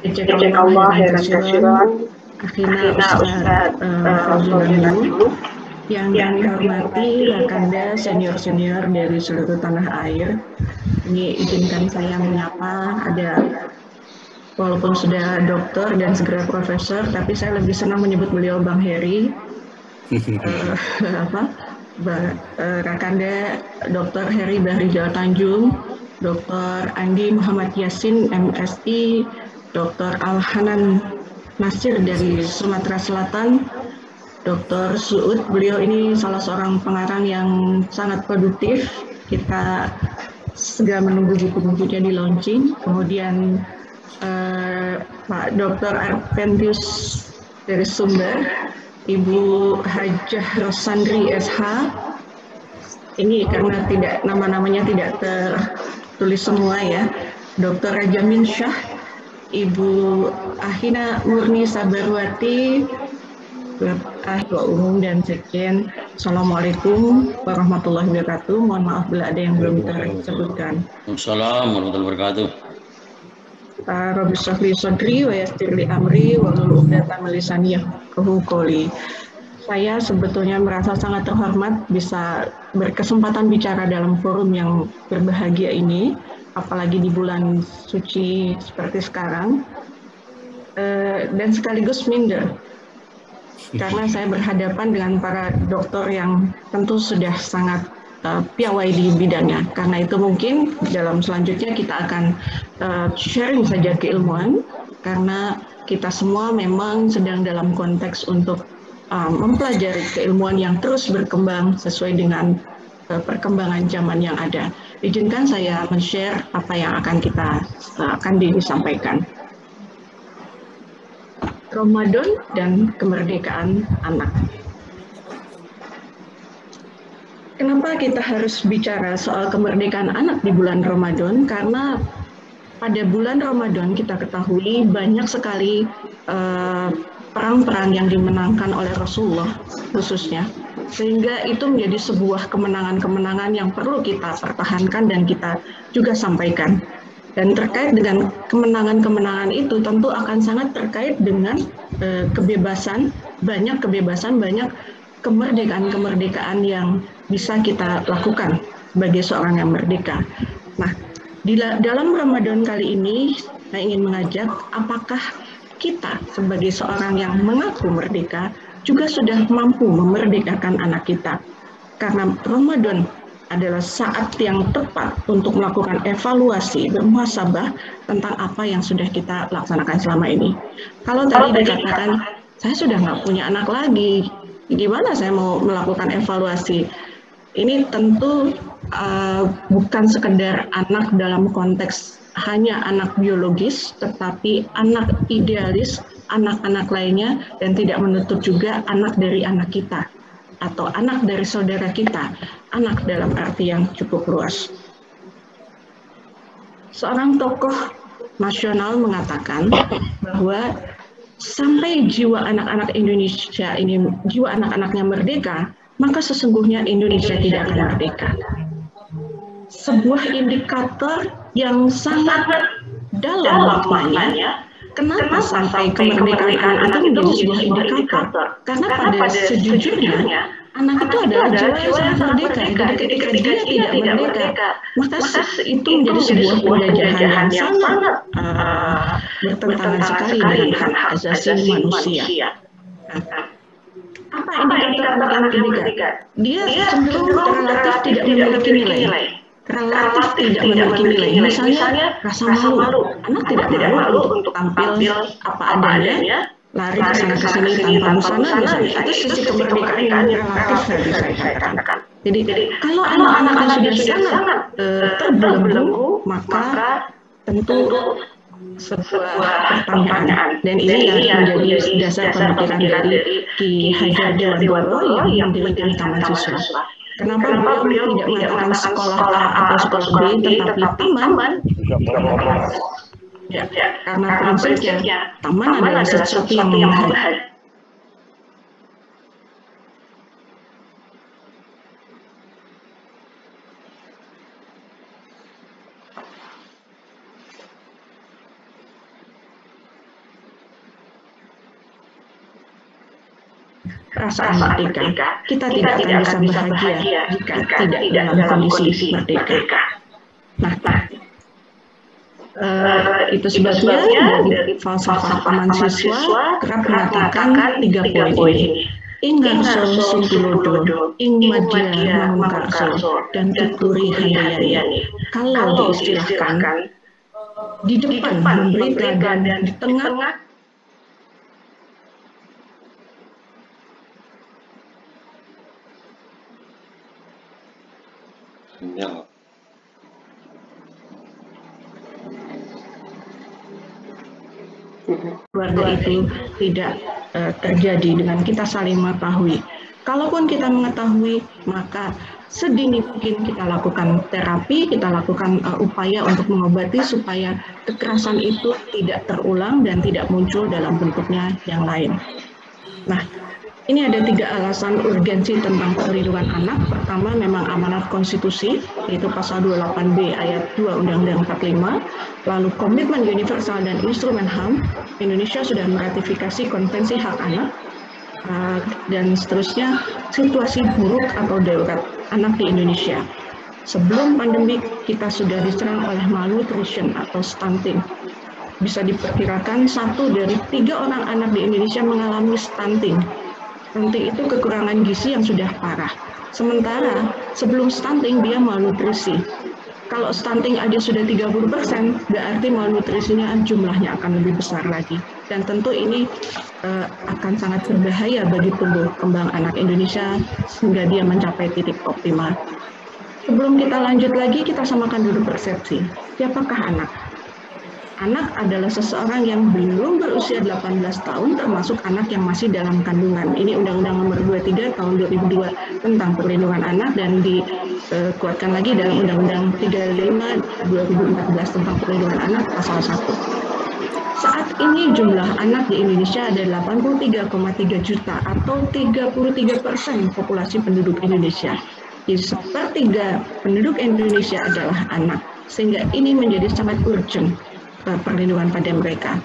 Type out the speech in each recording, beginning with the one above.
Ejek Allah heran kasihan. Akhina Akhina Ustadz Ustadz Fauzilan Fauzilan dulu, dulu yang yang kami kami hormati hormati rekan-rekan rekan-rekan senior-senior dari seluruh tanah air. Ini izinkan saya menyapa, ada walaupun sudah dokter dan segera profesor, tapi saya lebih senang menyebut beliau Bang Heri. Apa? Rakanda Dr. Heri Bahrijal Tanjung, Dr. Andi Muhammad Yasin MSI, Dr. Al-Hanan Nasir dari Sumatera Selatan, Dr. Suud, beliau ini salah seorang pengarang yang sangat produktif. Kita segera menunggu buku-bukunya di launching. Kemudian Pak Dr. Arpentius dari Sumber, Ibu Hajah Rosandri SH. Ini karena tidak nama-namanya tidak tertulis semua ya. Dr. Rajamin Syah, Ibu Ahina Murni Sabarwati, Ketua Umum dan Sekjen. Assalamualaikum warahmatullahi wabarakatuh. Mohon maaf bila ada yang belum tersebutkan. Assalamualaikum warahmatullahi wabarakatuh. Rabbi syrahli sadri wa yassir li amri wahlul 'uqdatam min lisani yafqahu qouli. Saya sebetulnya merasa sangat terhormat bisa berkesempatan bicara dalam forum yang berbahagia ini, apalagi di bulan suci seperti sekarang, dan sekaligus minder karena saya berhadapan dengan para dokter yang tentu sudah sangat piawai di bidangnya. Karena itu mungkin dalam selanjutnya kita akan sharing saja keilmuan, karena kita semua memang sedang dalam konteks untuk mempelajari keilmuan yang terus berkembang sesuai dengan perkembangan zaman yang ada. Izinkan saya men-share apa yang akan disampaikan. Ramadan dan kemerdekaan anak. Kenapa kita harus bicara soal kemerdekaan anak di bulan Ramadan? Karena pada bulan Ramadan kita ketahui banyak sekali perang-perang yang dimenangkan oleh Rasulullah khususnya, sehingga itu menjadi sebuah kemenangan-kemenangan yang perlu kita pertahankan dan kita juga sampaikan. Dan terkait dengan kemenangan-kemenangan itu tentu akan sangat terkait dengan kebebasan, banyak kemerdekaan-kemerdekaan yang bisa kita lakukan sebagai seorang yang merdeka. Nah, dalam Ramadan kali ini saya ingin mengajak, apakah kita sebagai seorang yang mengaku merdeka juga sudah mampu memerdekakan anak kita? Karena Ramadan adalah saat yang tepat untuk melakukan evaluasi, bermuhasabah tentang apa yang sudah kita laksanakan selama ini. Kalau tadi dikatakan, saya sudah nggak punya anak lagi, gimana saya mau melakukan evaluasi? Ini tentu bukan sekedar anak dalam konteks hanya anak biologis, tetapi anak idealis, anak-anak lainnya, dan tidak menutup juga anak dari anak kita atau anak dari saudara kita, anak dalam arti yang cukup luas. Seorang tokoh nasional mengatakan bahwa sampai jiwa anak-anak Indonesia ini, jiwa anak-anaknya merdeka, maka sesungguhnya Indonesia tidak akan merdeka. Sebuah indikator yang sangat dalam maknanya. Kenapa sampai kemerdekaan anak itu menjadi sebuah indikator? Karena pada sejujurnya, anak itu adalah jiwa yang sangat merdeka. Jadi ketika dia tidak merdeka, maka itu menjadi sebuah penjajahan yang sangat bertentangan sekali dengan hak asasi manusia. Apa indikator anak yang merdeka? Dia cenderung relatif tidak memiliki nilai. Relatif tidak memiliki nilai. Misalnya rasa malu. Anak tidak malu untuk tampil apa adanya, lari ke sana ke sini tanpa busana misalnya. Itu sisi kemerdekaan yang relatif tadi saya katakan. Jadi kalau anak-anak sudah sangat terbelenggu, maka tentu sebuah pertanyaan, dan ini yang menjadi dasar pemikiran dari Ki Hajar Dewantoro yang mendirikan Taman Siswa. Kenapa beliau tidak mengatakan sekolah A atau sekolah B, tetapi taman? Ya, karena prinsipnya taman adalah sesuatu yang membahagiakan. perasaan merdeka. Kita tidak akan bisa bahagia jika tidak dalam kondisi merdeka. Nah, itu sebabnya dari falsafah aman siswa kerap mengatakan 3 poin ini. Ing ngarso sumpilodo, ing madya mangunkarso, dan tuturi handayani. Kalau diistilahkan, di depan memberi teladan, di tengah sinyal. keluarga itu tidak terjadi dengan kita saling mengetahui. Kalaupun kita mengetahui, maka sedini mungkin kita lakukan terapi, kita lakukan upaya untuk mengobati supaya kekerasan itu tidak terulang dan tidak muncul dalam bentuknya yang lain. Nah, ini ada 3 alasan urgensi tentang perlindungan anak. Pertama, memang amanat konstitusi, yaitu pasal 28B ayat 2 Undang-Undang 45. Lalu komitmen universal dan instrumen HAM, Indonesia sudah meratifikasi konvensi hak anak, dan seterusnya situasi buruk atau darurat anak di Indonesia. Sebelum pandemi, kita sudah diserang oleh malnutrition atau stunting. Bisa diperkirakan 1 dari 3 orang anak di Indonesia mengalami stunting. Stunting itu kekurangan gizi yang sudah parah. Sementara sebelum stunting dia malnutrisi. Kalau stunting aja sudah 30%, berarti malnutrisinya jumlahnya akan lebih besar lagi. Dan tentu ini akan sangat berbahaya bagi tumbuh kembang anak Indonesia sehingga dia mencapai titik optimal. Sebelum kita lanjut lagi, kita samakan dulu persepsi. Siapakah anak? Anak adalah seseorang yang belum berusia 18 tahun, termasuk anak yang masih dalam kandungan. Ini Undang-Undang Nomor 23 Tahun 2002 tentang perlindungan anak dan dikuatkan lagi dalam Undang-Undang 35 2014 tentang perlindungan anak pasal 1. Saat ini jumlah anak di Indonesia ada 83,3 juta atau 33% populasi penduduk Indonesia. Jadi sepertiga penduduk Indonesia adalah anak, sehingga ini menjadi sangat urgent perlindungan pada mereka.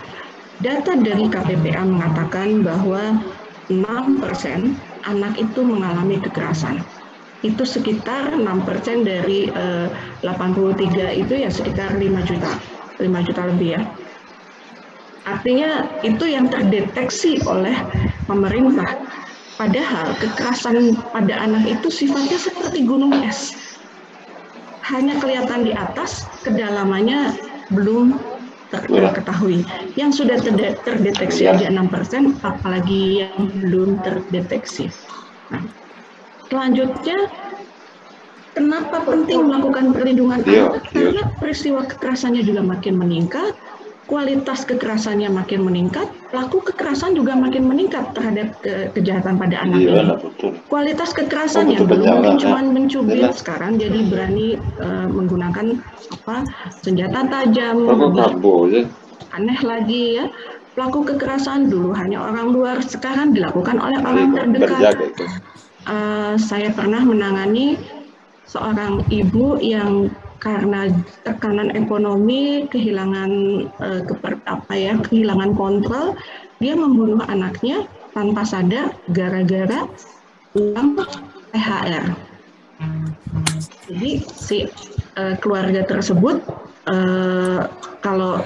Data dari KPPA mengatakan bahwa 6% anak itu mengalami kekerasan. Itu sekitar 6% dari 83 itu ya sekitar 5 juta lebih ya. Artinya itu yang terdeteksi oleh pemerintah. Padahal kekerasan pada anak itu sifatnya seperti gunung es. Hanya kelihatan di atas, kedalamannya belum terketahui. Yang sudah terdeteksi aja 6%, apalagi yang belum terdeteksi. Nah, selanjutnya, kenapa penting melakukan perlindungan anak? Karena peristiwa kekerasannya juga makin meningkat, kualitas kekerasannya makin meningkat, pelaku kekerasan juga makin meningkat terhadap kejahatan pada anak ini. Kualitas kekerasan yang dulu mungkin cuma mencubit, sekarang jadi berani menggunakan senjata tajam, aneh lagi ya. Pelaku kekerasan dulu hanya orang luar, sekarang dilakukan oleh orang terdekat. Saya pernah menangani seorang ibu yang karena tekanan ekonomi, kehilangan kehilangan kontrol, dia membunuh anaknya tanpa sadar gara-gara uang THR. Jadi si keluarga tersebut kalau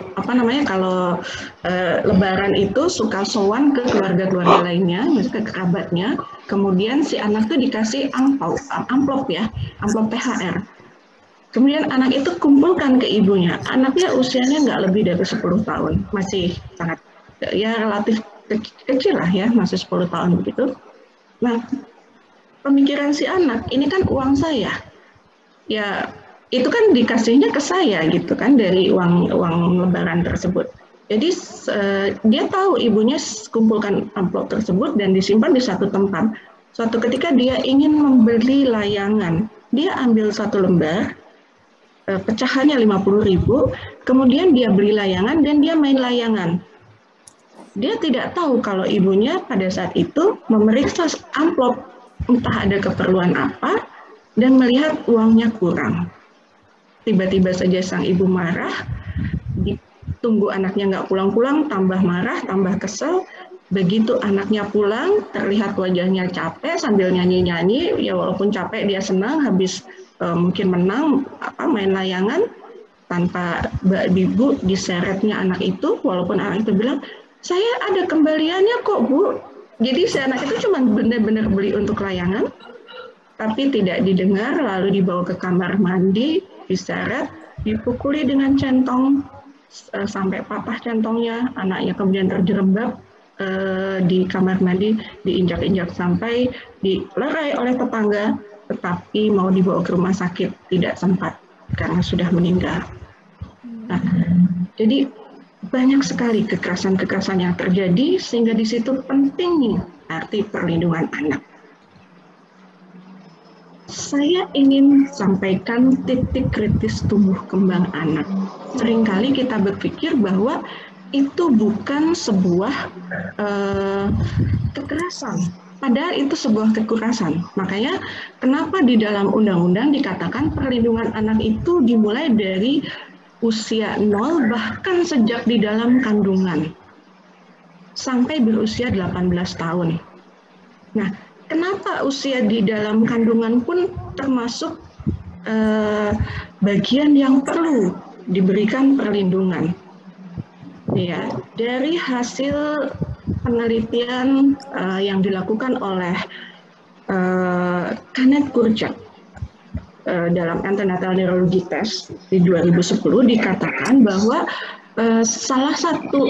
Lebaran itu suka sowan ke keluarga-keluarga lainnya, misalnya ke kerabatnya, kemudian si anak itu dikasih amplop THR. Kemudian anak itu kumpulkan ke ibunya. Anaknya usianya nggak lebih dari 10 tahun, masih sangat ya relatif kecil lah ya, masih 10 tahun begitu. Nah, pemikiran si anak, ini kan uang saya. Ya, itu kan dikasihnya ke saya gitu kan dari uang Lebaran tersebut. Jadi dia tahu ibunya kumpulkan amplop tersebut dan disimpan di satu tempat. Suatu ketika dia ingin membeli layangan, dia ambil satu lembar, pecahannya 50.000, kemudian dia beli layangan dan dia main layangan. Dia tidak tahu kalau ibunya pada saat itu memeriksa amplop, entah ada keperluan apa, dan melihat uangnya kurang. Tiba-tiba saja sang ibu marah, ditunggu anaknya nggak pulang-pulang, tambah marah, tambah kesel, Begitu anaknya pulang, terlihat wajahnya capek sambil nyanyi-nyanyi, ya walaupun capek dia senang, habis mungkin menang main layangan, tanpa ibu diseretnya anak itu, walaupun anak itu bilang, saya ada kembaliannya kok Bu. Jadi si anak itu cuma benar-benar beli untuk layangan, tapi tidak didengar, lalu dibawa ke kamar mandi, diseret, dipukuli dengan centong, sampai patah centongnya, anaknya kemudian terjerembab di kamar mandi, diinjak-injak sampai dilerai oleh tetangga, tetapi mau dibawa ke rumah sakit tidak sempat karena sudah meninggal. Nah, jadi banyak sekali kekerasan-kekerasan yang terjadi, sehingga di situ pentingnya arti perlindungan anak. Saya ingin sampaikan titik kritis tumbuh kembang anak. Seringkali kita berpikir bahwa itu bukan sebuah kekerasan, padahal itu sebuah kekerasan. Makanya kenapa di dalam undang-undang dikatakan perlindungan anak itu dimulai dari usia 0, bahkan sejak di dalam kandungan sampai berusia 18 tahun. Nah, kenapa usia di dalam kandungan pun termasuk bagian yang perlu diberikan perlindungan? Ya, dari hasil penelitian yang dilakukan oleh Kanet Kurczak dalam antenatal neurology test di 2010 dikatakan bahwa salah satu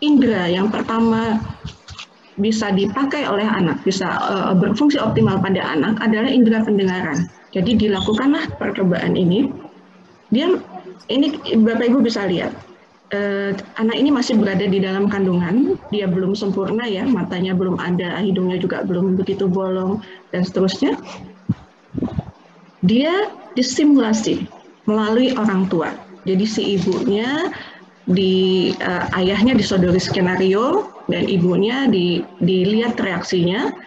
indera yang pertama bisa dipakai oleh anak, bisa berfungsi optimal pada anak adalah indera pendengaran. Jadi dilakukanlah percobaan ini. Ini Bapak Ibu bisa lihat. Anak ini masih berada di dalam kandungan, dia belum sempurna ya, matanya belum ada, hidungnya juga belum begitu bolong, dan seterusnya. Dia disimulasi melalui orang tua. Jadi si ibunya, ayahnya disodori skenario, dan ibunya dilihat reaksinya,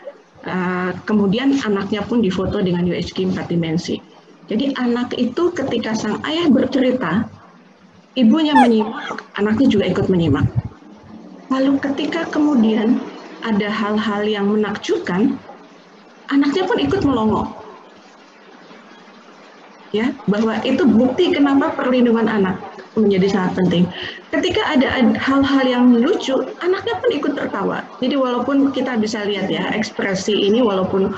kemudian anaknya pun difoto dengan UHG 4 dimensi. Jadi anak itu ketika sang ayah bercerita, ibunya menyimak, anaknya juga ikut menyimak. Lalu ketika kemudian ada hal-hal yang menakjubkan, anaknya pun ikut melongo. Ya, bahwa itu bukti kenapa perlindungan anak menjadi sangat penting. Ketika ada hal-hal yang lucu, anaknya pun ikut tertawa. Jadi walaupun kita bisa lihat ya, ekspresi ini walaupun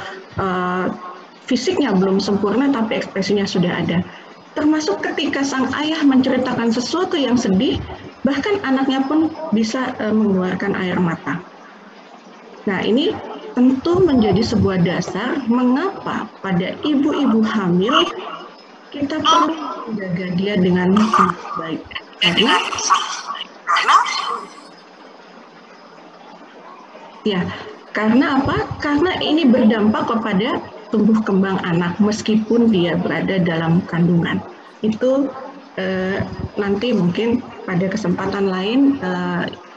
fisiknya belum sempurna, tapi ekspresinya sudah ada. Termasuk ketika sang ayah menceritakan sesuatu yang sedih, bahkan anaknya pun bisa mengeluarkan air mata. Nah, ini tentu menjadi sebuah dasar mengapa pada ibu-ibu hamil kita perlu menjaga dia dengan baik. Karena apa? Karena ini berdampak kepada tumbuh kembang anak meskipun dia berada dalam kandungan. Itu nanti mungkin pada kesempatan lain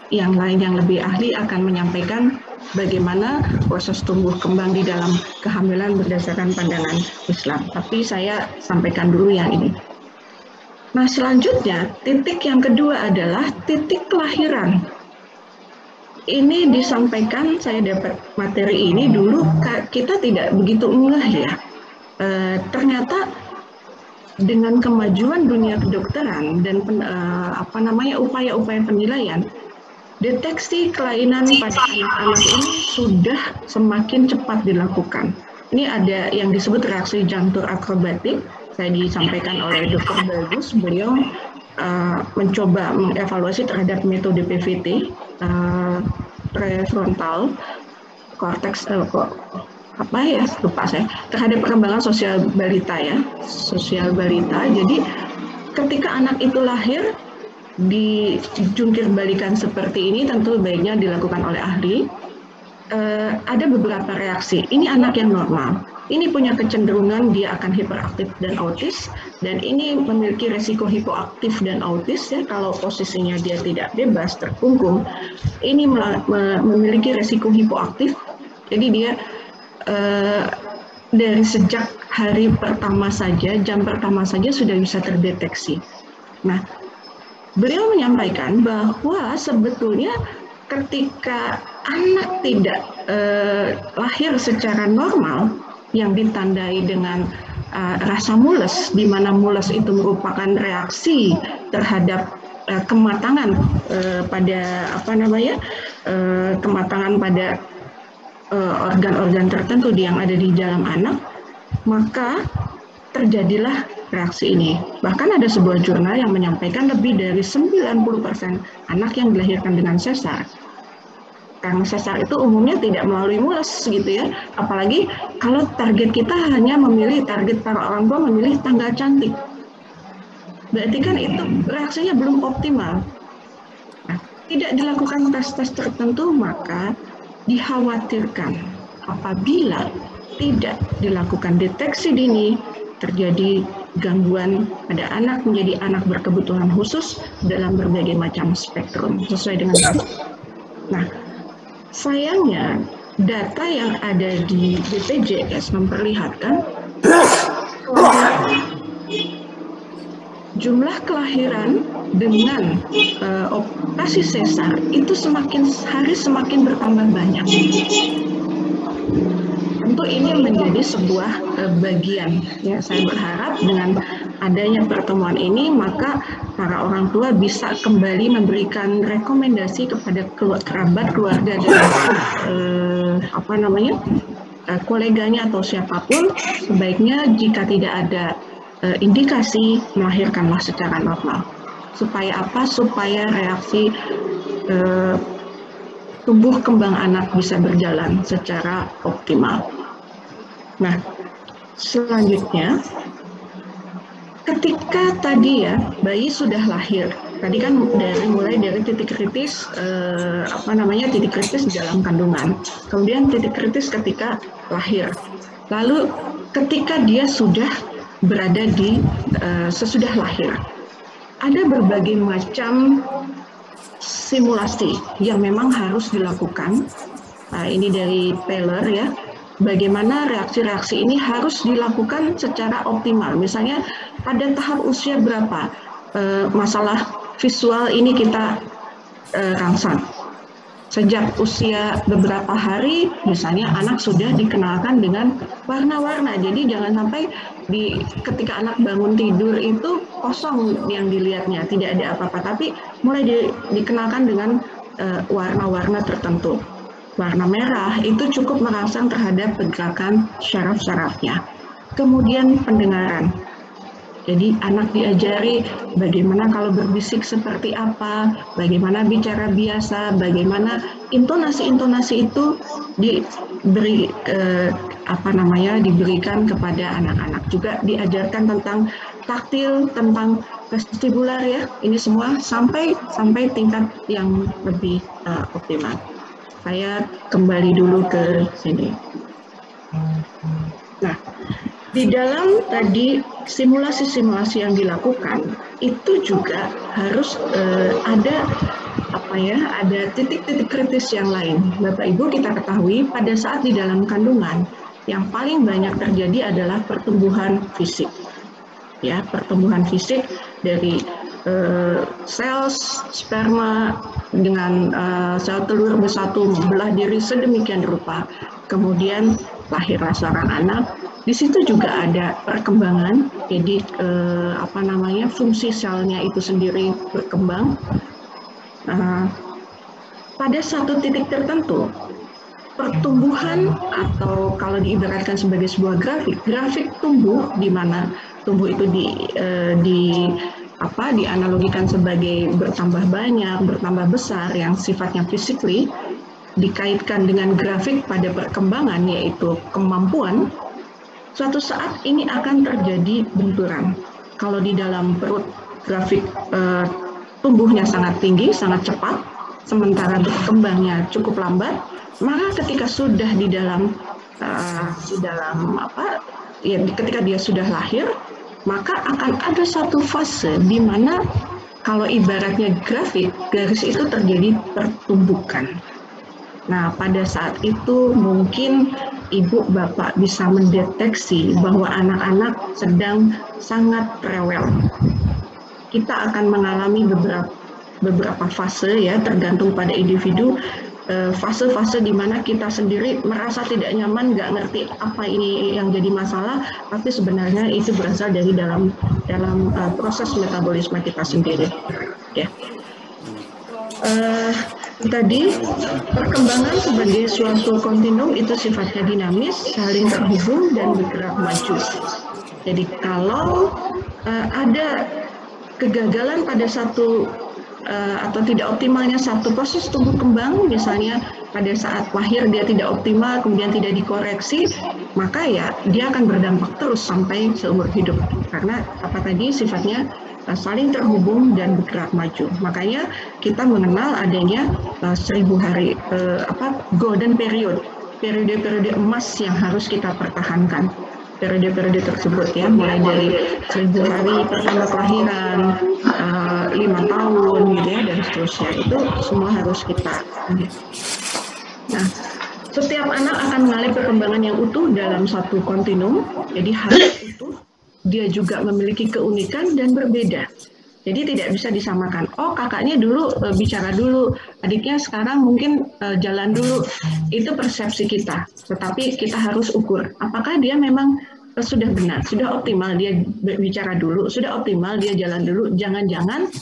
yang lebih ahli akan menyampaikan bagaimana proses tumbuh kembang di dalam kehamilan berdasarkan pandangan Islam. Tapi saya sampaikan dulu yang ini. Nah, selanjutnya titik yang kedua adalah titik kelahiran. Ini disampaikan, saya dapat materi ini dulu kita tidak begitu ngeh ya. Ternyata dengan kemajuan dunia kedokteran dan upaya-upaya penilaian, deteksi kelainan pada anak-anak ini sudah semakin cepat dilakukan. Ini ada yang disebut reaksi jantung akrobatik. Saya disampaikan oleh Dr. Bagus, beliau mencoba mengevaluasi terhadap metode PVT, prefrontal cortex, lupa saya, terhadap perkembangan sosial balita ya, sosial balita. Jadi ketika anak itu lahir, dijungkir balikan seperti ini, tentu baiknya dilakukan oleh ahli. Ada beberapa reaksi. Ini anak yang normal. Ini punya kecenderungan dia akan hiperaktif dan autis, dan ini memiliki resiko hipoaktif dan autis ya. Kalau posisinya dia tidak bebas, terkungkung, ini memiliki resiko hipoaktif. Jadi dia dari sejak hari pertama saja, jam pertama saja sudah bisa terdeteksi. Nah, beliau menyampaikan bahwa sebetulnya ketika anak tidak lahir secara normal yang ditandai dengan rasa mules, di mana mules itu merupakan reaksi terhadap kematangan pada kematangan pada organ-organ tertentu yang ada di dalam anak, maka terjadilah reaksi ini. Bahkan ada sebuah jurnal yang menyampaikan lebih dari 90% anak yang dilahirkan dengan sesar. Karena sesar itu umumnya tidak melalui mules gitu ya. Apalagi kalau target kita hanya target para orang tua memilih tanggal cantik. Berarti kan itu reaksinya belum optimal. Nah, tidak dilakukan tes-tes tertentu, maka dikhawatirkan apabila tidak dilakukan deteksi dini, terjadi gangguan pada anak menjadi anak berkebutuhan khusus dalam berbagai macam spektrum sesuai dengan Nah, sayangnya data yang ada di BPJS memperlihatkan jumlah kelahiran dengan operasi sesar itu semakin hari semakin bertambah banyak. Tentu ini menjadi sebuah bagian. Ya, saya berharap dengan adanya pertemuan ini maka para orang tua bisa kembali memberikan rekomendasi kepada kerabat, keluarga dan koleganya atau siapapun, sebaiknya jika tidak ada indikasi melahirkanlah secara normal. Supaya apa? Supaya reaksi tumbuh kembang anak bisa berjalan secara optimal. Nah, selanjutnya, ketika tadi ya bayi sudah lahir, tadi kan mulai dari titik kritis titik kritis di dalam kandungan, kemudian titik kritis ketika lahir, lalu ketika dia sudah berada di sesudah lahir, ada berbagai macam simulasi yang memang harus dilakukan. Ini dari Taylor ya. Bagaimana reaksi-reaksi ini harus dilakukan secara optimal. Misalnya pada tahap usia berapa masalah visual ini kita rangsang. Sejak usia beberapa hari, misalnya anak sudah dikenalkan dengan warna-warna. Jadi jangan sampai ketika anak bangun tidur itu kosong yang dilihatnya, tidak ada apa-apa. Tapi mulai dikenalkan dengan warna-warna tertentu. Warna merah itu cukup merangsang terhadap pergerakan syaraf-syarafnya. Kemudian pendengaran. Jadi anak diajari bagaimana kalau berbisik seperti apa, bagaimana bicara biasa, bagaimana intonasi-intonasi itu diberikan kepada anak-anak. Juga diajarkan tentang taktil, tentang vestibular ya. Ini semua sampai tingkat yang lebih optimal. Saya kembali dulu ke sini. Nah, di dalam tadi simulasi-simulasi yang dilakukan itu juga harus ada titik-titik kritis yang lain. Bapak Ibu, kita ketahui pada saat di dalam kandungan yang paling banyak terjadi adalah pertumbuhan fisik. Ya, pertumbuhan fisik dari sel sperma dengan sel telur bersatu membelah diri sedemikian rupa. Kemudian lahirlah seorang anak. Di situ juga ada perkembangan, jadi fungsi selnya itu sendiri berkembang. Pada satu titik tertentu, pertumbuhan atau kalau diibaratkan sebagai sebuah grafik tumbuh, di mana tumbuh itu dianalogikan sebagai bertambah banyak, bertambah besar yang sifatnya physically, dikaitkan dengan grafik pada perkembangan yaitu kemampuan. Suatu saat ini akan terjadi benturan. Kalau di dalam perut grafik tumbuhnya sangat tinggi, sangat cepat, sementara berkembangnya cukup lambat, maka ketika sudah ketika dia sudah lahir, maka akan ada satu fase di mana kalau ibaratnya grafik, garis itu terjadi pertumbukan. Nah, pada saat itu mungkin ibu bapak bisa mendeteksi bahwa anak-anak sedang sangat rewel. Kita akan mengalami beberapa beberapa fase ya, tergantung pada individu. Fase-fase di mana kita sendiri merasa tidak nyaman, nggak ngerti apa ini yang jadi masalah, tapi sebenarnya itu berasal dari dalam proses metabolisme kita sendiri. Ya. Tadi perkembangan sebagai suatu kontinum itu sifatnya dinamis, saling terhubung dan bergerak maju. Jadi kalau ada kegagalan pada satu atau tidak optimalnya satu proses tumbuh kembang, misalnya pada saat lahir dia tidak optimal, kemudian tidak dikoreksi, maka ya dia akan berdampak terus sampai seumur hidup. Karena apa tadi sifatnya saling terhubung dan bergerak maju. Makanya kita mengenal adanya 1000 hari golden period, periode-periode emas yang harus kita pertahankan. Periode-periode tersebut ya, mulai dari 1000 hari pertama kelahiran, 5 tahun gitu ya, dan seterusnya, itu semua harus kita. Nah, setiap anak akan mengalami perkembangan yang utuh dalam satu kontinum, jadi harus utuh. Dia juga memiliki keunikan dan berbeda. Jadi tidak bisa disamakan. Oh, kakaknya dulu bicara dulu, adiknya sekarang mungkin jalan dulu. Itu persepsi kita. Tetapi kita harus ukur. Apakah dia memang sudah benar, sudah optimal dia bicara dulu, sudah optimal dia jalan dulu. Jangan-jangan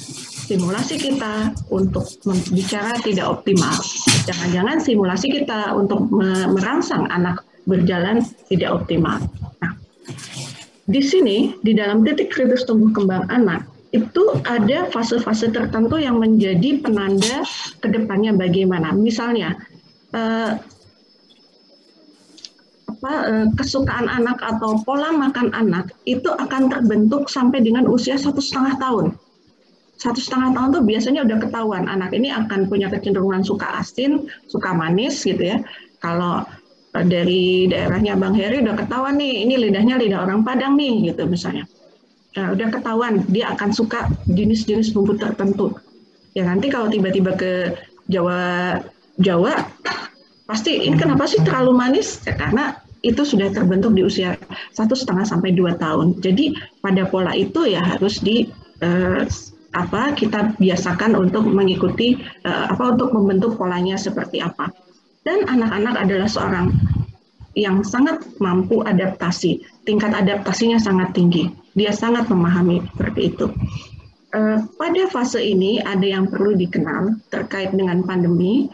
simulasi kita untuk bicara tidak optimal. Jangan-jangan simulasi kita untuk merangsang anak berjalan tidak optimal. Nah, di sini, di dalam titik kritis tumbuh kembang anak, itu ada fase-fase tertentu yang menjadi penanda ke depannya bagaimana. Misalnya, kesukaan anak atau pola makan anak itu akan terbentuk sampai dengan usia 1,5 tahun. 1,5 tahun tuh biasanya udah ketahuan anak ini akan punya kecenderungan suka asin, suka manis gitu ya. Kalau dari daerahnya Bang Heri udah ketahuan nih, ini lidahnya lidah orang Padang nih gitu misalnya. Nah, udah ketahuan dia akan suka jenis-jenis bumbu tertentu. Ya nanti kalau tiba-tiba ke Jawa pasti ini kenapa sih terlalu manis? Ya, karena itu sudah terbentuk di usia 1,5 sampai 2 tahun. Jadi pada pola itu ya harus kita biasakan untuk mengikuti untuk membentuk polanya seperti apa. Dan anak-anak adalah seorang yang sangat mampu adaptasi. Tingkat adaptasinya sangat tinggi. Dia sangat memahami seperti itu. Pada fase ini ada yang perlu dikenal terkait dengan pandemi,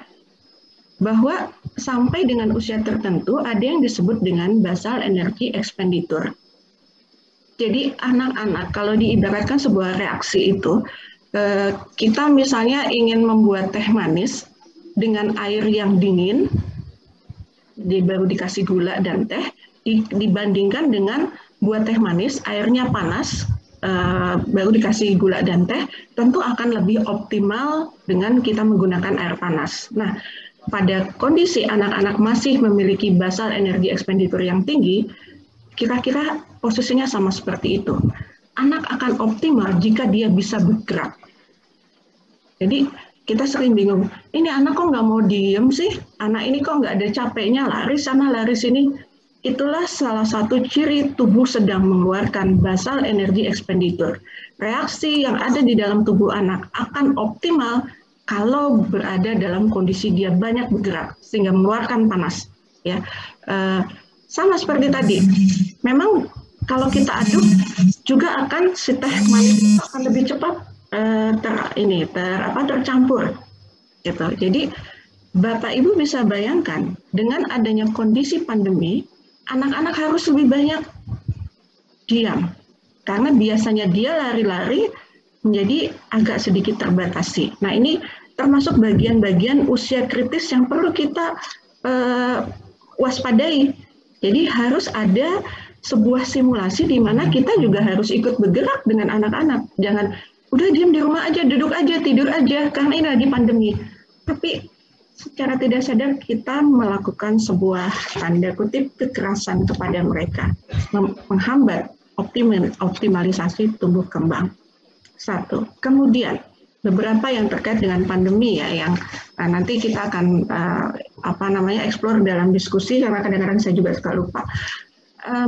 bahwa sampai dengan usia tertentu ada yang disebut dengan basal energy expenditure. Jadi anak-anak kalau diibaratkan sebuah reaksi itu, kita misalnya ingin membuat teh manis dengan air yang dingin, baru dikasih gula dan teh, dibandingkan dengan buat teh manis, airnya panas, baru dikasih gula dan teh, tentu akan lebih optimal dengan kita menggunakan air panas. Nah, pada kondisi anak-anak masih memiliki basal energi expenditure yang tinggi, kira-kira posisinya sama seperti itu. Anak akan optimal jika dia bisa bergerak. Jadi kita sering bingung, ini anak kok nggak mau diem sih? Anak ini kok nggak ada capeknya, lari sana, lari sini. Itulah salah satu ciri tubuh sedang mengeluarkan basal energy expenditure. Reaksi yang ada di dalam tubuh anak akan optimal kalau berada dalam kondisi dia banyak bergerak, sehingga mengeluarkan panas. Ya, sama seperti tadi. Memang kalau kita aduk juga akan si teh manis akan lebih cepat tercampur. Gitu. Jadi Bapak Ibu bisa bayangkan dengan adanya kondisi pandemi, anak-anak harus lebih banyak diam. Karena biasanya dia lari-lari menjadi agak sedikit terbatasi. Nah, ini termasuk bagian-bagian usia kritis yang perlu kita waspadai. Jadi harus ada sebuah simulasi di mana kita juga harus ikut bergerak dengan anak-anak. Jangan udah diam di rumah aja, duduk aja, tidur aja, karena ini lagi pandemi. Tapi secara tidak sadar kita melakukan sebuah tanda kutip kekerasan kepada mereka, menghambat optimalisasi tumbuh kembang. Satu. Kemudian beberapa yang terkait dengan pandemi ya, yang nanti kita akan explore dalam diskusi, karena kadang-kadang saya juga suka lupa.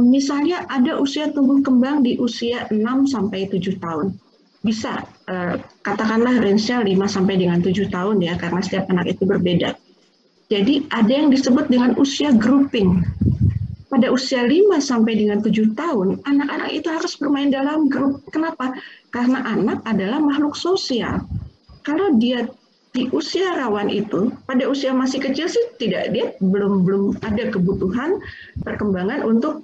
Misalnya ada usia tumbuh kembang di usia 6 sampai 7 tahun. bisa katakanlah range-nya 5 sampai dengan 7 tahun ya, karena setiap anak itu berbeda. Jadi ada yang disebut dengan usia grouping. Pada usia 5 sampai dengan 7 tahun, anak-anak itu harus bermain dalam grup. Kenapa? Karena anak adalah makhluk sosial. Kalau dia di usia rawan itu, pada usia masih kecil sih dia belum ada kebutuhan perkembangan untuk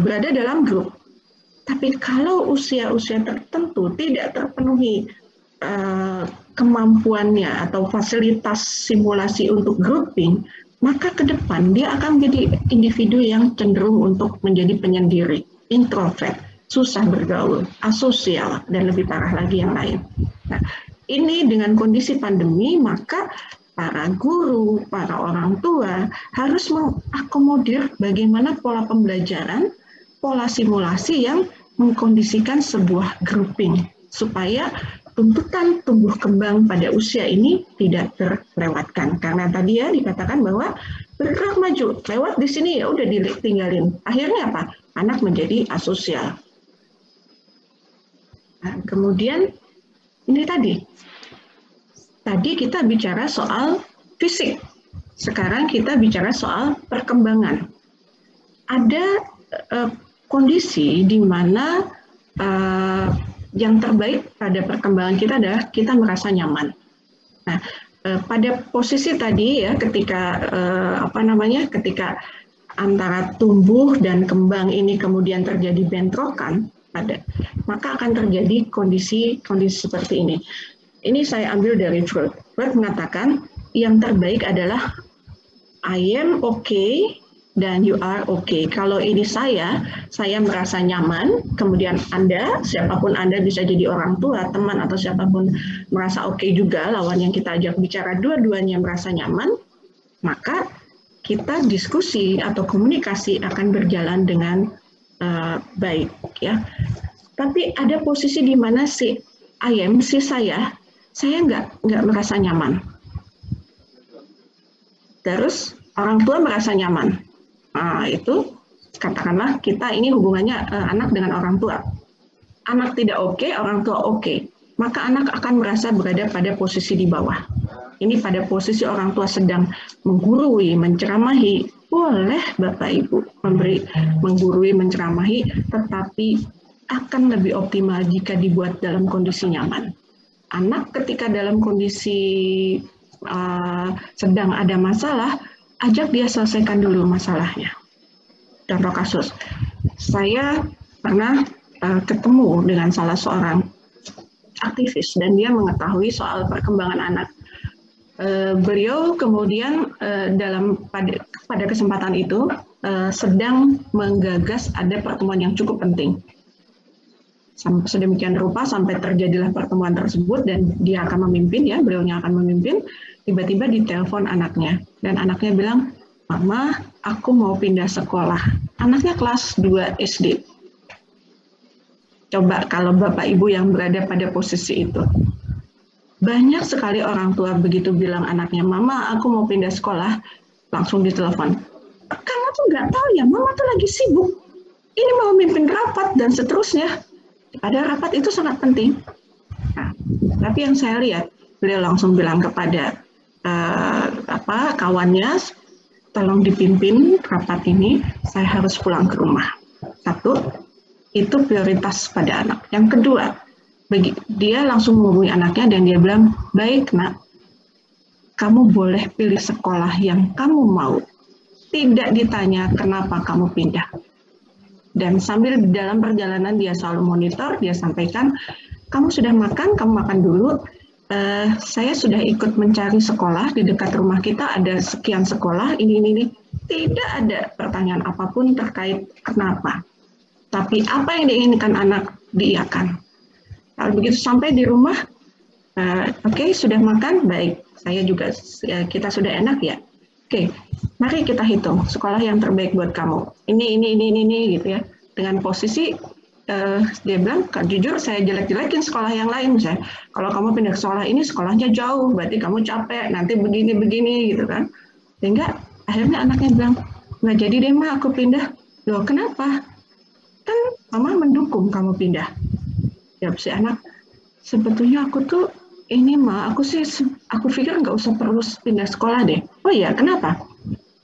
berada dalam grup. Tapi kalau usia-usia tertentu tidak terpenuhi kemampuannya atau fasilitas simulasi untuk grouping, maka ke depan dia akan menjadi individu yang cenderung untuk menjadi penyendiri, introvert, susah bergaul, asosial, dan lebih parah lagi yang lain. Nah, ini dengan kondisi pandemi, maka para guru, para orang tua harus mengakomodir bagaimana pola pembelajaran, pola simulasi yang mengkondisikan sebuah grouping, supaya tuntutan tumbuh kembang pada usia ini tidak terlewatkan. Karena tadi ya dikatakan bahwa bergerak maju, lewat di sini ya udah ditinggalin. Akhirnya apa? Anak menjadi asosial. Nah, kemudian ini tadi kita bicara soal fisik. Sekarang kita bicara soal perkembangan. Ada kondisi di mana yang terbaik pada perkembangan kita adalah kita merasa nyaman. Nah, pada posisi tadi ya, ketika ketika antara tumbuh dan kembang ini kemudian terjadi bentrokan, maka akan terjadi kondisi seperti ini. Ini saya ambil dari Freud. Freud mengatakan yang terbaik adalah I am okay dan you are okay. Kalau ini saya merasa nyaman, kemudian Anda, siapapun Anda bisa jadi orang tua, teman, atau siapapun merasa oke juga, lawan yang kita ajak bicara dua-duanya merasa nyaman, maka kita diskusi atau komunikasi akan berjalan dengan baik. Ya. Tapi ada posisi di mana si saya nggak merasa nyaman. Terus orang tua merasa nyaman. Nah, itu katakanlah kita ini hubungannya anak dengan orang tua. Anak tidak oke, orang tua oke. Maka anak akan merasa berada pada posisi di bawah. Ini pada posisi orang tua sedang menggurui, menceramahi. Boleh Bapak Ibu menggurui, menceramahi, tetapi akan lebih optimal jika dibuat dalam kondisi nyaman. Anak ketika dalam kondisi sedang ada masalah, ajak dia selesaikan dulu masalahnya. Contoh kasus, saya pernah ketemu dengan salah seorang aktivis dan dia mengetahui soal perkembangan anak. Beliau kemudian pada kesempatan itu sedang menggagas ada pertemuan yang cukup penting. Sedemikian rupa sampai terjadilah pertemuan tersebut dan dia akan memimpin, ya, beliaunya akan memimpin. Tiba-tiba ditelepon anaknya dan anaknya bilang, "Mama, aku mau pindah sekolah." Anaknya kelas 2 SD. Coba kalau Bapak Ibu yang berada pada posisi itu. Banyak sekali orang tua begitu bilang anaknya, "Mama, aku mau pindah sekolah," langsung ditelepon. "Kamu tuh nggak tahu ya, Mama tuh lagi sibuk. Ini mau mimpin rapat dan seterusnya." Padahal rapat itu sangat penting. Nah, tapi yang saya lihat, beliau langsung bilang kepada kawannya, "Tolong dipimpin rapat ini, saya harus pulang ke rumah." Satu, itu prioritas pada anak. Yang kedua, dia langsung menghubungi anaknya dan dia bilang, "Baik nak, kamu boleh pilih sekolah yang kamu mau. Tidak ditanya kenapa kamu pindah." Dan sambil dalam perjalanan dia selalu monitor, dia sampaikan, "Kamu sudah makan, kamu makan dulu. Saya sudah ikut mencari sekolah di dekat rumah kita, ada sekian sekolah, ini." Tidak ada pertanyaan apapun terkait kenapa. Tapi apa yang diinginkan anak, diiyakan. Kalau begitu sampai di rumah, oke, sudah makan, baik. Kita sudah enak ya. Oke, mari kita hitung sekolah yang terbaik buat kamu. Ini gitu ya. Dengan posisi dia bilang, "Kak, jujur saya jelek-jelekin sekolah yang lain. Misalnya, kalau kamu pindah ke sekolah ini, sekolahnya jauh, berarti kamu capek, nanti begini gitu kan." Sehingga akhirnya anaknya bilang, "Nggak jadi deh Ma, aku pindah." "Loh, kenapa?" "Kan Mama mendukung kamu pindah." Jawab si anak, sebetulnya aku tuh ini aku pikir nggak usah perlu pindah sekolah deh. Oh iya, kenapa?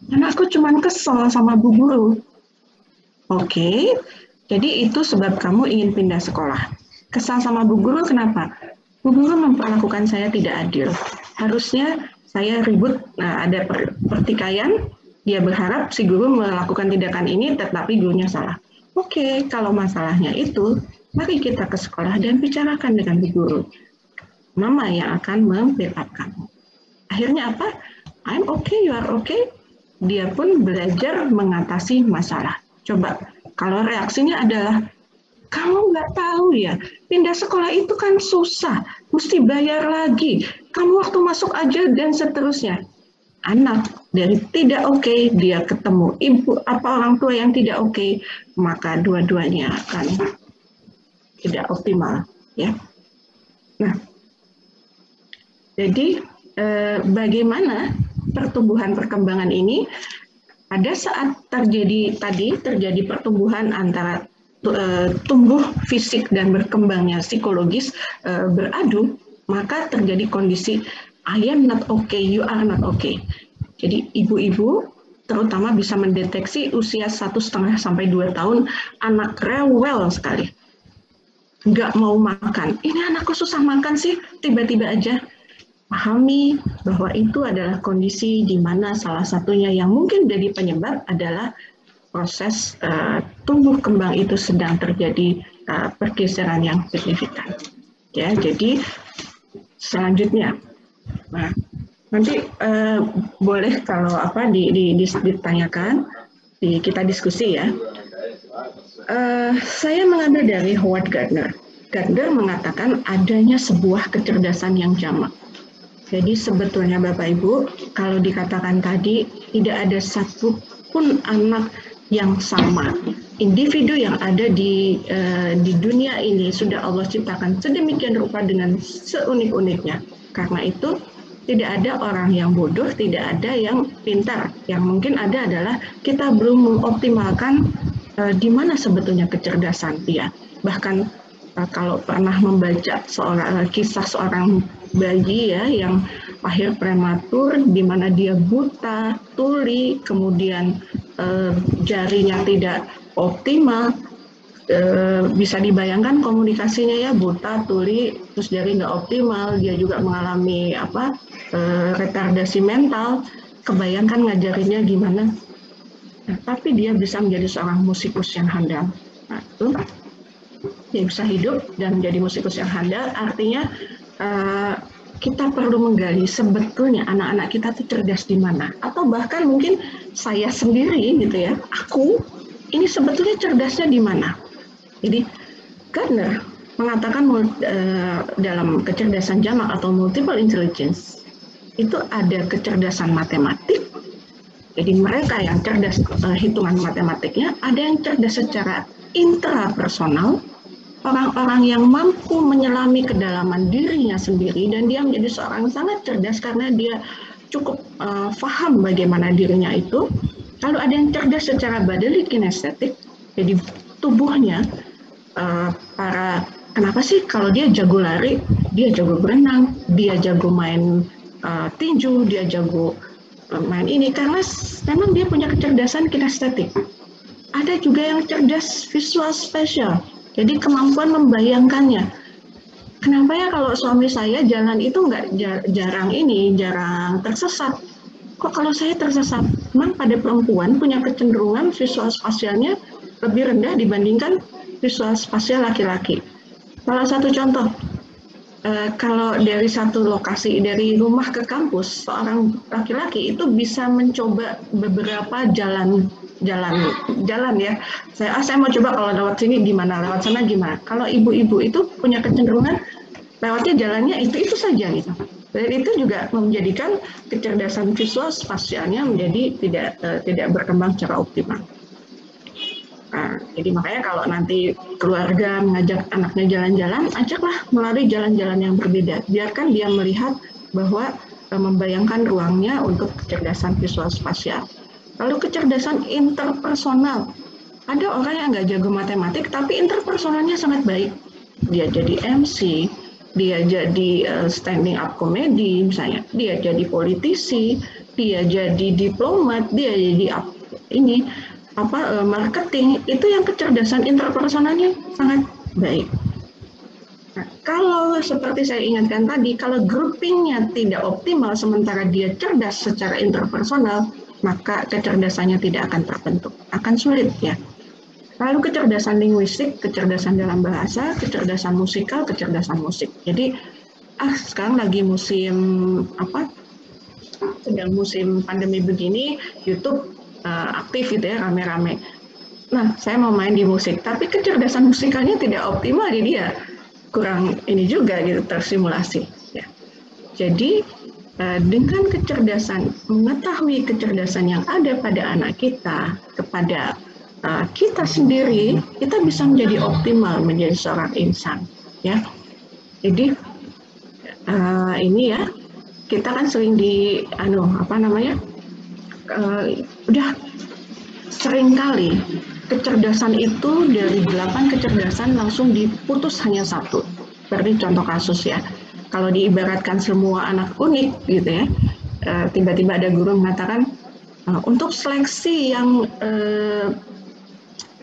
Karena aku cuman kesel sama bu guru. Oke, jadi itu sebab kamu ingin pindah sekolah. Kesal sama bu guru kenapa? Bu guru memperlakukan saya tidak adil. Harusnya saya ribut, ada pertikaian, dia berharap si guru melakukan tindakan ini, tetapi gurunya salah. Oke, kalau masalahnya itu, mari kita ke sekolah dan bicarakan dengan bu guru. Mama yang akan membackup kamu. Akhirnya apa? I'm okay, you are okay. Dia pun belajar mengatasi masalah. Coba, kalau reaksinya adalah, kamu nggak tahu ya, pindah sekolah itu kan susah, mesti bayar lagi, kamu waktu masuk aja dan seterusnya. Anak dari tidak oke, dia ketemu ibu orang tua yang tidak oke, maka dua-duanya akan tidak optimal. Ya. Nah, jadi bagaimana pertumbuhan perkembangan ini? Pada saat terjadi pertumbuhan antara tumbuh fisik dan berkembangnya psikologis beradu, maka terjadi kondisi I am not okay, you are not okay. Jadi ibu-ibu terutama bisa mendeteksi usia 1,5 sampai 2 tahun anak rewel sekali, nggak mau makan. Ini anakku susah makan sih, tiba-tiba aja. Pahami bahwa itu adalah kondisi di mana salah satunya yang mungkin jadi penyebab adalah proses tumbuh kembang itu sedang terjadi pergeseran yang signifikan. Ya, jadi selanjutnya, nah, nanti boleh kalau ditanyakan, kita diskusi ya. Saya mengambil dari Howard Gardner. Gardner mengatakan adanya sebuah kecerdasan yang jamak. Jadi sebetulnya Bapak Ibu, kalau dikatakan tadi tidak ada satu pun anak yang sama. Individu yang ada di dunia ini sudah Allah ciptakan sedemikian rupa dengan seunik-uniknya. Karena itu tidak ada orang yang bodoh, tidak ada yang pintar. Yang mungkin ada adalah kita belum mengoptimalkan di mana sebetulnya kecerdasan dia. Bahkan kalau pernah membaca kisah seorang bayi ya yang lahir prematur di mana dia buta, tuli, kemudian jarinya tidak optimal, bisa dibayangkan komunikasinya ya, buta, tuli, terus jari nggak optimal, dia juga mengalami retardasi mental, kebayangkan ngajarinnya gimana. Nah, tapi dia bisa menjadi seorang musikus yang handal. Nah, itu dia bisa hidup dan menjadi musikus yang handal, artinya kita perlu menggali sebetulnya anak-anak kita itu cerdas di mana, atau bahkan mungkin saya sendiri gitu ya, aku ini sebetulnya cerdasnya di mana. Jadi Gardner mengatakan dalam kecerdasan jamak atau multiple intelligence itu ada kecerdasan matematik. Jadi mereka yang cerdas hitungan matematiknya, ada yang cerdas secara intrapersonal, orang-orang yang mampu menyelami kedalaman dirinya sendiri dan dia menjadi seorang sangat cerdas karena dia cukup paham bagaimana dirinya itu. Lalu ada yang cerdas secara bodily kinestetik, jadi tubuhnya kenapa sih kalau dia jago lari, dia jago berenang, dia jago main tinju, dia jago main ini, karena memang dia punya kecerdasan kinestetik. Ada juga yang cerdas visual spatial, jadi kemampuan membayangkannya. Kenapa ya kalau suami saya jalan itu jarang tersesat? Kok kalau saya tersesat? Memang pada perempuan punya kecenderungan visual spasialnya lebih rendah dibandingkan visual spasial laki-laki. Salah satu contoh, kalau dari satu lokasi, dari rumah ke kampus, seorang laki-laki itu bisa mencoba beberapa jalan ya. Saya mau coba kalau lewat sini gimana, lewat sana gimana. Kalau ibu-ibu itu punya kecenderungan lewatnya jalannya itu saja gitu. Dan itu juga menjadikan kecerdasan visual spasialnya menjadi tidak berkembang secara optimal. Nah, jadi makanya kalau nanti keluarga mengajak anaknya jalan-jalan, ajaklah melalui jalan-jalan yang berbeda. Biarkan dia melihat bahwa membayangkan ruangnya untuk kecerdasan visual spasial. Lalu kecerdasan interpersonal. Ada orang yang nggak jago matematik, tapi interpersonalnya sangat baik. Dia jadi MC, dia jadi standing up komedi misalnya, dia jadi politisi, dia jadi diplomat, dia jadi marketing, itu yang kecerdasan interpersonalnya sangat baik. Nah, kalau seperti saya ingatkan tadi, kalau groupingnya tidak optimal sementara dia cerdas secara interpersonal, maka kecerdasannya tidak akan terbentuk, akan sulit ya. Lalu kecerdasan linguistik, kecerdasan dalam bahasa, kecerdasan musikal, kecerdasan musik. Jadi sekarang lagi musim sedang musim pandemi begini, YouTube aktif gitu ya, rame-rame. Nah, saya mau main di musik, tapi kecerdasan musikalnya tidak optimal, jadi dia kurang ini juga gitu, tersimulasi. Ya. Jadi dengan kecerdasan, mengetahui kecerdasan yang ada pada anak kita, kepada kita sendiri, kita bisa menjadi optimal menjadi seorang insan. Ya, jadi ini ya, kita kan sering udah sering kali kecerdasan itu dari 8 kecerdasan langsung diputus hanya 1. Berarti contoh kasus ya, kalau diibaratkan semua anak unik gitu ya, tiba-tiba ada guru mengatakan untuk seleksi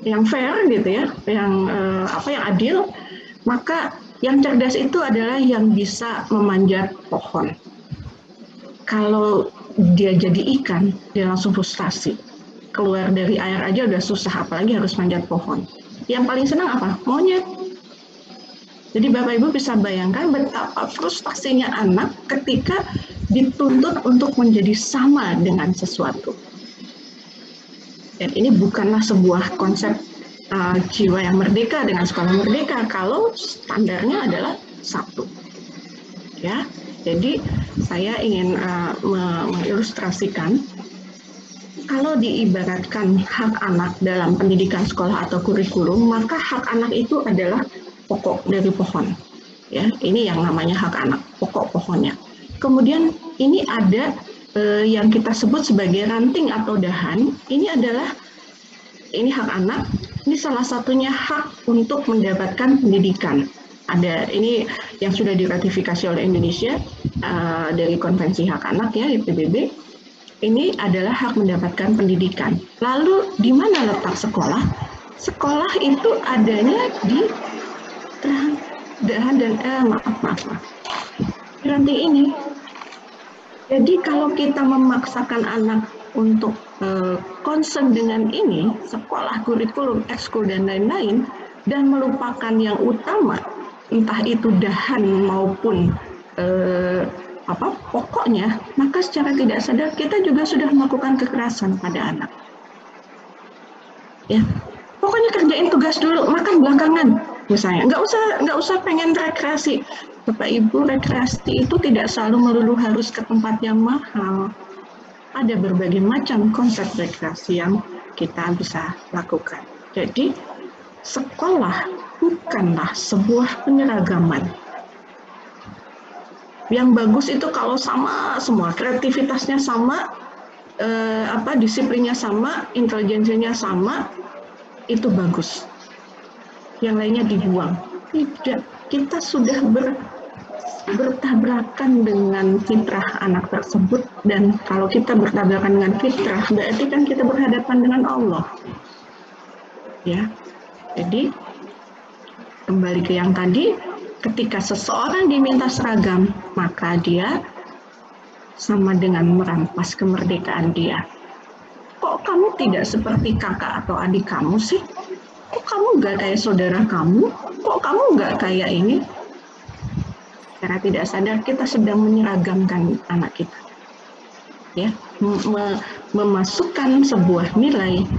yang fair gitu ya, yang adil, maka yang cerdas itu adalah yang bisa memanjat pohon. Kalau dia jadi ikan, dia langsung frustasi. Keluar dari air aja udah susah, apalagi harus manjat pohon. Yang paling senang apa? Monyet. Jadi Bapak Ibu bisa bayangkan betapa frustasinya anak ketika dituntut untuk menjadi sama dengan sesuatu. Dan ini bukanlah sebuah konsep jiwa yang merdeka dengan sekolah merdeka kalau standarnya adalah 1. Ya, jadi saya ingin mengilustrasikan. Kalau diibaratkan hak anak dalam pendidikan sekolah atau kurikulum, maka hak anak itu adalah pokok dari pohon. Ya, ini yang namanya hak anak, pokok pohonnya. Kemudian ini ada yang kita sebut sebagai ranting atau dahan. Ini hak anak. Ini salah satunya hak untuk mendapatkan pendidikan. Ada ini yang sudah diratifikasi oleh Indonesia dari Konvensi Hak Anak ya, PBB. Ini adalah hak mendapatkan pendidikan. Lalu di mana letak sekolah? Sekolah itu adanya di dahan dan di ranting ini. Jadi kalau kita memaksakan anak untuk concern dengan ini, sekolah, kurikulum, ekskul dan lain-lain, dan melupakan yang utama, entah itu dahan maupun pokoknya, maka secara tidak sadar kita juga sudah melakukan kekerasan pada anak. Ya, pokoknya kerjain tugas dulu, makan belakangan, misalnya. Nggak usah pengen rekreasi. Bapak Ibu, rekreasi itu tidak selalu melulu harus ke tempat yang mahal. Ada berbagai macam konsep rekreasi yang kita bisa lakukan. Jadi, sekolah bukanlah sebuah penyeragaman. Yang bagus itu kalau sama semua, kreativitasnya sama, disiplinnya sama, intelijensinya sama, itu bagus. Yang lainnya dibuang. Tidak, kita sudah bertabrakan dengan fitrah anak tersebut, dan kalau kita bertabrakan dengan fitrah, berarti kan kita berhadapan dengan Allah. Ya, jadi kembali ke yang tadi. Ketika seseorang diminta seragam, maka dia sama dengan merampas kemerdekaan dia. Kok kamu tidak seperti kakak atau adik kamu sih? Kok kamu nggak kayak saudara kamu? Kok kamu nggak kayak ini? Secara tidak sadar kita sedang menyeragamkan anak kita. Ya, memasukkan sebuah nilai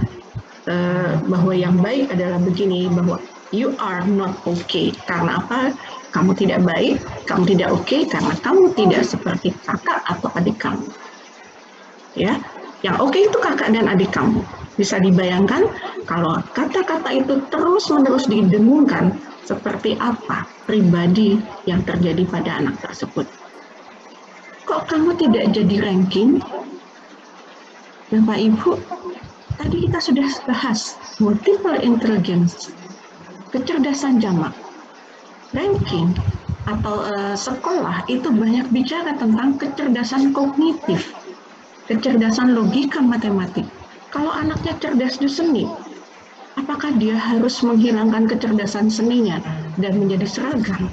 bahwa yang baik adalah begini, bahwa you are not okay. Karena apa? Kamu tidak baik, kamu tidak oke karena kamu tidak seperti kakak atau adik kamu. Ya, yang oke itu kakak dan adik kamu. Bisa dibayangkan kalau kata-kata itu terus-menerus didengungkan, seperti apa pribadi yang terjadi pada anak tersebut. Kok kamu tidak jadi ranking? Bapak Ibu, tadi kita sudah bahas multiple intelligence, kecerdasan jamak, ranking, atau sekolah itu banyak bicara tentang kecerdasan kognitif, kecerdasan logika matematik. Kalau anaknya cerdas di seni, apakah dia harus menghilangkan kecerdasan seninya dan menjadi seragam?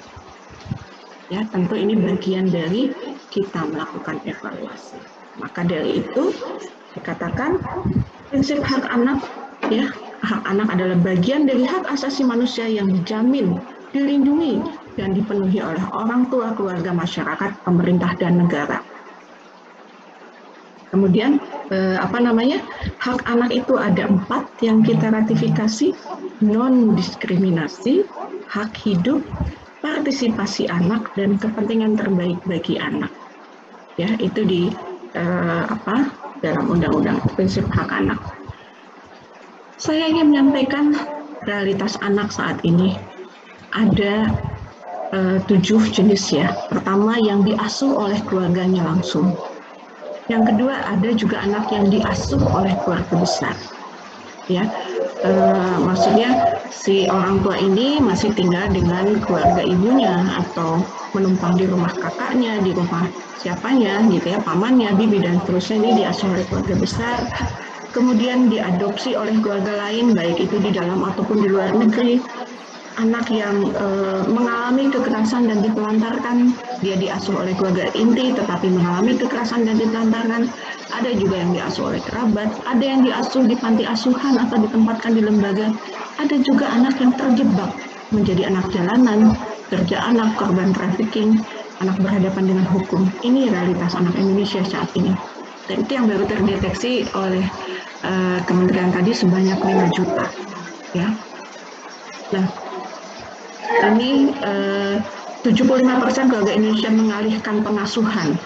Ya, tentu ini bagian dari kita melakukan evaluasi. Maka dari itu dikatakan prinsip hak anak, ya, hak anak adalah bagian dari hak asasi manusia yang dijamin, dilindungi, dan dipenuhi oleh orang tua, keluarga, masyarakat, pemerintah, dan negara. Kemudian hak anak itu ada 4 yang kita ratifikasi: non-diskriminasi, hak hidup, partisipasi anak, dan kepentingan terbaik bagi anak. Ya, itu di dalam undang-undang prinsip hak anak. Saya ingin menyampaikan realitas anak saat ini. Ada 7 jenis ya. Pertama, yang diasuh oleh keluarganya langsung. Yang kedua, ada juga anak yang diasuh oleh keluarga besar. Ya, maksudnya si orang tua ini masih tinggal dengan keluarga ibunya atau menumpang di rumah kakaknya, di rumah siapanya, gitu ya, pamannya, bibi dan seterusnya. Ini diasuh oleh keluarga besar. Kemudian diadopsi oleh keluarga lain, baik itu di dalam ataupun di luar negeri. Anak yang mengalami kekerasan dan ditelantarkan, dia diasuh oleh keluarga inti tetapi mengalami kekerasan dan ditelantarkan. Ada juga yang diasuh oleh kerabat, ada yang diasuh di panti asuhan atau ditempatkan di lembaga. Ada juga anak yang terjebak menjadi anak jalanan, kerja anak, korban trafficking, anak berhadapan dengan hukum. Ini realitas anak Indonesia saat ini. Dan itu yang baru terdeteksi oleh kementerian tadi sebanyak 5 juta. Ya. Nah, ini 75% keluarga Indonesia mengalihkan pengasuhan.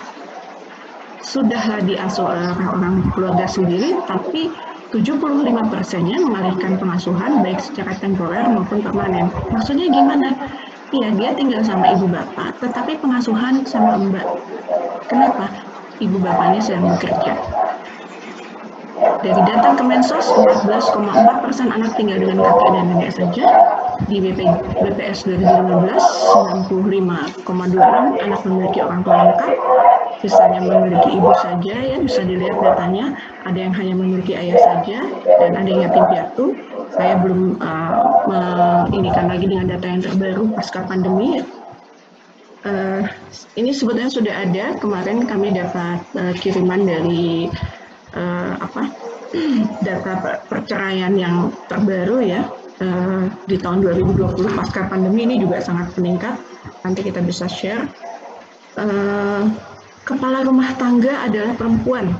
Sudahlah diasuh oleh orang keluarga sendiri, tapi 75%-nya mengalihkan pengasuhan baik secara temporer maupun permanen. Maksudnya gimana? Iya, dia tinggal sama ibu bapak, tetapi pengasuhan sama mbak. Kenapa? Ibu bapaknya sedang bekerja. Dari data Kemensos, 14,4% anak tinggal dengan kakek dan nenek saja. Di BPS 2015, 95,2% anak memiliki orang tua lengkap. Sisanya memiliki ibu saja, ya bisa dilihat datanya. Ada yang hanya memiliki ayah saja, dan ada yang yatim piatu. Saya belum menginikan lagi dengan data yang terbaru pasca pandemi. Ini sebetulnya sudah ada. Kemarin kami dapat kiriman dari data perceraian yang terbaru ya, di tahun 2020 pasca pandemi ini juga sangat meningkat. Nanti kita bisa share. Kepala rumah tangga adalah perempuan.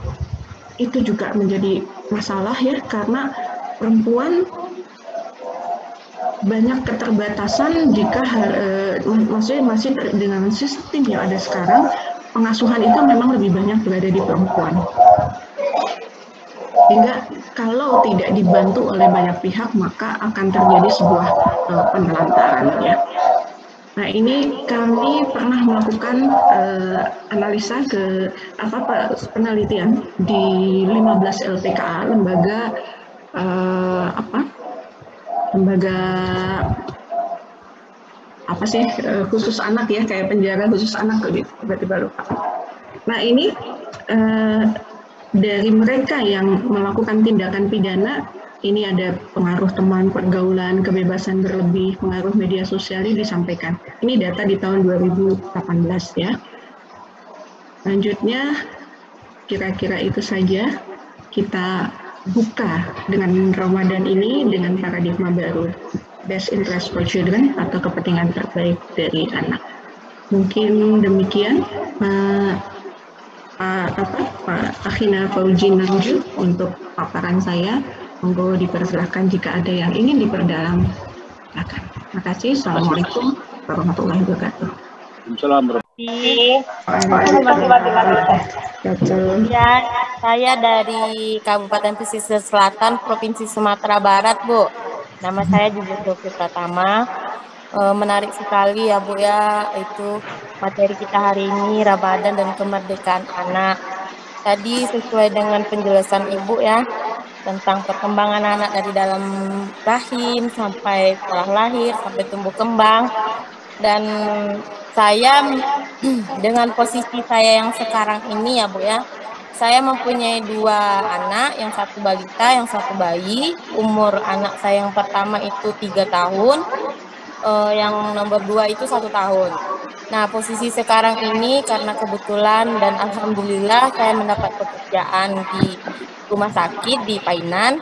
Itu juga menjadi masalah ya, karena perempuan banyak keterbatasan jika maksudnya masih dengan sistem yang ada sekarang, pengasuhan itu memang lebih banyak berada di perempuan. Sehingga kalau tidak dibantu oleh banyak pihak, maka akan terjadi sebuah penelantaran ya. Nah, ini kami pernah melakukan analisa ke penelitian di 15 LPKA, lembaga khusus anak ya, kayak penjara khusus anak, tiba-tiba lupa. Nah, ini dari mereka yang melakukan tindakan pidana, ini ada pengaruh teman, pergaulan, kebebasan berlebih, pengaruh media sosial ini disampaikan. Ini data di tahun 2018 ya. Selanjutnya, kira-kira itu saja. Kita buka dengan Ramadan ini dengan paradigma baru, best interest for children atau kepentingan terbaik dari anak. Mungkin demikian. Pak Akhina Fauji Nanju untuk paparan saya. Monggo dipersilahkan jika ada yang ingin diperdalam. Silakan. Terima kasih. Assalamualaikum warahmatullahi wabarakatuh. Ya, saya dari Kabupaten Pesisir Selatan, Provinsi Sumatera Barat, Bu. Nama saya Jujur Dovi Pratama. Menarik sekali ya, Bu ya, itu materi kita hari ini, Ramadan dan kemerdekaan anak. Tadi sesuai dengan penjelasan Ibu ya, tentang perkembangan anak dari dalam rahim sampai setelah lahir, sampai tumbuh kembang. Dan saya dengan posisi saya yang sekarang ini ya Bu ya, saya mempunyai 2 anak, yang satu balita, yang satu bayi. Umur anak saya yang pertama itu 3 tahun, yang nomor 2 itu 1 tahun. Nah, posisi sekarang ini karena kebetulan dan alhamdulillah saya mendapat pekerjaan di rumah sakit di Painan.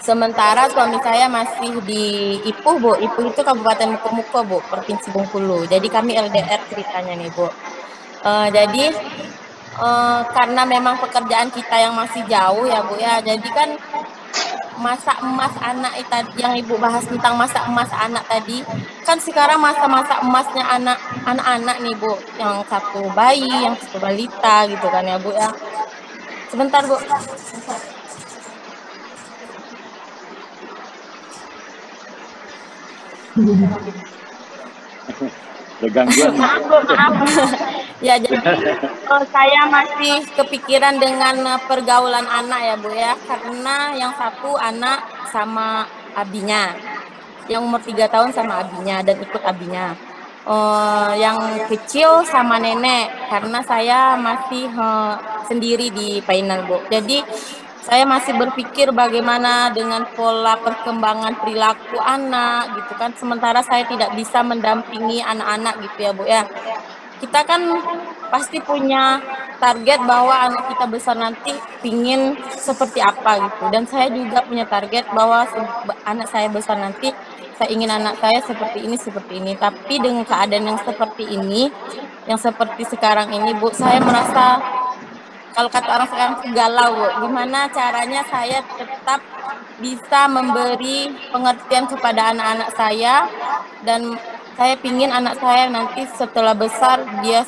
Sementara suami saya masih di Ipuh, Bu. Ipuh itu Kabupaten Mukomuko, Bu, Provinsi Bengkulu. Jadi kami LDR ceritanya nih, Bu. Jadi karena memang pekerjaan kita yang masih jauh ya, Bu ya. Jadi kan masa emas anak itu yang Ibu bahas tentang masa emas anak tadi, kan sekarang masa-masa emasnya anak-anak nih, Bu. Yang satu bayi, yang satu balita gitu kan ya, Bu ya. Sebentar, Bu. Ada gangguan. Maaf. Ya, jadi saya masih kepikiran dengan pergaulan anak ya Bu ya, karena yang satu anak sama abinya, yang umur 3 tahun sama abinya dan ikut abinya. Yang kecil sama nenek, karena saya masih sendiri di Painan Bu. Jadi saya masih berpikir bagaimana dengan pola perkembangan perilaku anak gitu kan. Sementara saya tidak bisa mendampingi anak-anak gitu ya Bu ya. Kita kan pasti punya target bahwa anak kita besar nanti pingin seperti apa gitu. Dan saya juga punya target bahwa anak saya besar nanti saya ingin anak saya seperti ini. Tapi dengan keadaan yang seperti ini, yang seperti sekarang ini Bu, saya merasa kalau kata orang sekarang galau, Bu. Gimana caranya saya tetap bisa memberi pengertian kepada anak-anak saya, dan saya pingin anak saya nanti setelah besar dia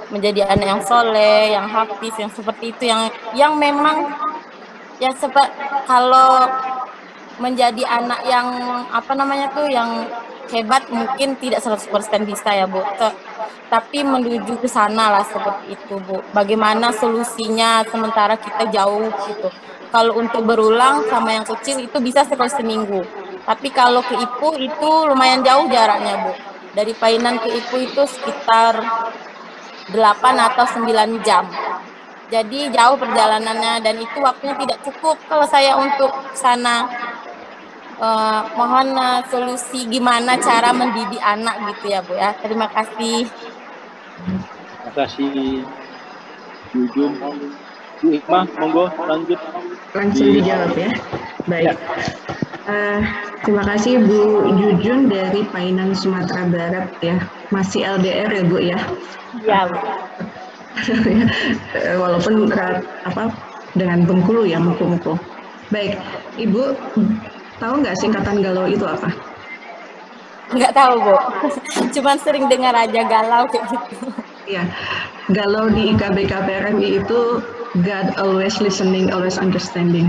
menjadi anak yang soleh, yang hafiz, yang seperti itu, yang memang ya kalau menjadi anak yang yang hebat mungkin tidak 100% bisa ya Bu. Tapi menuju ke sana lah seperti itu Bu. Bagaimana solusinya sementara kita jauh gitu. Kalau untuk berulang sama yang kecil itu bisa sekali seminggu. Tapi kalau ke Ipuh itu lumayan jauh jaraknya Bu. Dari Painan ke Ipuh itu sekitar 8 atau 9 jam. Jadi jauh perjalanannya dan itu waktunya tidak cukup kalau saya untuk sana. Mohon solusi gimana cara mendidik anak gitu ya Bu ya. Terima kasih. Terima kasih Bu Jun. Bu Hikmah, monggo lanjut. Langsung dijawab ya. Baik. Terima kasih Bu Jujun dari Painan, Sumatera Barat ya. Masih LDR ya Bu ya. Iya Bu. Walaupun dengan Bengkulu ya, Muko-Muko. Baik, Ibu tahu nggak singkatan galau itu apa? Nggak tahu Bu. Cuman sering dengar aja galau kayak gitu. Iya, galau di IKBK-PRMI itu God always listening, always understanding.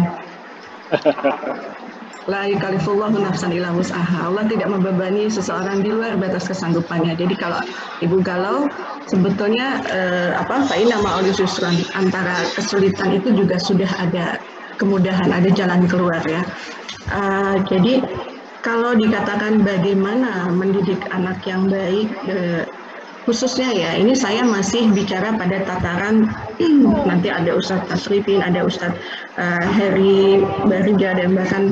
La yukallifullahu nafsan illa wus'aha. Allah tidak membebani seseorang di luar batas kesanggupannya. Jadi kalau Ibu galau, sebetulnya fa'inna ma'al yusran, antara kesulitan itu juga sudah ada kemudahan, ada jalan keluar ya. Jadi kalau dikatakan bagaimana mendidik anak yang baik, khususnya ya, ini saya masih bicara pada tataran nanti ada Ustadz Tasrifin, ada Ustadz Heri Barija, dan bahkan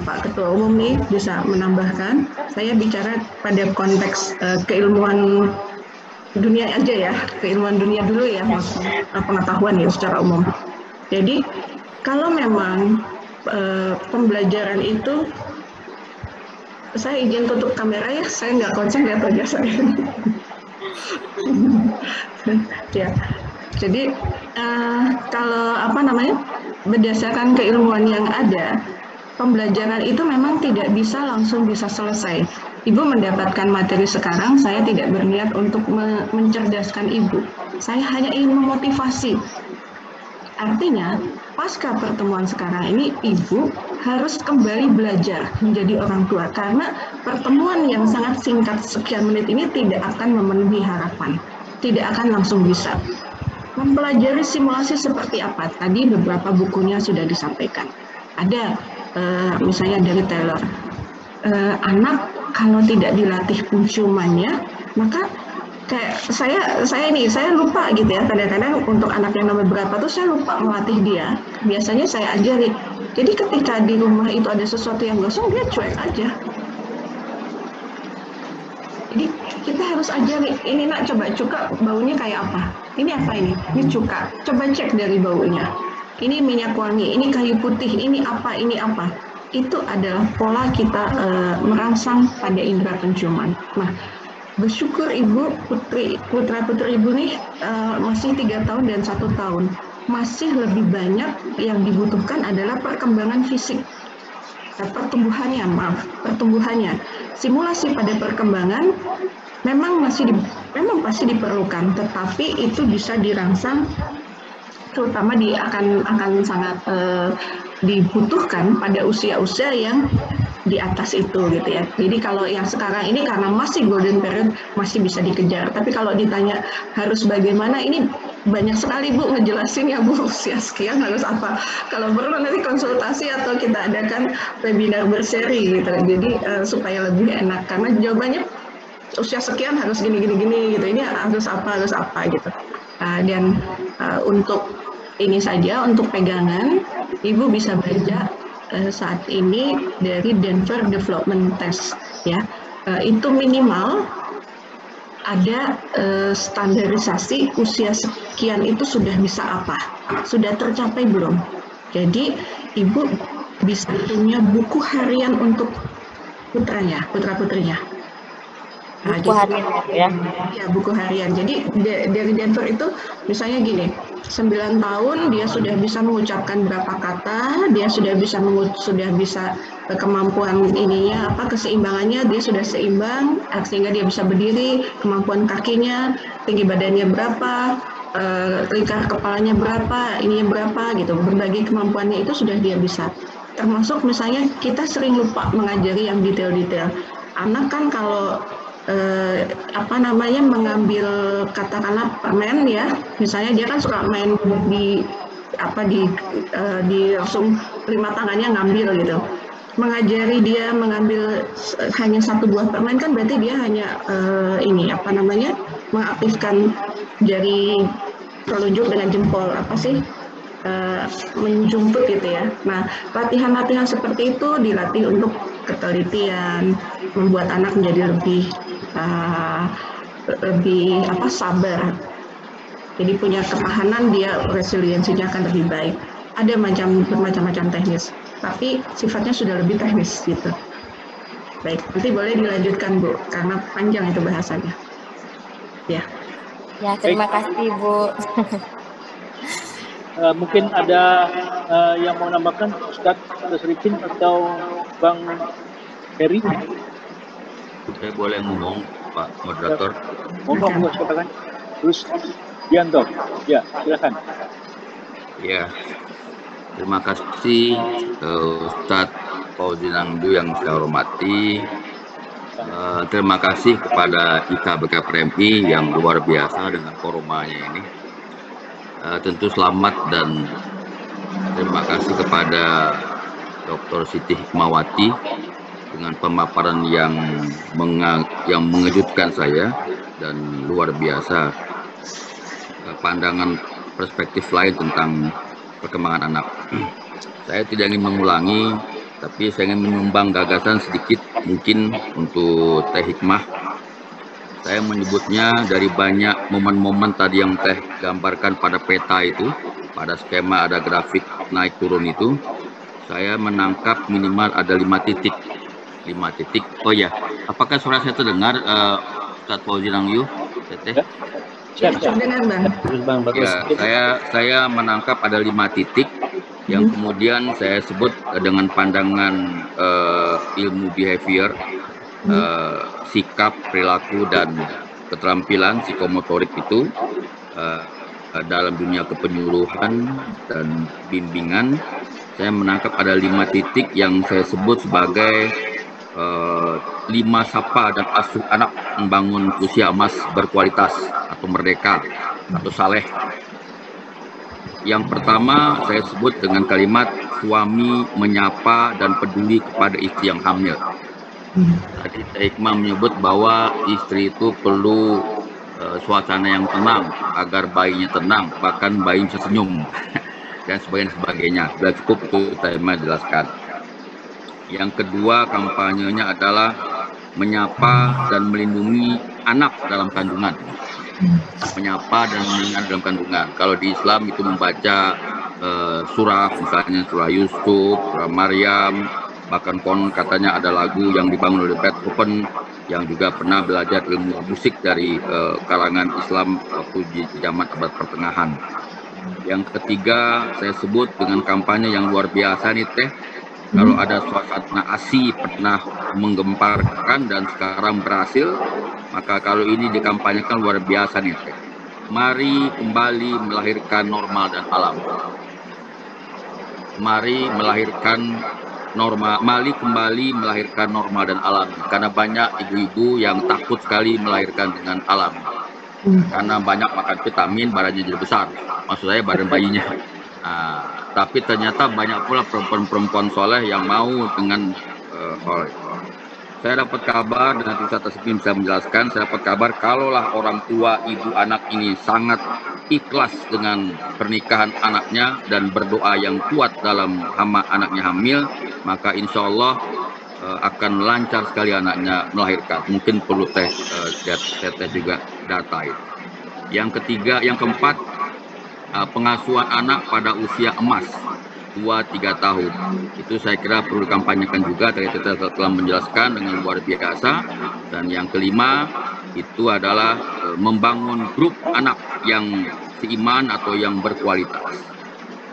Pak Ketua Umum nih bisa menambahkan. Saya bicara pada konteks keilmuan dunia aja ya, keilmuan dunia dulu ya, maksudnya pengetahuan ya secara umum. Jadi kalau memang pembelajaran itu, saya izin tutup kamera ya, saya nggak konsen lihat wajah saya. Ya, jadi kalau berdasarkan keilmuan yang ada, pembelajaran itu memang tidak bisa langsung bisa selesai. Ibu mendapatkan materi sekarang, saya tidak berniat untuk mencerdaskan Ibu. Saya hanya ingin memotivasi. Artinya, pasca pertemuan sekarang ini, Ibu harus kembali belajar menjadi orang tua. Karena pertemuan yang sangat singkat sekian menit ini tidak akan memenuhi harapan. Tidak akan langsung bisa. Mempelajari simulasi seperti apa? Tadi beberapa bukunya sudah disampaikan. Ada misalnya dari Taylor. Anak kalau tidak dilatih penciumannya, Maka kayak saya lupa gitu ya, kadang-kadang untuk anak yang nomor berapa tuh saya lupa melatih dia. Biasanya saya ajari. Jadi ketika di rumah itu ada sesuatu yang gosong, dia cuek aja. Jadi kita harus ajari, ini nak coba cuka baunya kayak apa? Ini apa ini? Ini cuka. Coba cek dari baunya. Ini minyak wangi, ini kayu putih, ini apa? Itu adalah pola kita merangsang pada indera penciuman. Nah, bersyukur ibu putra-putri ibu nih masih 3 tahun dan 1 tahun. Masih lebih banyak yang dibutuhkan adalah perkembangan fisik. Pertumbuhannya. Simulasi pada perkembangan memang pasti diperlukan, tetapi itu bisa dirangsang, terutama akan sangat dibutuhkan pada usia-usia yang di atas itu gitu ya. Jadi kalau yang sekarang ini karena masih golden period masih bisa dikejar. Tapi kalau ditanya harus bagaimana, ini banyak sekali Bu ngejelasin ya Bu, usia sekian harus apa. Kalau perlu nanti konsultasi atau kita adakan webinar berseri gitu. Jadi supaya lebih enak, karena jawabannya usia sekian harus gini gitu. Ini harus apa gitu. Dan untuk ini saja, untuk pegangan, Ibu bisa baca saat ini dari Denver Development Test ya. Itu minimal ada standarisasi usia sekian itu sudah bisa apa, sudah tercapai belum. Jadi Ibu bisa punya buku harian untuk putra-putrinya. Buku harian ya? Ya, buku harian. Jadi dari Denver itu misalnya gini, 9 tahun dia sudah bisa mengucapkan berapa kata, dia sudah bisa kemampuan keseimbangannya dia sudah seimbang sehingga dia bisa berdiri, kemampuan kakinya, tinggi badannya berapa, lingkar kepalanya berapa, ininya berapa gitu. Berbagai kemampuannya itu sudah dia bisa. Termasuk misalnya kita sering lupa mengajari yang detail-detail. Anak kan kalau mengambil katakanlah permen ya, misalnya dia kan suka main di langsung 5 tangannya ngambil gitu. Mengajari dia mengambil hanya 1 buah permen kan berarti dia hanya mengaktifkan jari telunjuk dengan jempol menjumput gitu ya. Nah, latihan-latihan seperti itu dilatih untuk ketelitian, membuat anak menjadi lebih sabar. Jadi punya ketahanan, dia resiliensinya akan lebih baik. Ada bermacam-macam teknis, tapi sifatnya sudah lebih teknis gitu. Baik, nanti boleh dilanjutkan Bu, karena panjang itu bahasanya. Ya. Ya, terima kasih Bu. Mungkin ada yang mau nambahkan, Ustadz Rifin atau Bang Heri? Saya boleh ngomong, Pak Moderator? Ngomong, silakan. Terus Dianto, ya silakan. Ya, terima kasih Ustadz Fauzi Nangdu yang saya hormati. Terima kasih kepada IKBKPRMI yang luar biasa dengan forumanya ini. Tentu selamat dan terima kasih kepada Dr. Siti Hikmawati dengan pemaparan yang mengejutkan saya dan luar biasa, pandangan perspektif lain tentang perkembangan anak. Saya tidak ingin mengulangi, tapi saya ingin menyumbang gagasan sedikit mungkin untuk Teh Hikmah. Saya menyebutnya dari banyak momen-momen tadi yang Teh gambarkan pada peta itu, pada skema ada grafik naik turun itu, saya menangkap minimal ada 5 titik. Oh ya, apakah suara saya terdengar, Ustadz Fauzi Nangdu? Ya, terdengar Bang. Ya, saya menangkap ada 5 titik yang kemudian saya sebut dengan pandangan ilmu behavior, sikap, perilaku, dan keterampilan psikomotorik itu dalam dunia kepenyuluhan dan bimbingan. Saya menangkap ada 5 titik yang saya sebut sebagai 5 sapa dan asuh anak membangun usia emas berkualitas atau merdeka atau saleh. Yang pertama saya sebut dengan kalimat suami menyapa dan peduli kepada istri yang hamil. Tadi Teh Hikmah menyebut bahwa istri itu perlu suasana yang tenang agar bayinya tenang, bahkan bayi bisa senyum dan sebagainya. Sudah cukup itu Teh Hikmah jelaskan. Yang kedua, kampanyenya adalah menyapa dan melindungi anak dalam kandungan. Menyapa dan melindungi anak dalam kandungan. Kalau di Islam itu membaca surah, misalnya surah Yusuf, surah Maryam, bahkan konon katanya ada lagu yang dibangun oleh Beethoven yang juga pernah belajar ilmu musik dari kalangan Islam waktu di zaman abad pertengahan. Yang ketiga, saya sebut dengan kampanye yang luar biasa nih Teh. Kalau ada suasana ASI pernah menggemparkan dan sekarang berhasil, maka kalau ini dikampanyekan luar biasa nih Teh. Mari kembali melahirkan normal dan alam. Mari kembali melahirkan normal dan alam. Karena banyak ibu-ibu yang takut sekali melahirkan dengan alam. Karena banyak makan vitamin, badannya jadi besar. Maksud saya badan bayinya. Tapi ternyata banyak pula perempuan-perempuan soleh yang mau dengan soleh. Saya dapat kabar, dan nanti Ustaz Tasbih bisa menjelaskan, saya dapat kabar kalaulah orang tua ibu anak ini sangat ikhlas dengan pernikahan anaknya dan berdoa yang kuat dalam anaknya hamil, maka insya Allah akan lancar sekali anaknya melahirkan. Mungkin perlu Teh juga data itu. Yang ketiga, yang keempat, pengasuhan anak pada usia emas 2-3 tahun. Itu saya kira perlu dikampanyekan juga. Tadi kita telah menjelaskan dengan luar biasa. Dan yang kelima itu adalah membangun grup anak yang seiman atau yang berkualitas,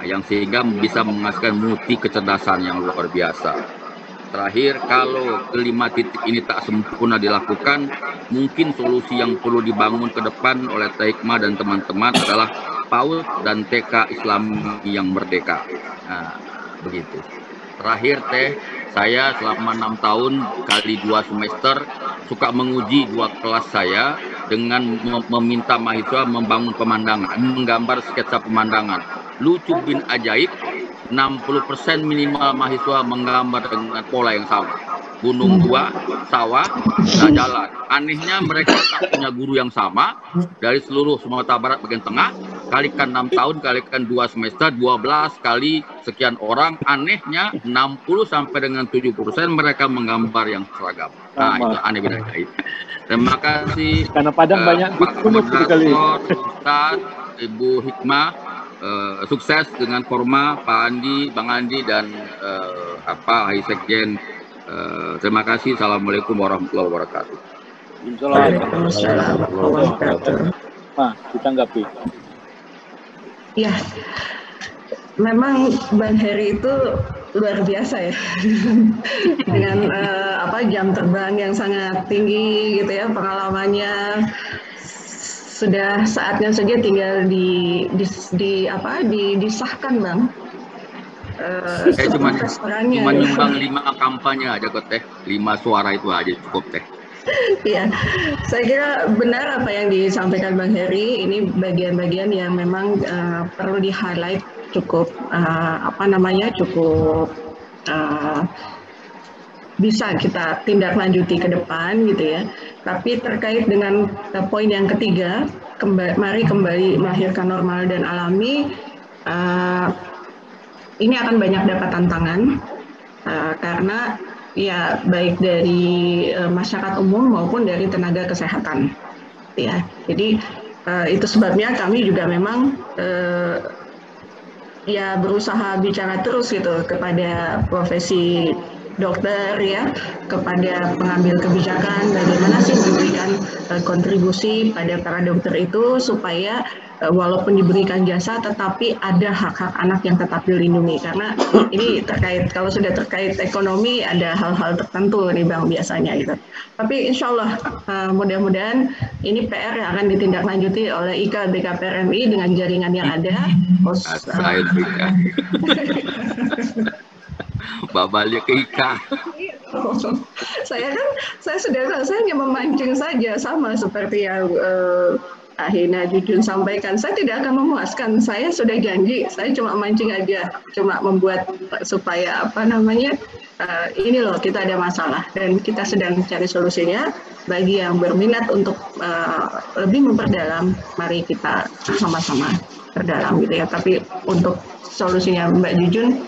yang sehingga bisa menghasilkan multi kecerdasan yang luar biasa. Terakhir, kalau kelima titik ini tak sempurna dilakukan, mungkin solusi yang perlu dibangun ke depan oleh Teh Hikmah dan teman-teman adalah PAUD dan TK Islam yang merdeka. Nah, begitu. Terakhir Teh, saya selama 6 tahun kali 2 semester suka menguji 2 kelas saya dengan meminta mahasiswa membangun pemandangan, menggambar sketsa pemandangan. Lucu bin ajaib, 60% minimal mahasiswa menggambar dengan pola yang sama. Gunung 2, sawah, dan jalan. Anehnya mereka tak punya guru yang sama dari seluruh Sumatera Barat bagian tengah. Kalikan 6 tahun, kalikan 2 semester, 12 kali sekian orang. Anehnya 60 sampai dengan 70% mereka menggambar yang seragam. Nah, itu aneh bin ajaib. Terima kasih. Karena Padang banyak gunung sekali. Ustaz, Ibu Hikmah, sukses dengan Forma, Pak Andi, Bang Andi, dan Hai Sekjen. Terima kasih. Assalamualaikum warahmatullahi wabarakatuh. Waalaikumsalam warahmatullahi wabarakatuh. Ditanggapi. Ya, memang Bang Heri itu luar biasa ya, dengan jam terbang yang sangat tinggi gitu ya, pengalamannya. Sudah saatnya saja tinggal disahkan Bang. Saya cuma nyumbang 5 kampanye aja kok Teh, 5 suara itu aja cukup Teh. Iya, saya kira benar apa yang disampaikan Bang Heri. Ini bagian-bagian yang memang perlu di-highlight cukup bisa kita tindak lanjuti ke depan gitu ya. Tapi terkait dengan poin yang ketiga, mari kembali melahirkan normal dan alami. Ini akan banyak dapat tantangan karena ya baik dari masyarakat umum maupun dari tenaga kesehatan. Ya, jadi itu sebabnya kami juga memang ya berusaha bicara terus gitu kepada profesi dokter ya, kepada pengambil kebijakan bagaimana sih memberikan kontribusi pada para dokter itu supaya walaupun diberikan jasa tetapi ada hak-hak anak yang tetap dilindungi, karena ini terkait, kalau sudah terkait ekonomi ada hal-hal tertentu nih Bang biasanya gitu. Tapi insya Allah mudah-mudahan ini PR yang akan ditindaklanjuti oleh IKA BKPRMI dengan jaringan yang ada. Balik ke IKA. Saya sudah hanya memancing saja, sama seperti yang Ahina Jujun sampaikan, saya tidak akan memuaskan. Saya sudah janji, saya cuma mancing aja, cuma membuat supaya ini loh kita ada masalah dan kita sedang cari solusinya. Bagi yang berminat untuk lebih memperdalam, mari kita sama-sama perdalam gitu ya. Tapi untuk solusinya Mbak Jujun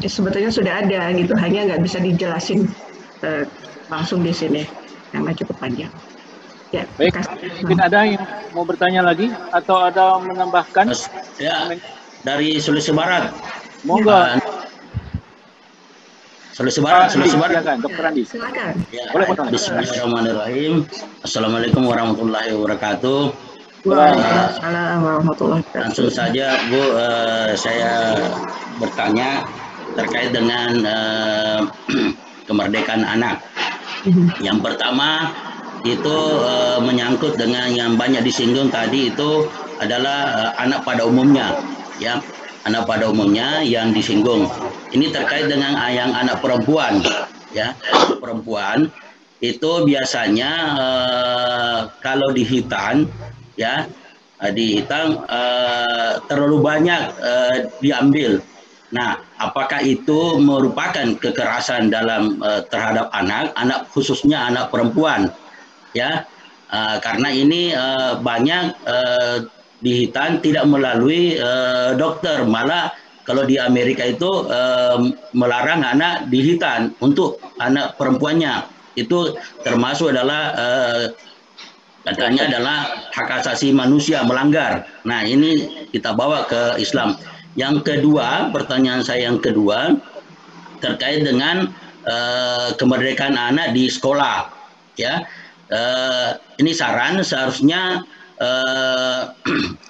sebetulnya sudah ada gitu, hanya nggak bisa dijelasin langsung di sini karena cukup panjang. Ya, baik, mungkin ada yang mau bertanya lagi atau ada menambahkan? Ya, dari Sulawesi Barat. Monggo. Sulawesi Barat. Silakan, Dr. Andi. Silakan. Ya, Boleh potong. Bismillahirrahmanirrahim. Assalamualaikum warahmatullahi wabarakatuh. Waalaikumsalam warahmatullahi wabarakatuh. Langsung saja Bu, saya bertanya terkait dengan kemerdekaan anak. Yang pertama itu menyangkut dengan yang banyak disinggung tadi, itu adalah anak pada umumnya, ya, anak pada umumnya yang disinggung. Ini terkait dengan yang anak perempuan, ya, perempuan itu biasanya kalau di Hitan, ya, di Hitan terlalu banyak diambil. Nah, apakah itu merupakan kekerasan dalam terhadap anak khususnya anak perempuan? Ya, karena ini banyak di Hitan tidak melalui dokter, malah kalau di Amerika itu melarang anak di Hitan untuk anak perempuannya. Itu termasuk adalah katanya adalah hak asasi manusia, melanggar. Nah, ini kita bawa ke Islam. Yang kedua, pertanyaan saya yang kedua terkait dengan kemerdekaan anak di sekolah, ya. Ini saran seharusnya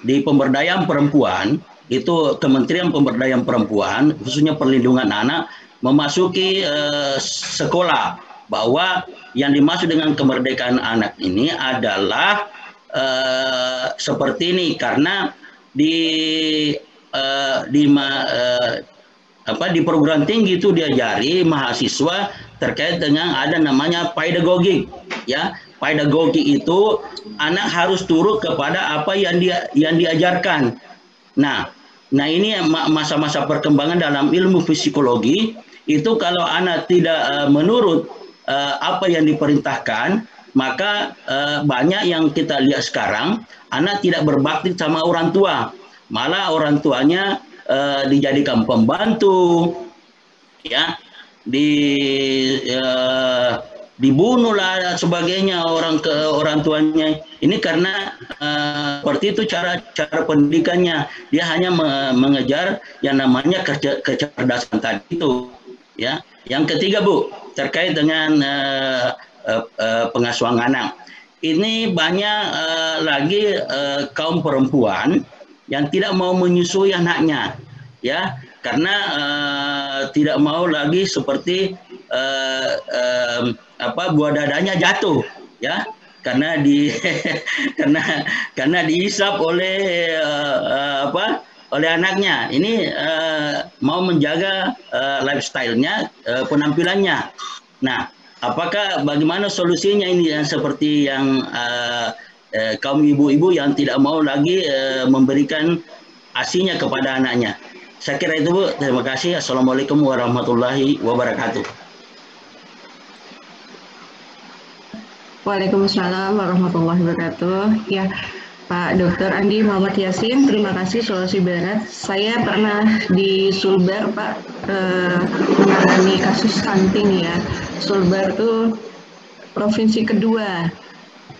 di pemberdayaan perempuan itu Kementerian Pemberdayaan Perempuan khususnya perlindungan anak memasuki sekolah, bahwa yang dimaksud dengan kemerdekaan anak ini adalah seperti ini, karena di perguruan tinggi itu diajari mahasiswa terkait dengan ada namanya pedagogik, ya. Pedagogi itu anak harus turut kepada apa yang diajarkan. Nah ini masa-masa perkembangan dalam ilmu psikologi itu, kalau anak tidak menurut apa yang diperintahkan, maka banyak yang kita lihat sekarang anak tidak berbakti sama orang tua, malah orang tuanya dijadikan pembantu, ya, dibunuhlah dan sebagainya orang tuanya. Ini karena seperti itu cara pendidikannya, dia hanya mengejar yang namanya kecerdasan tadi itu, ya. Yang ketiga Bu, terkait dengan pengasuhan anak. Ini banyak lagi kaum perempuan yang tidak mau menyusui anaknya, ya, karena tidak mau lagi seperti buah dadanya jatuh, ya, karena karena dihisap oleh oleh anaknya. Ini mau menjaga lifestyle-nya, penampilannya. Nah, bagaimana solusinya ini yang seperti yang kaum ibu-ibu yang tidak mau lagi memberikan ASI-nya kepada anaknya. Saya kira itu Bu. Terima kasih. Assalamualaikum warahmatullahi wabarakatuh. Waalaikumsalam warahmatullahi wabarakatuh. Ya, Pak Dr. Andi Muhammad Yasin, terima kasih Sulawesi Barat. Saya pernah di Sulbar, Pak, menangani kasus stunting ya. Sulbar itu provinsi kedua,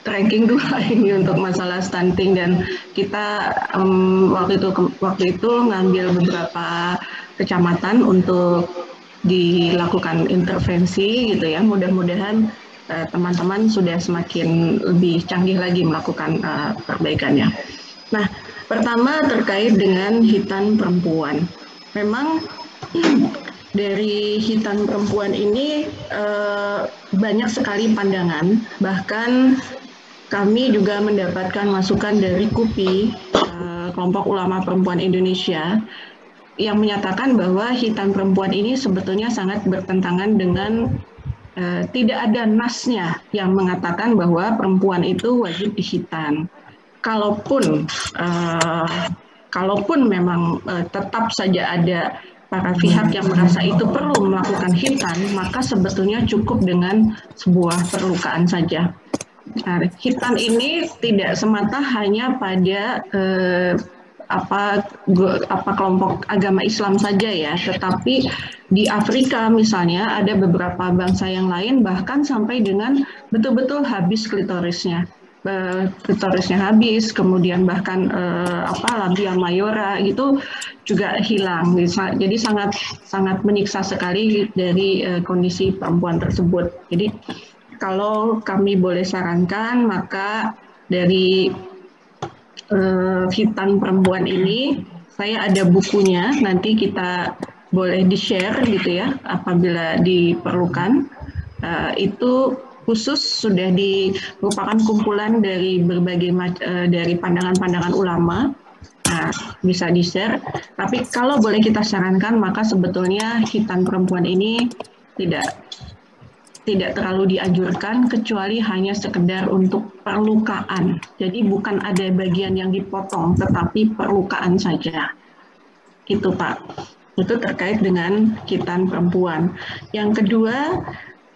ranking 2 ini untuk masalah stunting, dan kita waktu itu ngambil beberapa kecamatan untuk dilakukan intervensi gitu ya. Mudah-mudahan teman-teman sudah semakin lebih canggih lagi melakukan perbaikannya. Nah, pertama terkait dengan hitan perempuan. Memang dari hitan perempuan ini banyak sekali pandangan, bahkan kami juga mendapatkan masukan dari KUPI, Kelompok Ulama Perempuan Indonesia, yang menyatakan bahwa hitan perempuan ini sebetulnya sangat bertentangan dengan tidak ada nasnya yang mengatakan bahwa perempuan itu wajib dihitan. Kalaupun memang tetap saja ada para pihak yang merasa itu perlu melakukan hitan, maka sebetulnya cukup dengan sebuah perlukaan saja. Nah, hitan ini tidak semata hanya pada kelompok agama Islam saja ya, tetapi di Afrika misalnya ada beberapa bangsa yang lain bahkan sampai dengan betul-betul habis klitorisnya habis, kemudian bahkan labia mayora gitu juga hilang. Jadi sangat menyiksa sekali dari kondisi perempuan tersebut. Jadi kalau kami boleh sarankan, maka dari hitan perempuan ini, saya ada bukunya, nanti kita boleh di-share gitu ya, apabila diperlukan. Itu khusus sudah merupakan kumpulan dari berbagai dari pandangan-pandangan ulama. Nah, bisa di-share. Tapi kalau boleh kita sarankan, maka sebetulnya hitan perempuan ini tidak terlalu dianjurkan, kecuali hanya sekedar untuk perlukaan. Jadi bukan ada bagian yang dipotong, tetapi perlukaan saja. Itu Pak. Itu terkait dengan hitan perempuan. Yang kedua,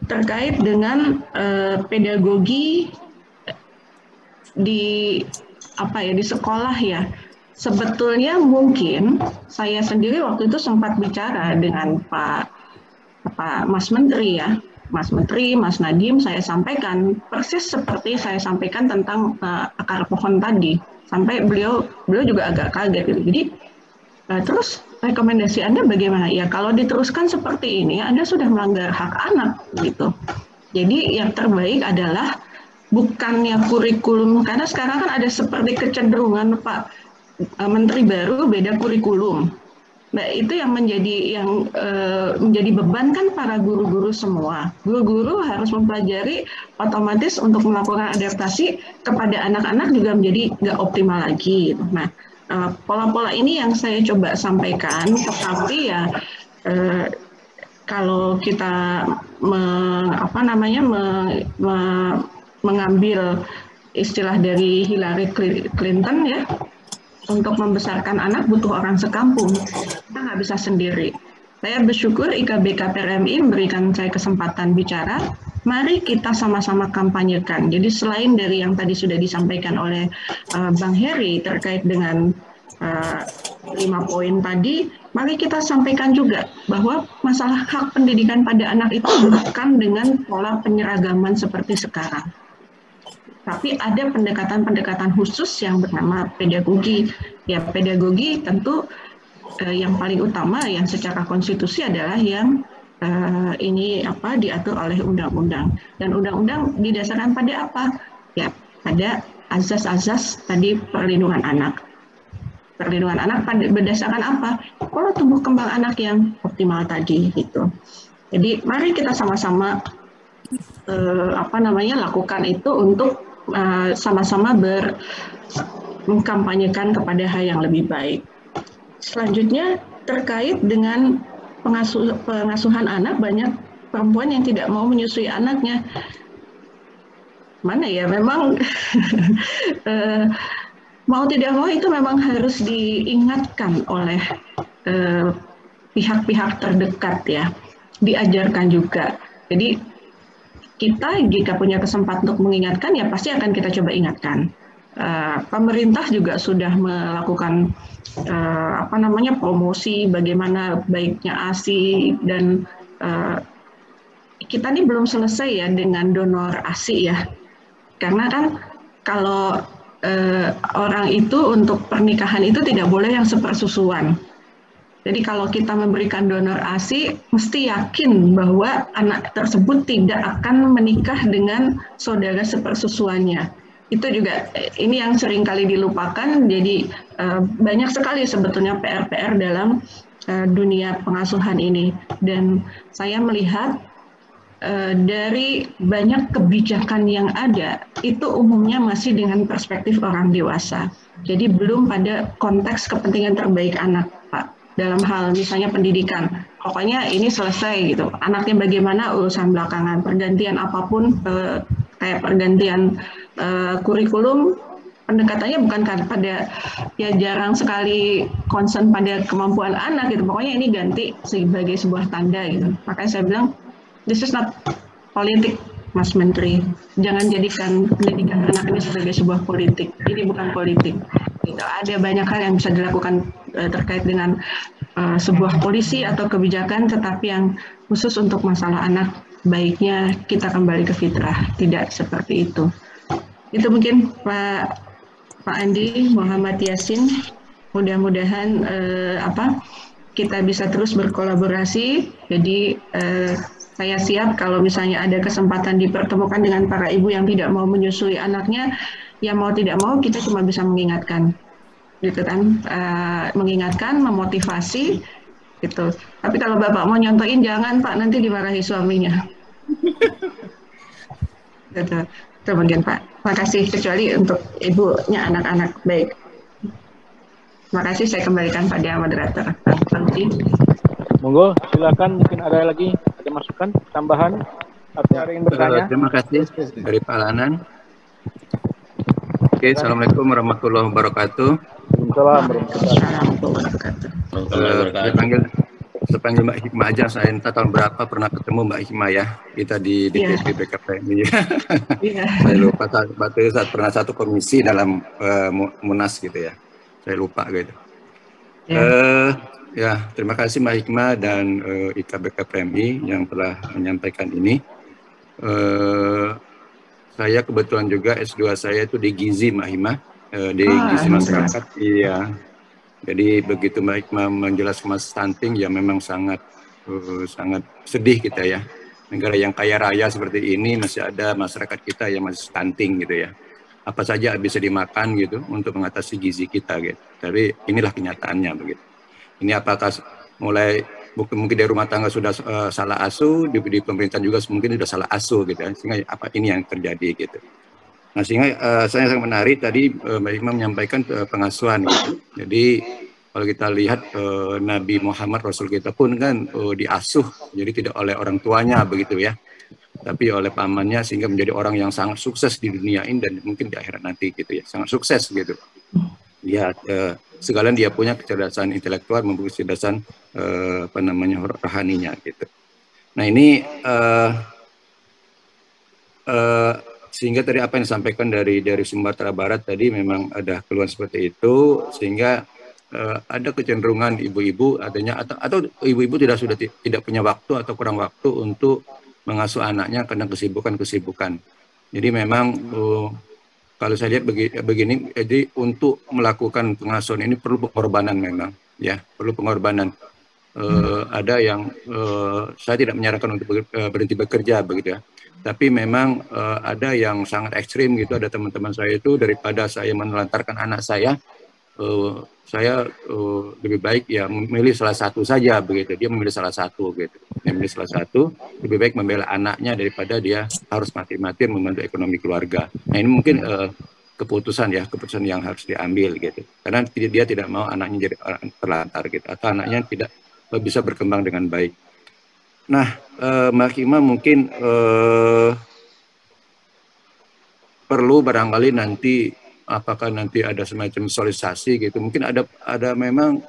terkait dengan pedagogi di sekolah ya. Sebetulnya mungkin saya sendiri waktu itu sempat bicara dengan Pak Mas Menteri ya. Mas Menteri, Mas Nadiem, saya sampaikan persis seperti saya sampaikan tentang akar pohon tadi. Sampai beliau juga agak kaget gitu. Jadi terus rekomendasi Anda bagaimana? Ya kalau diteruskan seperti ini, Anda sudah melanggar hak anak gitu. Jadi yang terbaik adalah bukannya kurikulum, karena sekarang kan ada seperti kecenderungan Pak Menteri baru beda kurikulum. Nah itu yang menjadi beban kan para guru-guru semua. Guru-guru harus mempelajari otomatis untuk melakukan adaptasi kepada anak-anak juga menjadi nggak optimal lagi. Nah pola-pola ini yang saya coba sampaikan, tetapi ya kalau kita mengambil istilah dari Hillary Clinton ya, untuk membesarkan anak butuh orang sekampung, kita nggak bisa sendiri. Saya bersyukur IKBK PRMI memberikan saya kesempatan bicara. Mari kita sama-sama kampanyekan. Jadi selain dari yang tadi sudah disampaikan oleh Bang Heri terkait dengan 5 poin tadi, mari kita sampaikan juga bahwa masalah hak pendidikan pada anak itu bukan dengan pola penyeragaman seperti sekarang. Tapi ada pendekatan-pendekatan khusus yang bernama pedagogi. Ya, pedagogi tentu yang paling utama yang secara konstitusi adalah yang diatur oleh undang-undang. Dan undang-undang didasarkan pada apa? Ya, pada azas-azas tadi perlindungan anak. Perlindungan anak berdasarkan apa? Pola tumbuh kembang anak yang optimal tadi gitu. Jadi mari kita sama-sama lakukan itu untuk sama-sama mengkampanyekan kepada hal yang lebih baik. Selanjutnya terkait dengan pengasuhan anak, banyak perempuan yang tidak mau menyusui anaknya. Mana ya, memang mau tidak mau itu memang harus diingatkan oleh pihak-pihak terdekat ya, diajarkan juga. Jadi kita jika punya kesempatan untuk mengingatkan ya pasti akan kita coba ingatkan. Pemerintah juga sudah melakukan promosi bagaimana baiknya ASI, dan kita ini belum selesai ya dengan donor ASI ya, karena kan kalau orang itu untuk pernikahan itu tidak boleh yang sepersusuan. Jadi kalau kita memberikan donor ASI, mesti yakin bahwa anak tersebut tidak akan menikah dengan saudara sepersusuannya. Itu juga ini yang sering kali dilupakan. Jadi banyak sekali sebetulnya PR-PR dalam dunia pengasuhan ini. Dan saya melihat dari banyak kebijakan yang ada, itu umumnya masih dengan perspektif orang dewasa. Jadi belum pada konteks kepentingan terbaik anak, Pak. Dalam hal misalnya pendidikan, pokoknya ini selesai gitu. Anaknya bagaimana urusan belakangan, pergantian apapun, kayak pergantian kurikulum, pendekatannya bukan pada, ya jarang sekali concern pada kemampuan anak gitu. Pokoknya ini ganti sebagai sebuah tanda gitu. Makanya saya bilang, this is not politik, Mas Menteri. Jangan jadikan pendidikan anak ini sebagai sebuah politik. Ini bukan politik. Gitu. Ada banyak hal yang bisa dilakukan terkait dengan sebuah polisi atau kebijakan, tetapi yang khusus untuk masalah anak, baiknya kita kembali ke fitrah, tidak seperti itu. Itu mungkin Pak Andi Muhammad Yasin. Mudah-mudahan kita bisa terus berkolaborasi. Jadi saya siap kalau misalnya ada kesempatan dipertemukan dengan para ibu yang tidak mau menyusui anaknya, yang mau tidak mau kita cuma bisa mengingatkan. Gitu kan, mengingatkan, memotivasi, gitu. Tapi kalau Bapak mau nyontoin, jangan Pak, nanti dimarahi suaminya. Gitu. Itu mungkin Pak. Terima kasih, kecuali untuk ibunya anak-anak. Baik. Terima kasih, saya kembalikan pada moderator. Monggo, silakan, mungkin ada lagi, ada masukan, tambahan, atau ada yang bertanya? Terima kasih dari Pak Lanan. Oke, Assalamualaikum warahmatullahi wabarakatuh. Saya panggil Mbak Hikmah aja. Saya entah tahun berapa pernah ketemu Mbak Hikmah ya. Kita di DPP BKPMI. Saya lupa saat pernah satu komisi dalam Munas gitu ya. Saya lupa gitu. Ya, terima kasih Mbak Hikmah dan IKBKPMI yang telah menyampaikan ini. Saya kebetulan juga S2 saya itu di Gizi Mbak Hikmah, di Gizi Masyarakat. Iya. Jadi begitu Mbak Hikmah menjelaskan masalah stunting, ya memang sangat sedih kita ya. Negara yang kaya raya seperti ini masih ada masyarakat kita yang masih stunting gitu ya. Apa saja bisa dimakan gitu untuk mengatasi gizi kita gitu. Tapi inilah kenyataannya begitu. Ini apakah mulai mungkin dari rumah tangga sudah salah asuh, di pemerintahan juga mungkin sudah salah asuh gitu ya. Sehingga apa ini yang terjadi gitu. Nah, sehingga saya sangat menarik tadi Mbak Hikmah menyampaikan pengasuhan gitu. Jadi kalau kita lihat Nabi Muhammad Rasul kita pun kan diasuh, jadi tidak oleh orang tuanya begitu ya, tapi oleh pamannya, sehingga menjadi orang yang sangat sukses di dunia ini dan mungkin di akhirat nanti gitu ya, sangat sukses gitu. Ya, segala dia punya kecerdasan intelektual, mempunyai kecerdasan rohaninya gitu. Nah ini sehingga tadi apa yang disampaikan dari Sumatera Barat tadi memang ada keluhan seperti itu, sehingga ada kecenderungan ibu-ibu adanya atau ibu-ibu tidak punya waktu atau kurang waktu untuk mengasuh anaknya karena kesibukan. Jadi memang kalau saya lihat begini, jadi untuk melakukan pengasuhan ini perlu pengorbanan memang, ya perlu pengorbanan. Ada yang saya tidak menyarankan untuk berhenti bekerja begitu ya. Tapi memang ada yang sangat ekstrim gitu. Ada teman-teman saya itu daripada saya menelantarkan anak saya lebih baik ya memilih salah satu saja begitu. Dia memilih salah satu gitu. Dia memilih salah satu, lebih baik membela anaknya daripada dia harus mati-mati membantu ekonomi keluarga. Nah ini mungkin keputusan yang harus diambil gitu. Karena dia tidak mau anaknya jadi orang terlantar gitu, atau anaknya tidak bisa berkembang dengan baik. Nah, Mbak Hikmah mungkin perlu barangkali nanti apakah nanti ada semacam sosialisasi gitu. Mungkin ada memang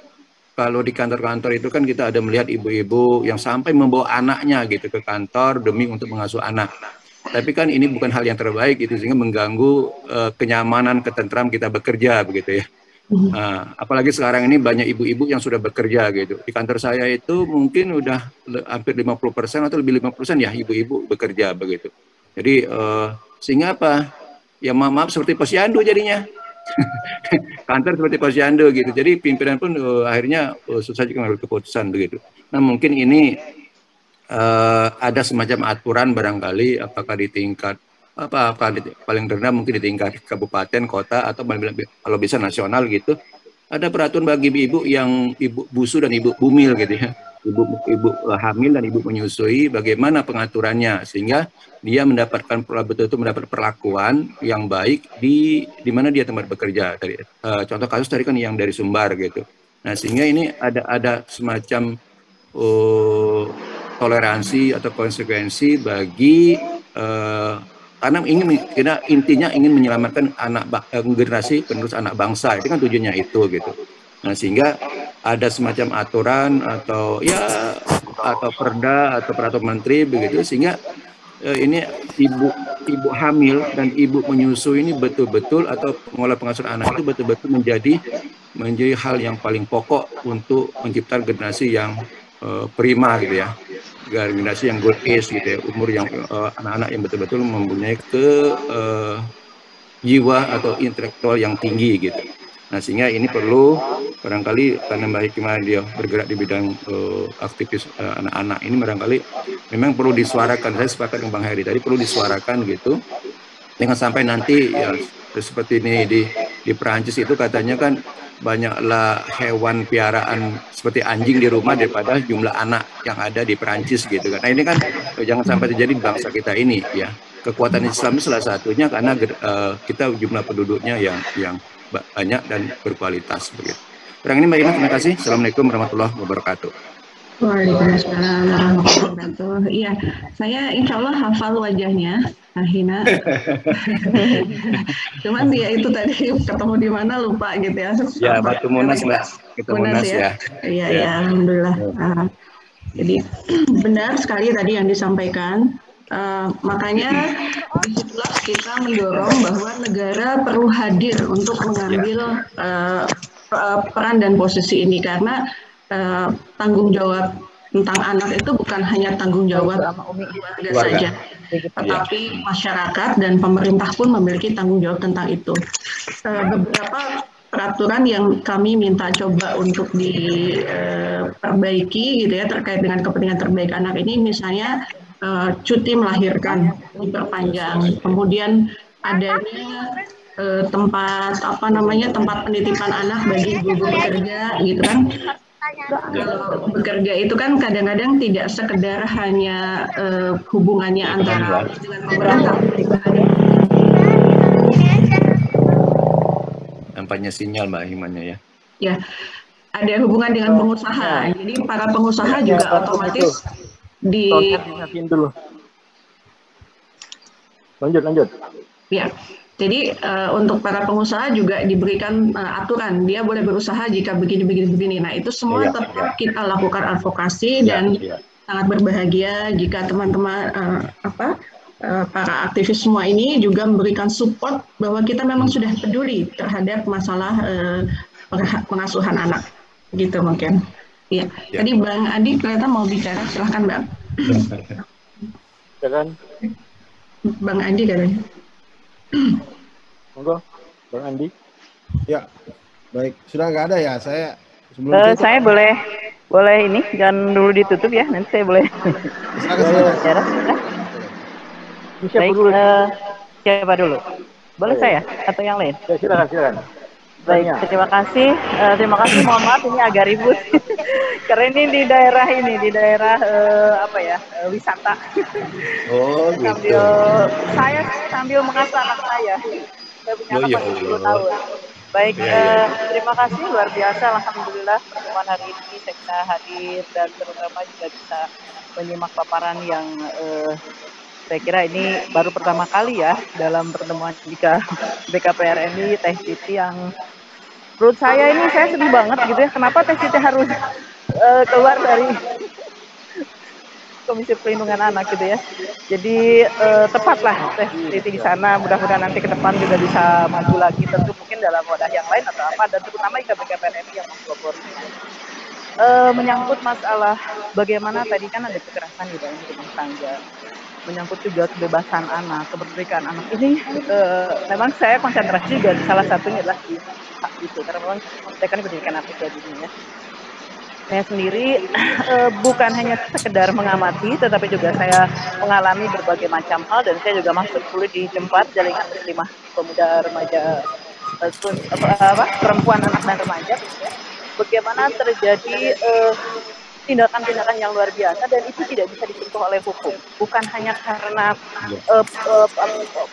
kalau di kantor-kantor itu kan kita ada melihat ibu-ibu yang sampai membawa anaknya gitu ke kantor demi untuk mengasuh anak. Tapi kan ini bukan hal yang terbaik gitu, sehingga mengganggu kenyamanan, ketentram kita bekerja begitu ya. Nah, apalagi sekarang ini banyak ibu-ibu yang sudah bekerja gitu. Di kantor saya itu mungkin udah hampir 50% atau lebih 50% ya ibu-ibu bekerja begitu. Jadi sehingga apa? Ya maaf seperti posyandu jadinya. Kantor seperti posyandu gitu. Jadi pimpinan pun akhirnya susah juga mengambil keputusan begitu. Nah, mungkin ini ada semacam aturan barangkali apakah di tingkat paling rendah mungkin di tingkat kabupaten, kota, atau kalau bisa nasional gitu. Ada peraturan bagi ibu yang ibu busu dan ibu bumil gitu ya. Ibu hamil dan ibu menyusui, bagaimana pengaturannya sehingga dia mendapatkan betul-betul mendapat perlakuan yang baik di mana dia tempat bekerja tadi. Contoh kasus tadi kan yang dari Sumbar gitu. Nah, sehingga ini ada semacam toleransi atau konsekuensi bagi karena intinya ingin menyelamatkan generasi penerus anak bangsa, itu kan tujuannya itu gitu. Nah, sehingga ada semacam aturan atau perda atau peraturan menteri begitu, sehingga ini ibu hamil dan ibu menyusui ini betul-betul, atau pengolah pengasuhan anak itu betul-betul menjadi hal yang paling pokok untuk menciptakan generasi yang prima gitu ya, generasi yang good age gitu ya, umur yang anak-anak yang betul-betul mempunyai jiwa atau intelektual yang tinggi gitu. Nah, sehingga ini perlu barangkali karena Mbak Hikmah dia bergerak di bidang aktivis anak-anak ini, barangkali memang perlu disuarakan. Saya sepakat dengan Bang Heri tadi, perlu disuarakan gitu. Jangan sampai nanti ya seperti ini di Perancis itu katanya kan banyaklah hewan piaraan seperti anjing di rumah daripada jumlah anak yang ada di Perancis gitu kan. Nah, ini kan jangan sampai terjadi di bangsa kita ini ya. Kekuatan Islam itu salah satunya karena kita jumlah penduduknya yang banyak dan berkualitas begitu. Kurang ini Mbak Ina, terima kasih. Assalamualaikum warahmatullahi wabarakatuh. Waalaikumsalam warahmatullahi wabarakatuh. Iya, saya insya Allah hafal wajahnya, Ahina. Cuman dia itu tadi ketemu di mana lupa gitu ya. Ya, Batu Munas Mbak. Kita Munas ya. Iya, ya, alhamdulillah. Jadi benar sekali tadi yang disampaikan. Makanya disitulah kita mendorong bahwa negara perlu hadir untuk mengambil peran dan posisi ini, karena tanggung jawab tentang anak itu bukan hanya tanggung jawab keluarga saja, tetapi masyarakat dan pemerintah pun memiliki tanggung jawab tentang itu. Beberapa peraturan yang kami minta coba untuk diperbaiki gitu ya, terkait dengan kepentingan terbaik anak ini, misalnya cuti melahirkan diperpanjang, kemudian adanya tempat penitipan anak bagi ibu bekerja gitu kan. Kalau bekerja itu kan kadang-kadang tidak sekedar hanya hubungannya antara dengan pemerintah. Nampaknya sinyal Mbak Himanya ya. Ya, ada hubungan dengan pengusaha. Jadi para pengusaha juga otomatis dulu. Lanjut. Ya. Jadi untuk para pengusaha juga diberikan aturan, dia boleh berusaha jika begini. Nah, itu semua tetap kita lakukan advokasi dan sangat berbahagia jika teman-teman para aktivis semua ini juga memberikan support bahwa kita memang sudah peduli terhadap masalah pengasuhan anak, gitu mungkin. Ya. Tadi Bang Andi ternyata mau bicara, silahkan Bang. Silakan. Bang Andi katanya. Monggo, Bang Andi. Ya, baik. Sudah nggak ada ya? Saya saya boleh ini, jangan dulu ditutup ya. Nanti saya boleh bicara. Baik, siapa dulu? Boleh saya atau yang lain? Ya, silakan. Baik, terima kasih. Mohon maaf ini agak ribut. Karena ini di daerah wisata. Oh, gitu. Saya sambil mengasuh anak saya. Saya punya anak 10 tahun. Baik, terima kasih luar biasa. Alhamdulillah pertemuan hari ini saya bisa hadir dan terutama juga bisa menyimak paparan yang saya kira ini baru pertama kali ya dalam pertemuan jika BKPRMI Teh Siti, yang menurut saya ini saya sedih banget gitu ya, kenapa Teh Siti harus keluar dari Komisi Perlindungan Anak gitu ya. Jadi tepatlah Teh Siti di sana, mudah-mudahan nanti ke depan juga bisa maju lagi, tentu mungkin dalam wadah yang lain atau apa, dan terutama BKPRMI yang mempelopori menyangkut masalah bagaimana tadi kan ada kekerasan di dalam rumah tangga, menyangkut juga kebebasan anak, kemerdekaan anak ini memang saya konsentrasi juga salah satunya adalah di hak itu, karena memang saya kan pendidikan anak ya jadinya. Saya sendiri bukan hanya sekedar mengamati, tetapi juga saya mengalami berbagai macam hal, dan saya juga masuk dulu di tempat jaringan muslimah pemuda remaja perempuan, anak dan remaja, ya. Bagaimana terjadi tindakan-tindakan yang luar biasa dan itu tidak bisa disentuh oleh hukum. Bukan hanya karena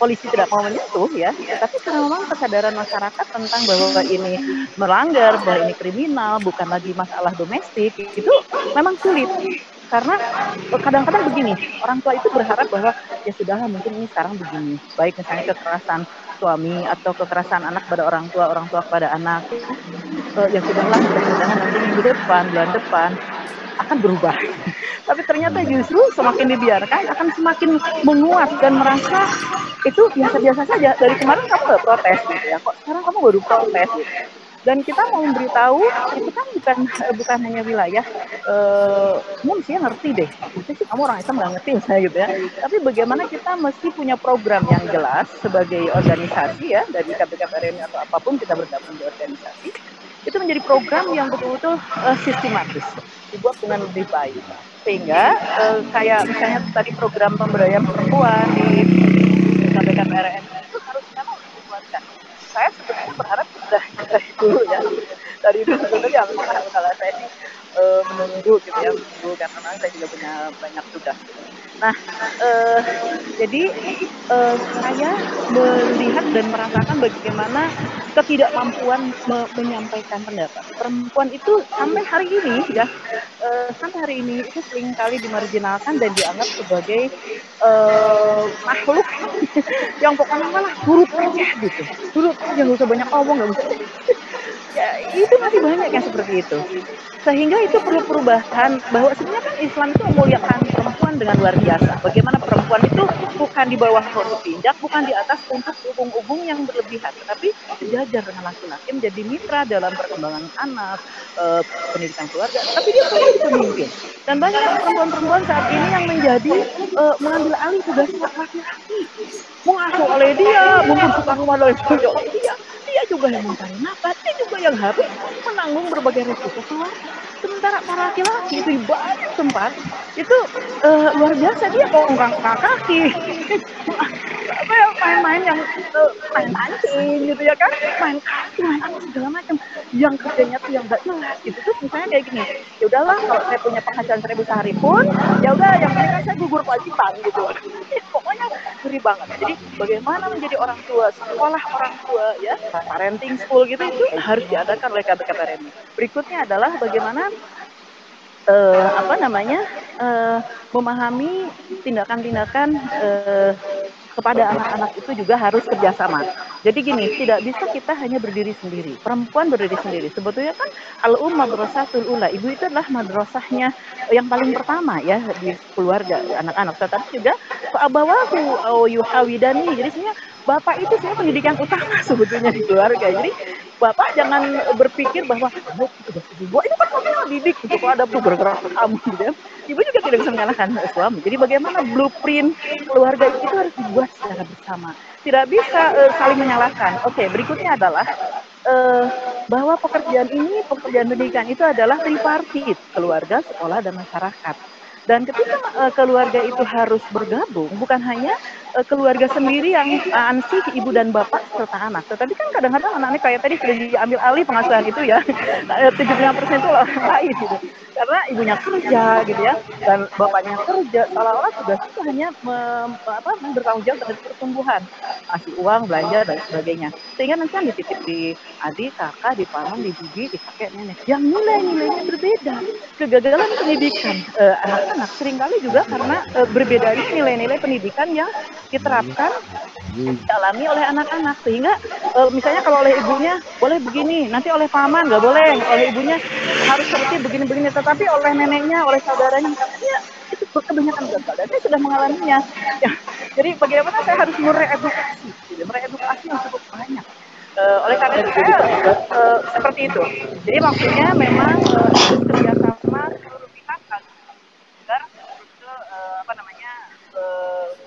polisi tidak mau menyentuh ya, tapi karena memang kesadaran masyarakat tentang bahwa ini melanggar, bahwa ini kriminal, bukan lagi masalah domestik, itu memang sulit. Karena kadang-kadang begini, orang tua itu berharap bahwa ya sudahlah mungkin ini sekarang begini, baik misalnya kekerasan suami atau kekerasan anak pada orang tua kepada anak, ya sudahlah, mudah-mudahan nanti minggu depan, bulan depan akan berubah. Tapi ternyata justru semakin dibiarkan akan semakin menguat dan merasa itu biasa-biasa saja. Dari kemarin kamu nggak protes gitu ya, kok sekarang kamu baru protes gitu. Dan kita mau memberitahu itu kan bukan hanya wilayah, kamu mestinya ngerti deh. Mesti sih kamu orang Islam nggak ngerti misalnya gitu ya. Tapi bagaimana kita mesti punya program yang jelas sebagai organisasi ya, dari KBKPRMI atau apapun kita bergabung di organisasi, itu menjadi program yang betul-betul sistematis, dibuat dengan lebih baik. Sehingga kayak misalnya tadi program pemberdayaan perempuan di KBKPRMI itu harusnya dikuatkan. Saya sebetulnya berharap sudah dari dulu ya, dari dulu sebetulnya kalau saya sih menunggu gitu ya, menunggu karena memang saya juga punya banyak tugas. Nah, jadi saya melihat dan merasakan bagaimana ketidakmampuan menyampaikan pendapat. Perempuan itu sampai hari ini ya, sampai hari ini itu seringkali dimarginalkan dan dianggap sebagai makhluk yang pokoknya malah turut aja gitu, turut aja nggak usah banyak ngomong, nggak usah. Ya, itu masih banyak yang seperti itu. Sehingga itu perlu perubahan, bahwa sebenarnya kan Islam itu memuliakan perempuan dengan luar biasa. Bagaimana perempuan itu bukan di bawah untuk diinjak, bukan di atas untuk ubung-ubung yang berlebihan, tetapi sejajar dengan laki-laki, menjadi mitra dalam perkembangan anak, pendidikan keluarga, tapi dia boleh pemimpin. Dan banyak perempuan-perempuan saat ini yang menjadi mengambil alih tugas laki-laki, mengasuh oleh dia, membersihkan rumah oleh dia. Dia juga yang mencari nafkah, dia juga yang harus menanggung berbagai risiko keluarga. Sementara para laki-laki itu di banyak tempat itu luar biasa, dia bongkang kaki, apa ya, main-main yang main pancing gitu ya kan, main kaki, main apa segala macam, yang kerjanya tuh yang nggak jelas gitu. Tuh misalnya kayak gini, ya udahlah kalau saya punya penghasilan 1.000 sehari pun, ya udah yang penting kan saya gugur kewajiban gitu. Pokoknya ngeri banget. Jadi bagaimana menjadi orang tua, sekolah orang tua ya, parenting school gitu, itu harus diadakan oleh KBKPRMI. Berikutnya adalah bagaimana memahami tindakan-tindakan kepada anak-anak itu juga harus kerjasama. Jadi gini, tidak bisa kita hanya berdiri sendiri. Perempuan berdiri sendiri. Sebetulnya kan al-umm madrasatul ula. Ibu itu adalah madrasahnya yang paling pertama ya di keluarga anak-anak. Tetapi juga fa'abawahu au yuhawidani. Jadi sebenarnya bapak itu sebenarnya pendidikan utama sebetulnya di keluarga. Jadi bapak jangan berpikir bahwa ibu itu kan kamu yang didik untuk ada bergerak kamu gitu ya. Ibu juga tidak bisa menyalahkan suami. Jadi bagaimana blueprint keluarga itu harus dibuat secara bersama. Tidak bisa saling menyalahkan. Oke, berikutnya adalah bahwa pekerjaan pendidikan itu adalah tripartit, keluarga, sekolah, dan masyarakat. Dan ketika keluarga itu harus bergabung, bukan hanya keluarga sendiri yang ansih ibu dan bapak serta anak, tetapi kan kadang-kadang anak-anak kayak tadi sudah diambil alih pengasuhan itu ya, 75% itu orang lain gitu, karena ibunya kerja gitu ya, dan bapaknya kerja, seolah-olah tugas itu hanya bertanggung jawab terhadap pertumbuhan, kasih uang, belanja dan sebagainya, sehingga nanti kan dititip di adik, kakak, dipaman, di bibi, di kakek, nenek, yang nilai-nilainya berbeda. Kegagalan pendidikan anak-anak seringkali juga karena berbedanya nilai-nilai pendidikan yang diterapkan, dialami oleh anak-anak, sehingga misalnya kalau oleh ibunya boleh begini, nanti oleh paman nggak boleh, oleh ibunya harus seperti begini-begini, tetapi oleh neneknya, oleh saudaranya, dia itu kebanyakan gagal dan saya sudah mengalaminya ya. Jadi bagaimana saya harus mereedukasi yang cukup banyak. Oleh karena itu saya seperti itu. Jadi maksudnya memang harus kerjasama seluruh pihak agar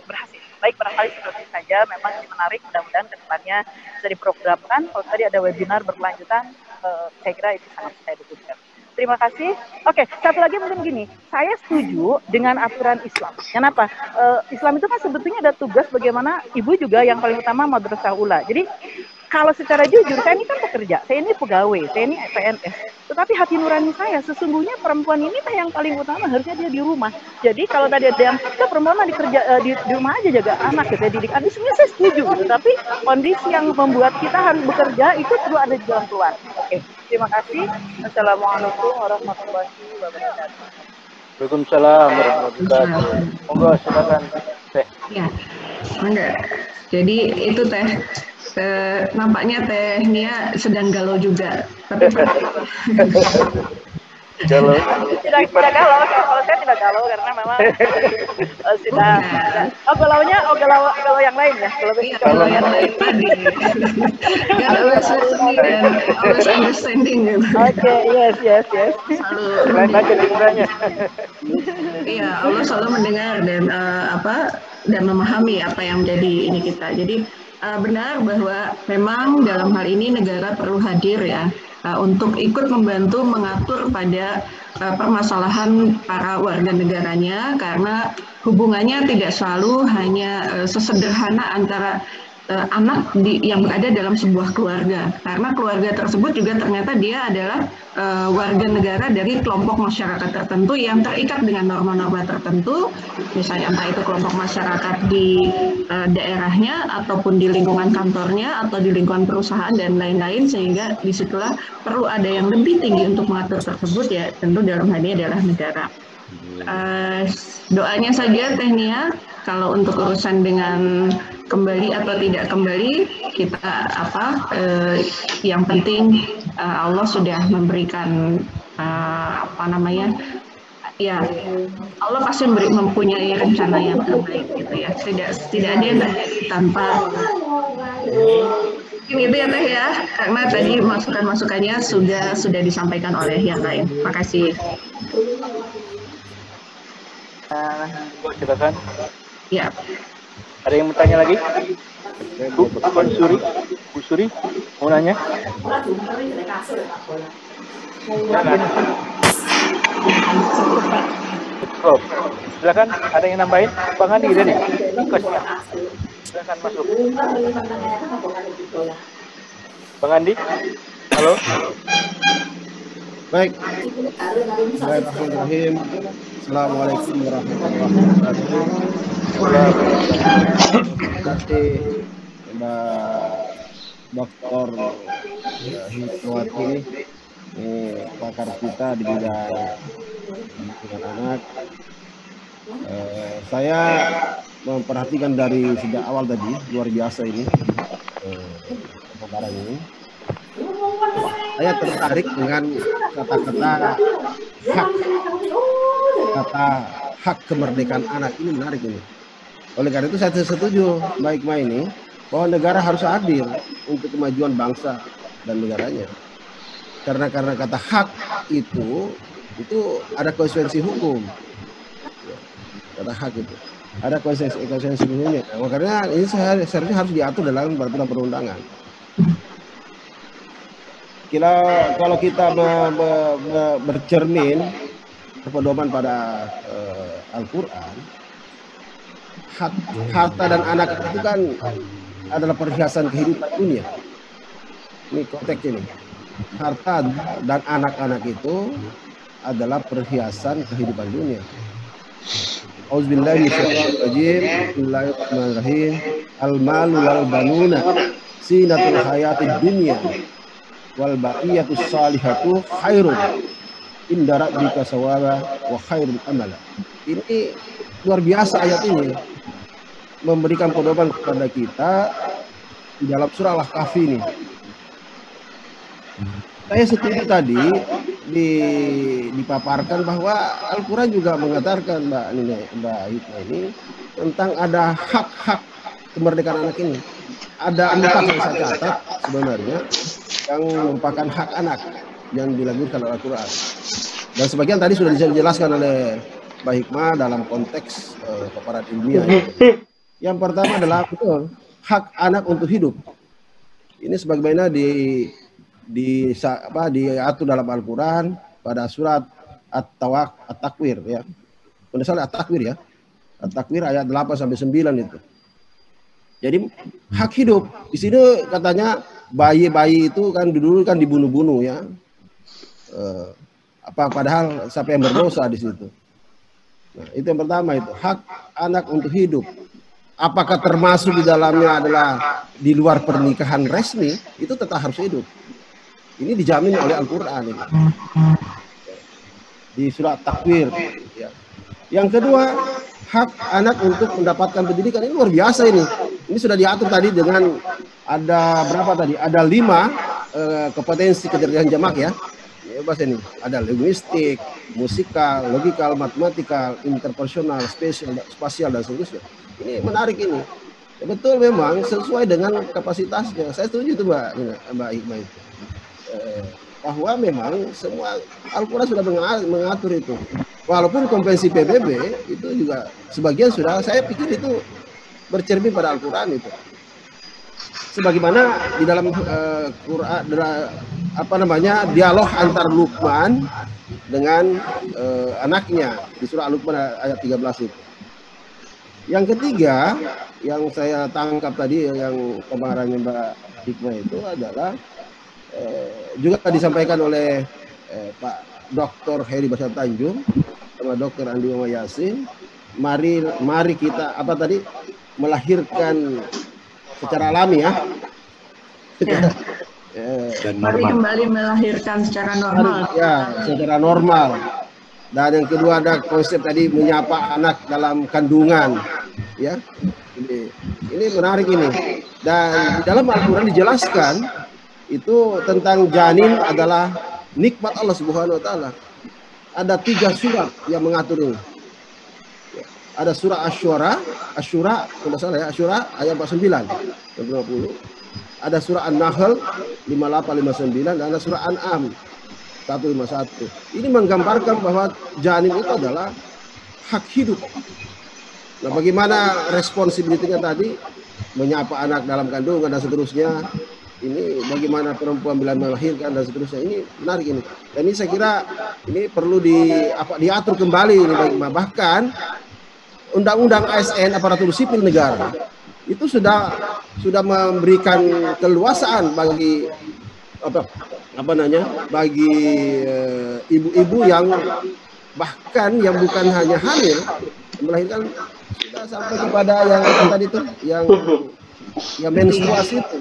berhasil. Baik, barangkali seperti saja. Memang ini menarik. Mudah-mudahan kedepannya bisa diprogramkan. Kalau tadi ada webinar berkelanjutan, saya kira itu sangat saya dukung. Terima kasih. Oke, satu lagi mungkin gini, saya setuju dengan aturan Islam. Kenapa? Islam itu kan sebetulnya ada tugas bagaimana ibu juga yang paling utama madrasah ula. Jadi kalau secara jujur, saya ini kan pekerja, saya ini pegawai, saya ini PNS. Tetapi hati nurani saya, sesungguhnya perempuan ini yang paling utama, harusnya dia di rumah. Jadi kalau tadi ada yang, perempuan mah di rumah aja jaga anak gitu ya, didik anak, sebenarnya saya setuju gitu. Tapi kondisi yang membuat kita harus bekerja itu perlu ada di jalan keluar. Oke, terima kasih. Assalamualaikum warahmatullahi wabarakatuh. Waalaikumsalam warahmatullahi wabarakatuh. Monggo silakan Teh. Ya, enggak. Jadi itu Teh. Nampaknya Teh Nia sedang galau juga. Tapi Galau. Tidak galau, kalau saya tidak galau karena memang sudah galau yang lain ya. Galau yang lain tadi. Galau listening dan always understanding gitu. Oke, yes. Lain aja liburannya. Iya, Allah selalu mendengar dan dan memahami apa yang menjadi ini kita. Jadi benar bahwa memang dalam hal ini negara perlu hadir ya untuk ikut membantu mengatur pada permasalahan para warga negaranya, karena hubungannya tidak selalu hanya sesederhana antara anak yang berada dalam sebuah keluarga, karena keluarga tersebut juga ternyata dia adalah warga negara dari kelompok masyarakat tertentu yang terikat dengan norma-norma tertentu, misalnya entah itu kelompok masyarakat di daerahnya ataupun di lingkungan kantornya atau di lingkungan perusahaan dan lain-lain, sehingga disitulah perlu ada yang lebih tinggi untuk mengatur tersebut, ya tentu dalam hal ini adalah negara. Doanya saja Teh Nia, kalau untuk urusan dengan kembali atau tidak kembali, kita yang penting Allah sudah memberikan ya Allah pasti mempunyai rencana yang terbaik gitu ya. Tidak ada yang terjadi tanpa. Mungkin itu ya Teh ya, karena tadi masukan-masukannya sudah disampaikan oleh yang lain. Makasih. Silakan. Ya. Ada yang mau tanya lagi? Bu Suri mau nanya? Oh, silakan. Ada yang nambahin? Bang Andi udah nih. Silakan masuk. Bang Andi, halo. Baik. Bismillahirrahmanirrahim. Assalamualaikum warahmatullahi wabarakatuh. Terima kasih Mbak Dr. Hikmawati, pakar kita di bidang pendidikan anak. Saya memperhatikan dari sejak awal tadi, luar biasa ini pembahasan ini. Saya tertarik dengan kata hak kemerdekaan anak, ini menarik ini. Oleh karena itu saya setuju Mbak Hikmah ini bahwa negara harus hadir untuk kemajuan bangsa dan negaranya. Karena kata hak itu ada konsekuensi hukum. Kata hak itu ada konsekuensi hukumnya. Makanya ini seharusnya harus diatur dalam peraturan perundangan. Kalau kita bercermin berpedoman pada Al-Quran, harta dan anak itu kan adalah perhiasan kehidupan dunia. Ini konteks ini. Harta dan anak-anak itu adalah perhiasan kehidupan dunia. Auzubillahi minasyaitonirrajim. Bismillahirrahmanirrahim. Al-malu wal banuna zinatul hayatid dunya wal baqiyatus salihatu khairun inda rabbika sawaba wa khairul amala. Ini luar biasa ayat ini, memberikan pedoman kepada kita di dalam surah Al-Kahfi ini. Saya setuju tadi dipaparkan bahwa Al-Quran juga mengatakan Mbak Hikmah ini tentang ada hak-hak kemerdekaan anak ini. Ada 4 yang saya catat sebenarnya yang merupakan hak anak yang dilakukan oleh Al-Quran. Dan sebagian tadi sudah dijelaskan oleh Mbak Hikmah dalam konteks paparan ilmiah. Yang pertama adalah betul hak anak untuk hidup. Ini sebagaimana diatur dalam Al-Quran pada surat At-Takwir ya. Penulisan At-Takwir ya. At-Takwir ayat 8 sampai 9 itu. Jadi hak hidup di sini katanya bayi-bayi itu kan dulu kan dibunuh-bunuh ya. padahal siapa yang berdosa di situ. Nah, itu yang pertama, itu hak anak untuk hidup. Apakah termasuk di dalamnya adalah di luar pernikahan resmi, itu tetap harus hidup. Ini dijamin oleh Al-Quran ini. Di surat Takwir. Ya. Yang kedua, hak anak untuk mendapatkan pendidikan. Ini luar biasa ini. Ini sudah diatur tadi dengan ada berapa tadi? Ada 5 kompetensi kecerdasan jamak ya. Bahasa ini ada linguistik, musikal, logikal, matematikal, interpersonal, spasial dan seterusnya. Ini menarik ini. Ya, betul memang sesuai dengan kapasitasnya. Saya setuju itu Mbak Hikmah itu. Bahwa memang semua Al-Quran sudah mengatur itu. Walaupun konvensi PBB itu juga sebagian sudah, saya pikir itu bercermin pada Al-Quran itu. Sebagaimana di dalam Quran dialog antar Luqman dengan anaknya di surah Luqman ayat 13 itu. Yang ketiga yang saya tangkap tadi yang kemarin Mbak Hikmah itu adalah juga disampaikan oleh Pak Dr. Heri Basar Tanjung sama Dr. Andi Muhammad Yasin. Mari kita melahirkan secara alami ya. Dan mari kembali melahirkan secara normal. Ya, secara normal. Dan yang kedua ada konsep tadi menyapa anak dalam kandungan. Ya, ini menarik ini. Dan di dalam Al-Quran dijelaskan itu tentang janin adalah nikmat Allah Subhanahu Wa Taala. Ada 3 surat yang mengatur ini. Ada surah Asyura, kalau salah ya, Asyura ayat 49 dan 50. Ada surah An-Nahl 58-59 dan ada surah An'am 151. Ini menggambarkan bahwa janin itu adalah hak hidup. Nah, bagaimana responsibility-nya tadi menyapa anak dalam kandungan dan seterusnya. Ini bagaimana perempuan bila melahirkan dan seterusnya. Ini menarik ini. Dan ini saya kira ini perlu diatur kembali ini bahkan Undang-Undang ASN aparatur sipil negara itu sudah memberikan keluasaan bagi bagi ibu-ibu yang bahkan yang bukan hanya hamil melahirkan sudah sampai kepada yang tadi itu yang menstruasi itu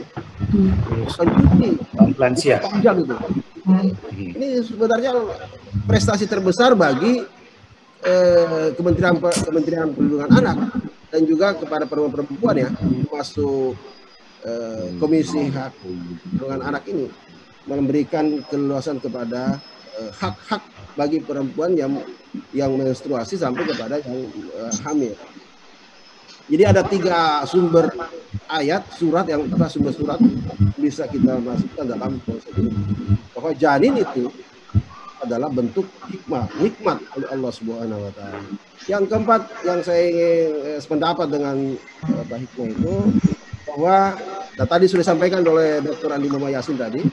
lansia panjang itu. Ini sebenarnya prestasi terbesar bagi Kementerian Perlindungan Anak dan juga kepada perempuan ya, masuk Komisi Hak Perlindungan Anak ini memberikan keleluasan kepada hak-hak bagi perempuan yang menstruasi sampai kepada yang hamil. Jadi ada 3 sumber ayat surat yang sumber surat bisa kita masukkan dalam konsep ini bahwa janin itu adalah bentuk nikmat oleh Allah Subhanahu Wa Taala. Yang keempat yang saya ingin sependapat dengan Pak Hikmah itu bahwa tadi sudah disampaikan oleh Dr. Andi Muhammad Yasin tadi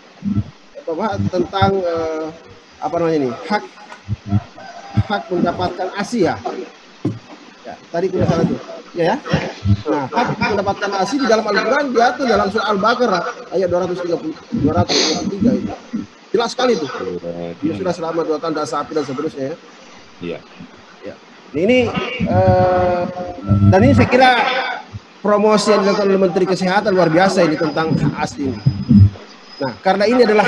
bahwa tentang hak mendapatkan ASI ya. Tadi sudah salah tuh. Ya. Nah, hak mendapatkan ASI di dalam Al-Quran diatur dalam surah Al-Baqarah ayat 233 itu. Jelas sekali itu. Dia sudah selama 2 tahun dan sapi dan seterusnya. Iya. Ya. Ini dan ini saya kira promosi yang dilakukan oleh Menteri Kesehatan luar biasa ini tentang ASI ini. Nah, karena ini adalah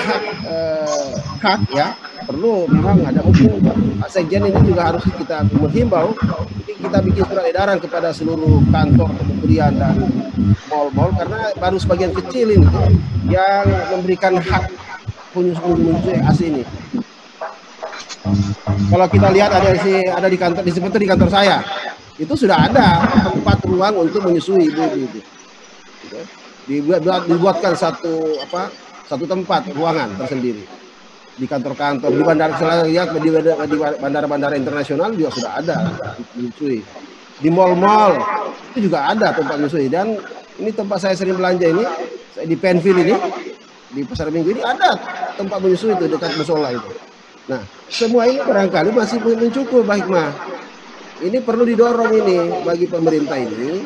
hak ya, perlu memang ada hukum. Sekjen ini juga harus kita menghimbau. Kita bikin surat edaran kepada seluruh kantor kementerian dan mal-mal karena baru sebagian kecil ini yang memberikan hak menyusui ASI ini. Kalau kita lihat ada di kantor di kantor saya itu sudah ada tempat ruang untuk menyusui ibu-ibu itu. Dibuatkan satu tempat ruangan tersendiri di kantor-kantor di bandara-bandara internasional juga sudah ada menyusui. Di mal-mal itu juga ada tempat menyusui dan ini tempat saya sering belanja ini di Penville ini di Pasar Minggu ini ada tempat menyusui itu dekat musola itu. Nah, semua ini barangkali masih belum cukup, Pak Hikmah. Ini perlu didorong ini bagi pemerintah ini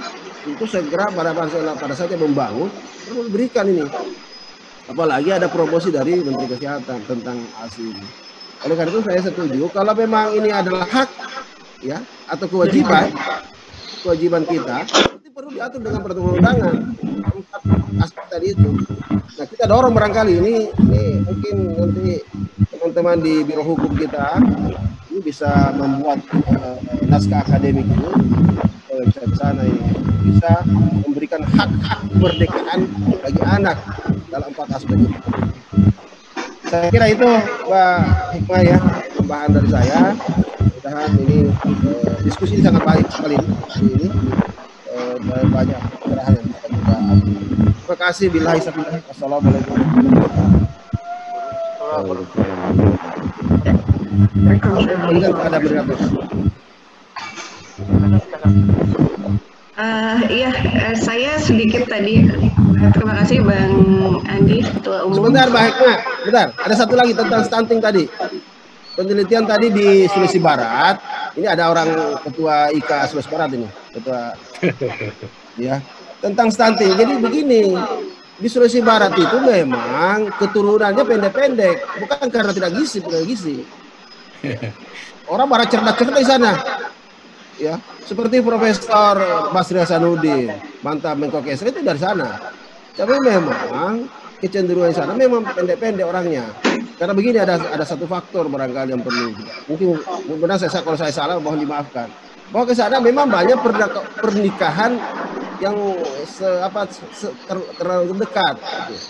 untuk segera pada saatnya membangun perlu diberikan ini. Apalagi ada promosi dari Menteri Kesehatan tentang ASI ini. Oleh karena itu saya setuju kalau memang ini adalah hak ya atau kewajiban kita, itu perlu diatur dengan perundang-undangan. 4 aspek tadi itu. Nah, kita dorong barangkali ini mungkin nanti teman-teman di Biro Hukum kita ini bisa membuat naskah akademik itu bisa ke sana ini bisa memberikan hak-hak kemerdekaan bagi anak dalam 4 aspek itu. Saya kira itu Mbak Hikmah ya, tambahan dari saya. Mudah-mudahan ini diskusi ini sangat baik sekali ini banyak pencerahan yang kita juga ambil. Terima kasih. Billahi taufiq. Wassalamualaikum. Saya sedikit tadi. Terima kasih Bang Andi, Ketua Umum. Sebentar Mbak Hikmah, bentar. Ada satu lagi tentang stunting tadi. Penelitian tadi di Sulawesi Barat. Ini ada orang ketua IKA Sulawesi Barat ini, ketua ya tentang stunting. Jadi begini, di Sulawesi Barat itu memang keturunannya pendek-pendek, bukan karena tidak gizi. Orang barat cerdas-cerdas di sana. Ya, seperti Profesor Basri Hasanuddin, mantan Menko Kesra itu dari sana. Tapi memang kecenderungan di sana memang pendek-pendek orangnya. Karena begini ada satu faktor barangkali yang perlu. Mungkin benar kalau saya salah mohon dimaafkan. Bahwa ke sana memang banyak pernikahan yang terlalu dekat. Gitu.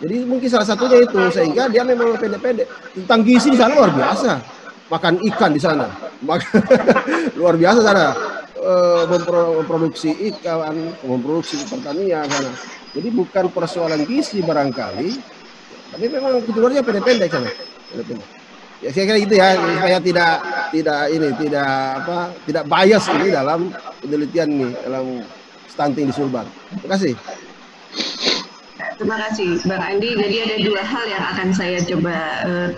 Jadi mungkin salah satunya itu sehingga dia memang pendek-pendek. Tentang gizi di sana luar biasa. Makan ikan di sana. Luar biasa sana. Memproduksi ikan, memproduksi pertanian sana. Jadi bukan persoalan gizi barangkali, tapi memang keturunannya pendek-pendek sana. Ya saya kira gitu ya, supaya tidak bias ini dalam penelitian ini dalam stunting di Sulbar. Terima kasih. Terima kasih Bang Andi. Jadi ada 2 hal yang akan saya coba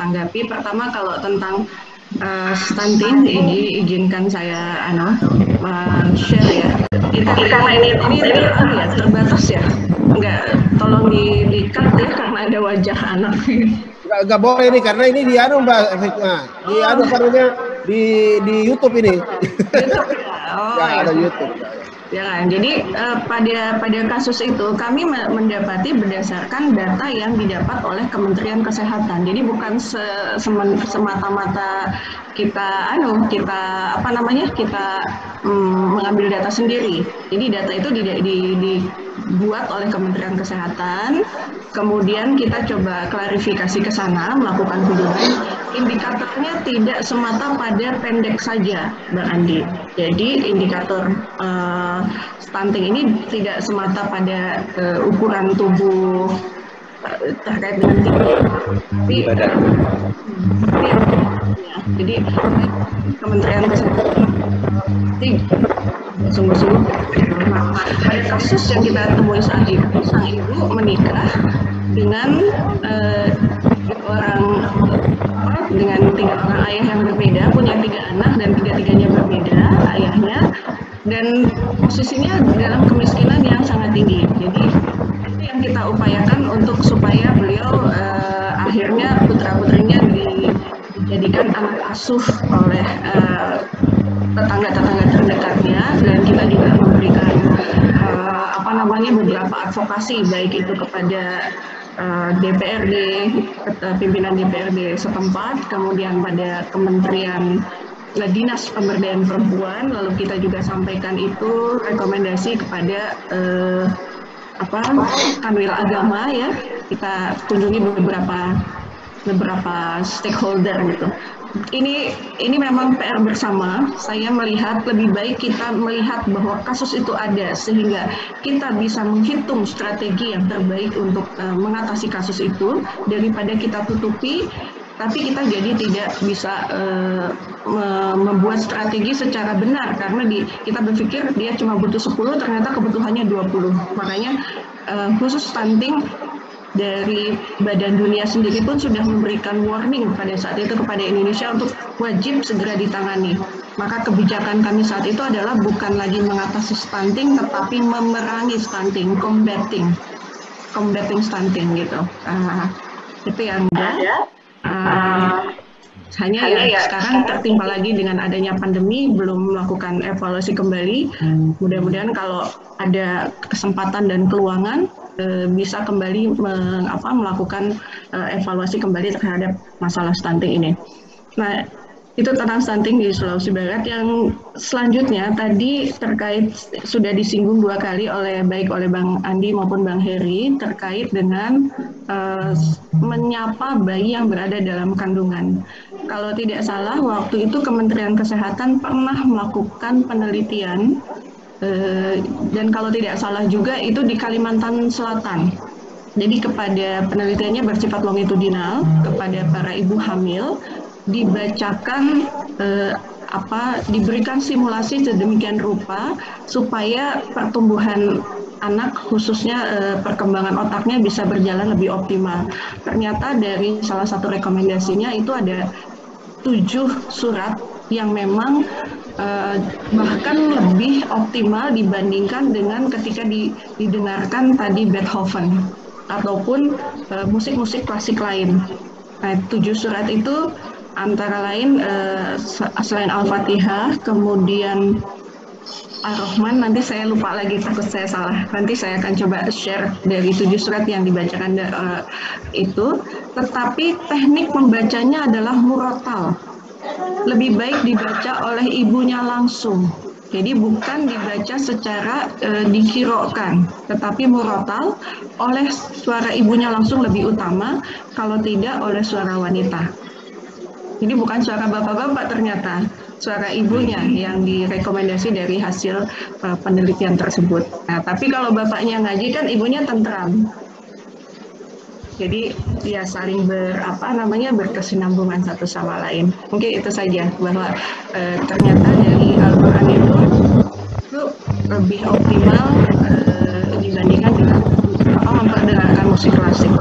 tanggapi. Pertama kalau tentang stunting, ini izinkan saya share ya. Karena ini ya terbatas ya. Enggak, tolong di-cut ya karena ada wajah anak. Enggak boleh nih karena ini di Mbak Fitnah. Di YouTube ini. YouTube ya. Oh, ya, ada YouTube. Ya kan, jadi pada kasus itu kami mendapati berdasarkan data yang didapat oleh Kementerian Kesehatan. Jadi bukan semata-mata kita mengambil data sendiri. Jadi data itu dibuat oleh Kementerian Kesehatan. Kemudian kita coba klarifikasi ke sana, melakukan kunjungan. Indikatornya tidak semata pada pendek saja, Bang Andi. Jadi indikator stunting ini tidak semata pada ukuran tubuh terkait dengan tinggi. Jadi Kementerian Kesehatan sungguh-sungguh. Pada kasus yang kita temui saat itu, sang ibu menikah dengan dengan 3 orang ayah yang berbeda, punya 3 anak dan 3-tiganya berbeda ayahnya, dan posisinya dalam kemiskinan yang sangat tinggi. Jadi itu yang kita upayakan untuk supaya beliau akhirnya putra-putrinya dijadikan anak asuh oleh tetangga-tetangga terdekatnya, dan kita juga memberikan beberapa advokasi baik itu kepada DPRD, pimpinan DPRD setempat, kemudian pada Kementerian Dinas Pemberdayaan Perempuan, lalu kita juga sampaikan itu rekomendasi kepada Kanwil Agama ya, kita kunjungi beberapa stakeholder gitu. Ini memang PR bersama. Saya melihat lebih baik kita melihat bahwa kasus itu ada sehingga kita bisa menghitung strategi yang terbaik untuk mengatasi kasus itu daripada kita tutupi, tapi kita jadi tidak bisa membuat strategi secara benar karena kita berpikir dia cuma butuh 10, ternyata kebutuhannya 20. Makanya khusus stunting dari Badan Dunia sendiri pun sudah memberikan warning pada saat itu kepada Indonesia untuk wajib segera ditangani. Maka kebijakan kami saat itu adalah bukan lagi mengatasi stunting, tetapi memerangi stunting, combating stunting gitu. Itu yang ada. Hanya ya sekarang tertimpa lagi dengan adanya pandemi, belum melakukan evaluasi kembali. Mudah-mudahan kalau ada kesempatan dan peluangan bisa kembali melakukan evaluasi kembali terhadap masalah stunting ini. Nah, itu tentang stunting di Sulawesi Barat. Yang selanjutnya tadi terkait sudah disinggung 2 kali baik oleh Bang Andi maupun Bang Heri terkait dengan menyapa bayi yang berada dalam kandungan. Kalau tidak salah waktu itu Kementerian Kesehatan pernah melakukan penelitian dan kalau tidak salah juga itu di Kalimantan Selatan. Jadi kepada penelitiannya bersifat longitudinal kepada para ibu hamil dibacakan diberikan simulasi sedemikian rupa supaya pertumbuhan anak khususnya perkembangan otaknya bisa berjalan lebih optimal. Ternyata dari salah satu rekomendasinya itu ada 7 surat yang memang bahkan lebih optimal dibandingkan dengan ketika didengarkan tadi Beethoven ataupun musik-musik klasik lain. Nah, 7 surat itu antara lain selain Al-Fatihah, kemudian Ar-Rahman, nanti saya lupa lagi, takut saya salah. Nanti saya akan coba share dari 7 surat yang dibacakan itu. Tetapi teknik membacanya adalah murotal. Lebih baik dibaca oleh ibunya langsung. Jadi bukan dibaca secara dikirokan, tetapi murotal oleh suara ibunya langsung lebih utama, kalau tidak oleh suara wanita. Jadi bukan suara bapak-bapak ternyata, suara ibunya yang direkomendasi dari hasil penelitian tersebut. Nah, tapi kalau bapaknya ngaji kan ibunya tentram. Jadi ya saling berkesinambungan satu sama lain. Mungkin itu saja bahwa ternyata dari Al-Quran itu lebih optimal dibandingkan dengan memperdengarkan musik klasik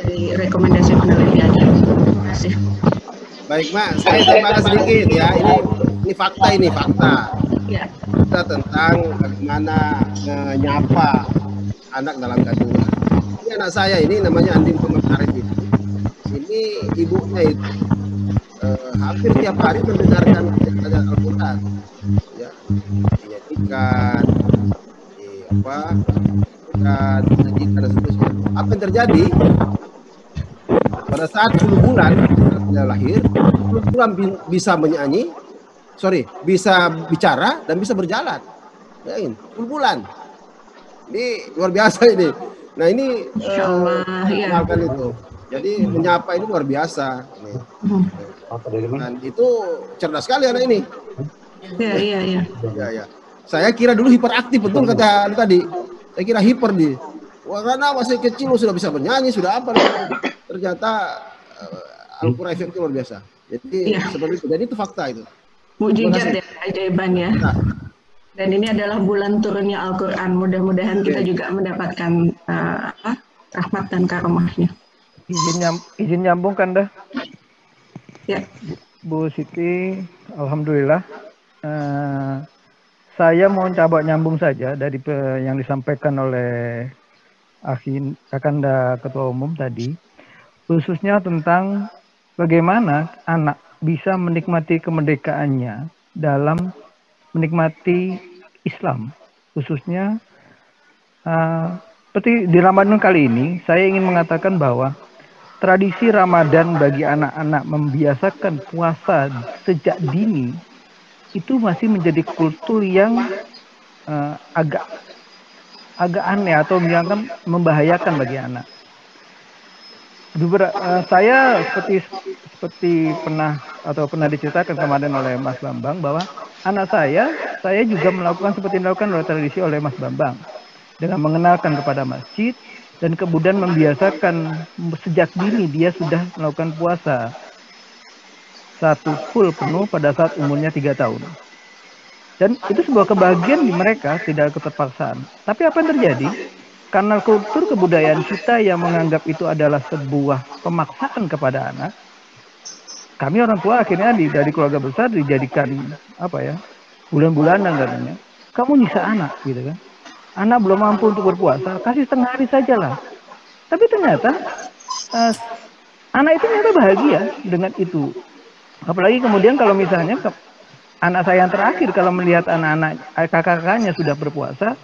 dari rekomendasi penelitiannya. Terima kasih. Baik, Mak, saya tambahkan sedikit ya. Ini fakta Ya. Fakta tentang bagaimana menyapa anak dalam kandungan. Ini anak saya ini namanya Andi Muhammad Arif ini. Ini ibunya itu hampir tiap hari mendengarkan ayat Al-Quran. Ya, menyanyikan, menyanyikan dan seterusnya. Apa yang terjadi? Pada saat 10 bulan dia lahir, 10 bulan bisa bisa bicara dan bisa berjalan. Ya, 10 bulan. Ini luar biasa ini. Nah, ini mengenalkan itu. Jadi menyapa ini luar biasa. Dan itu cerdas sekali anak ini. Iya. Ya. Saya kira dulu hiperaktif, betul kata tadi. Saya kira hiper di. Wah, karena masih kecil sudah bisa bernyanyi, sudah apa. Ternyata Al-Quran efeknya luar biasa. Jadi seperti itu. Jadi itu fakta itu. Mukjizat ya, ajaiban ya. Dan ini adalah bulan turunnya Al-Quran. Mudah-mudahan kita juga mendapatkan rahmat dan karomahnya. Izin nyambung kan dah? Ya. Bu Siti, alhamdulillah. Saya mau coba nyambung saja dari yang disampaikan oleh Kakanda Ketua Umum tadi, khususnya tentang bagaimana anak bisa menikmati kemerdekaannya dalam menikmati Islam, khususnya seperti di Ramadan kali ini, saya ingin mengatakan bahwa tradisi Ramadan bagi anak-anak membiasakan puasa sejak dini itu masih menjadi kultur yang agak aneh atau membahayakan bagi anak. Saya seperti pernah diceritakan kemarin oleh Mas Bambang bahwa anak saya juga melakukan seperti dilakukan oleh tradisi oleh Mas Bambang dengan mengenalkan kepada masjid dan kemudian membiasakan sejak dini dia sudah melakukan puasa 1 full penuh pada saat umurnya 3 tahun. Dan itu sebuah kebahagiaan di mereka, tidak keterpaksaan. Tapi apa yang terjadi? Karena kultur kebudayaan kita yang menganggap itu adalah sebuah pemaksaan kepada anak, kami orang tua akhirnya dari keluarga besar dijadikan bulan-bulanan katanya. Kamu nyiksa anak gitu kan. Anak belum mampu untuk berpuasa, kasih setengah hari sajalah. Tapi ternyata anak itu ternyata bahagia dengan itu. Apalagi kemudian kalau misalnya anak saya yang terakhir kalau melihat anak-anak kakak-kakaknya sudah berpuasa,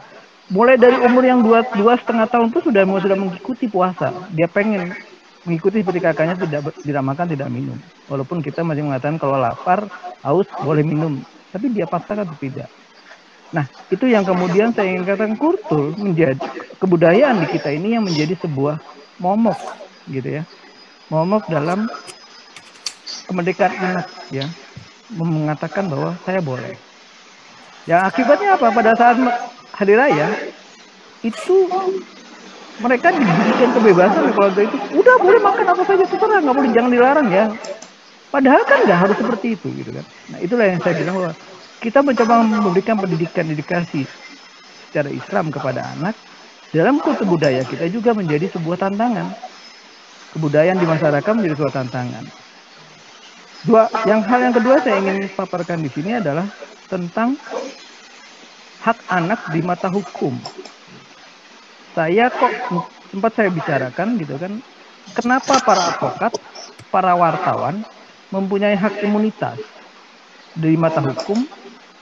mulai dari umur yang 2,5 tahun pun sudah mengikuti puasa. Dia pengen mengikuti seperti kakaknya, tidak makan, tidak minum. Walaupun kita masih mengatakan kalau lapar, haus boleh minum, tapi dia paksakan tidak. Nah, itu yang kemudian saya ingin katakan kultur menjadi kebudayaan di kita ini yang menjadi sebuah momok gitu ya. Momok dalam kemerdekaan anak ya. Mengatakan bahwa saya boleh. Yang akibatnya apa? Pada saat hari raya itu mereka diberikan kebebasan oleh keluarga itu. Udah boleh makan apa saja terserah, nggak boleh, jangan dilarang ya. Padahal kan nggak harus seperti itu gitu kan. Nah, itulah yang saya bilang bahwa kita mencoba memberikan pendidikan edukasi secara Islam kepada anak dalam kultur budaya kita juga menjadi sebuah tantangan. Kebudayaan di masyarakat menjadi sebuah tantangan. Hal yang kedua saya ingin paparkan di sini adalah tentang hak anak di mata hukum. Saya kok sempat saya bicarakan gitu kan, kenapa para advokat, para wartawan mempunyai hak imunitas di mata hukum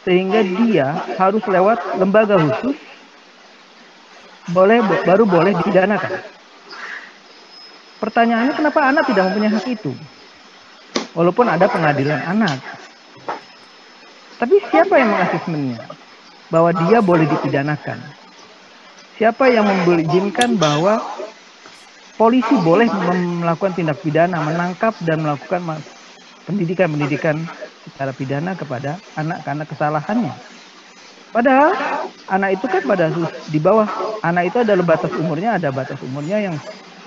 sehingga dia harus lewat lembaga khusus baru boleh dipidanakan. Pertanyaannya kenapa anak tidak mempunyai hak itu? Walaupun ada pengadilan anak. Tapi siapa yang mengasesmennya bahwa dia boleh dipidanakan? Siapa yang mengizinkan bahwa polisi boleh melakukan tindak pidana, menangkap dan melakukan pendidikan secara pidana kepada anak karena kesalahannya? Padahal anak itu kan di bawah, anak itu ada batas umurnya yang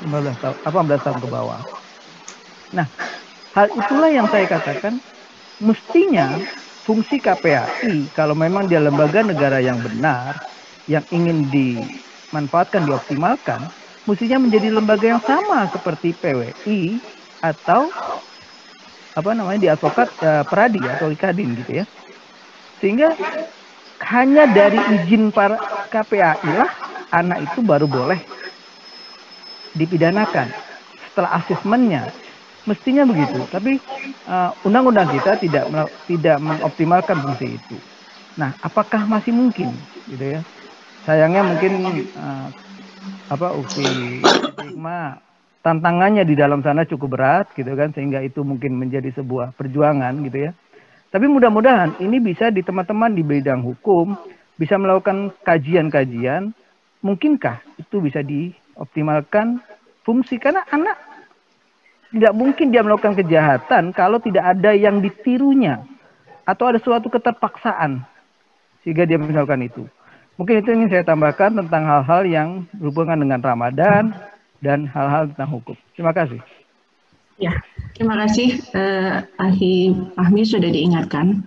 18 tahun ke bawah. Nah, hal itulah yang saya katakan mestinya fungsi KPAI kalau memang dia lembaga negara yang benar, yang ingin dimanfaatkan, dioptimalkan, mestinya menjadi lembaga yang sama seperti PWI atau di advokat Peradi atau Kadin gitu ya. Sehingga hanya dari izin para KPAI lah anak itu baru boleh dipidanakan setelah asesmennya. Mestinya begitu, tapi undang-undang kita tidak mengoptimalkan fungsi itu. Nah, apakah masih mungkin gitu ya? Sayangnya mungkin UKI Hikmah tantangannya di dalam sana cukup berat gitu kan, sehingga itu mungkin menjadi sebuah perjuangan gitu ya. Tapi mudah-mudahan ini bisa di teman-teman di bidang hukum bisa melakukan kajian-kajian, mungkinkah itu bisa dioptimalkan fungsi, karena anak tidak mungkin dia melakukan kejahatan kalau tidak ada yang ditirunya atau ada suatu keterpaksaan sehingga dia melakukan itu. Mungkin itu ingin saya tambahkan tentang hal-hal yang berhubungan dengan Ramadan dan hal-hal tentang hukum. Terima kasih. Ya, terima kasih Ahli Fahmi sudah diingatkan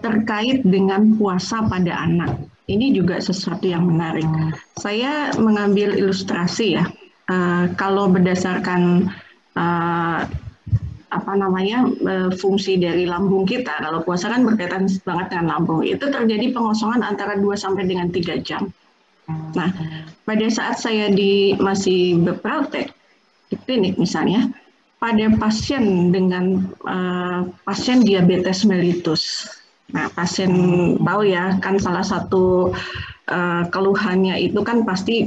terkait dengan puasa pada anak. Ini juga sesuatu yang menarik. Saya mengambil ilustrasi ya. Kalau berdasarkan fungsi dari lambung kita, kalau puasa kan berkaitan banget dengan lambung, itu terjadi pengosongan antara 2 sampai dengan 3 jam. Nah, pada saat saya masih berpraktek di klinik misalnya, pada pasien dengan pasien diabetes mellitus. Nah, pasien tahu ya, kan salah satu keluhannya itu kan pasti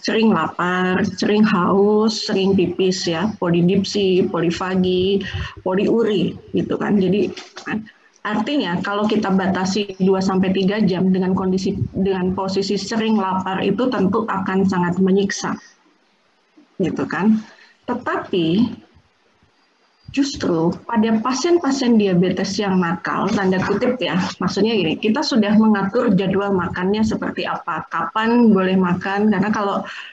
sering lapar, sering haus, sering pipis ya, polidipsi, polifagi, poliuri gitu kan. Jadi artinya kalau kita batasi 2-3 jam dengan posisi sering lapar itu tentu akan sangat menyiksa. Gitu kan. Tetapi justru pada pasien-pasien diabetes yang nakal, tanda kutip ya, maksudnya gini, kita sudah mengatur jadwal makannya seperti apa, kapan boleh makan, karena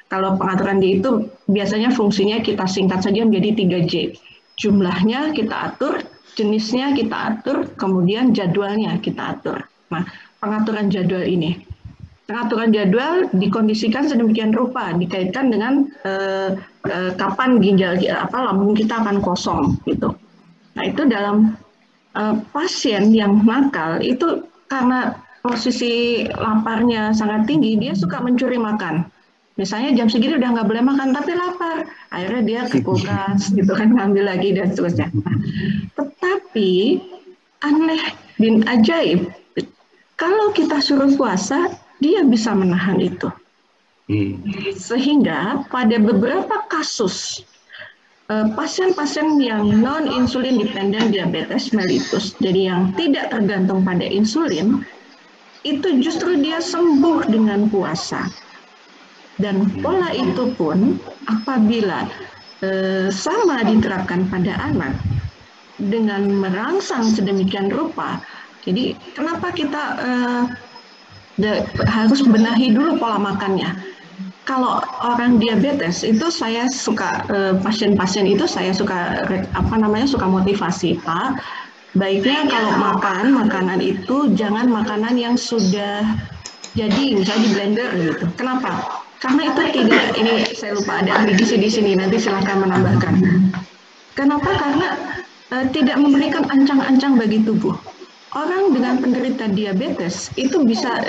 kalau pengaturan dia itu biasanya fungsinya kita singkat saja menjadi 3J. Jumlahnya kita atur, jenisnya kita atur, kemudian jadwalnya kita atur. Nah, pengaturan jadwal ini. Pengaturan jadwal dikondisikan sedemikian rupa, dikaitkan dengan kapan lambung kita akan kosong gitu. Nah, itu dalam pasien yang nakal itu karena posisi laparnya sangat tinggi, dia suka mencuri makan. Misalnya jam segini udah nggak boleh makan tapi lapar, akhirnya dia ke kulkas gitu kan, ngambil lagi dan seterusnya. Nah, Tapi aneh bin ajaib, kalau kita suruh puasa, dia bisa menahan itu. Sehingga pada beberapa kasus pasien-pasien yang non-insulin dependent diabetes mellitus, jadi yang tidak tergantung pada insulin, itu justru dia sembuh dengan puasa. Dan pola itu pun apabila sama diterapkan pada anak dengan merangsang sedemikian rupa. Jadi kenapa kita harus benahi dulu pola makannya? Kalau orang diabetes itu saya suka pasien-pasien itu saya suka suka motivasi, Pak. Baiknya kalau makan makanan itu jangan makanan yang sudah jadi misalnya di blender gitu. Kenapa? Karena itu tidak, ini saya lupa ada ahli gizi di sini, nanti silakan menambahkan. Kenapa? Karena tidak memberikan ancang-ancang bagi tubuh. Orang dengan penderita diabetes itu bisa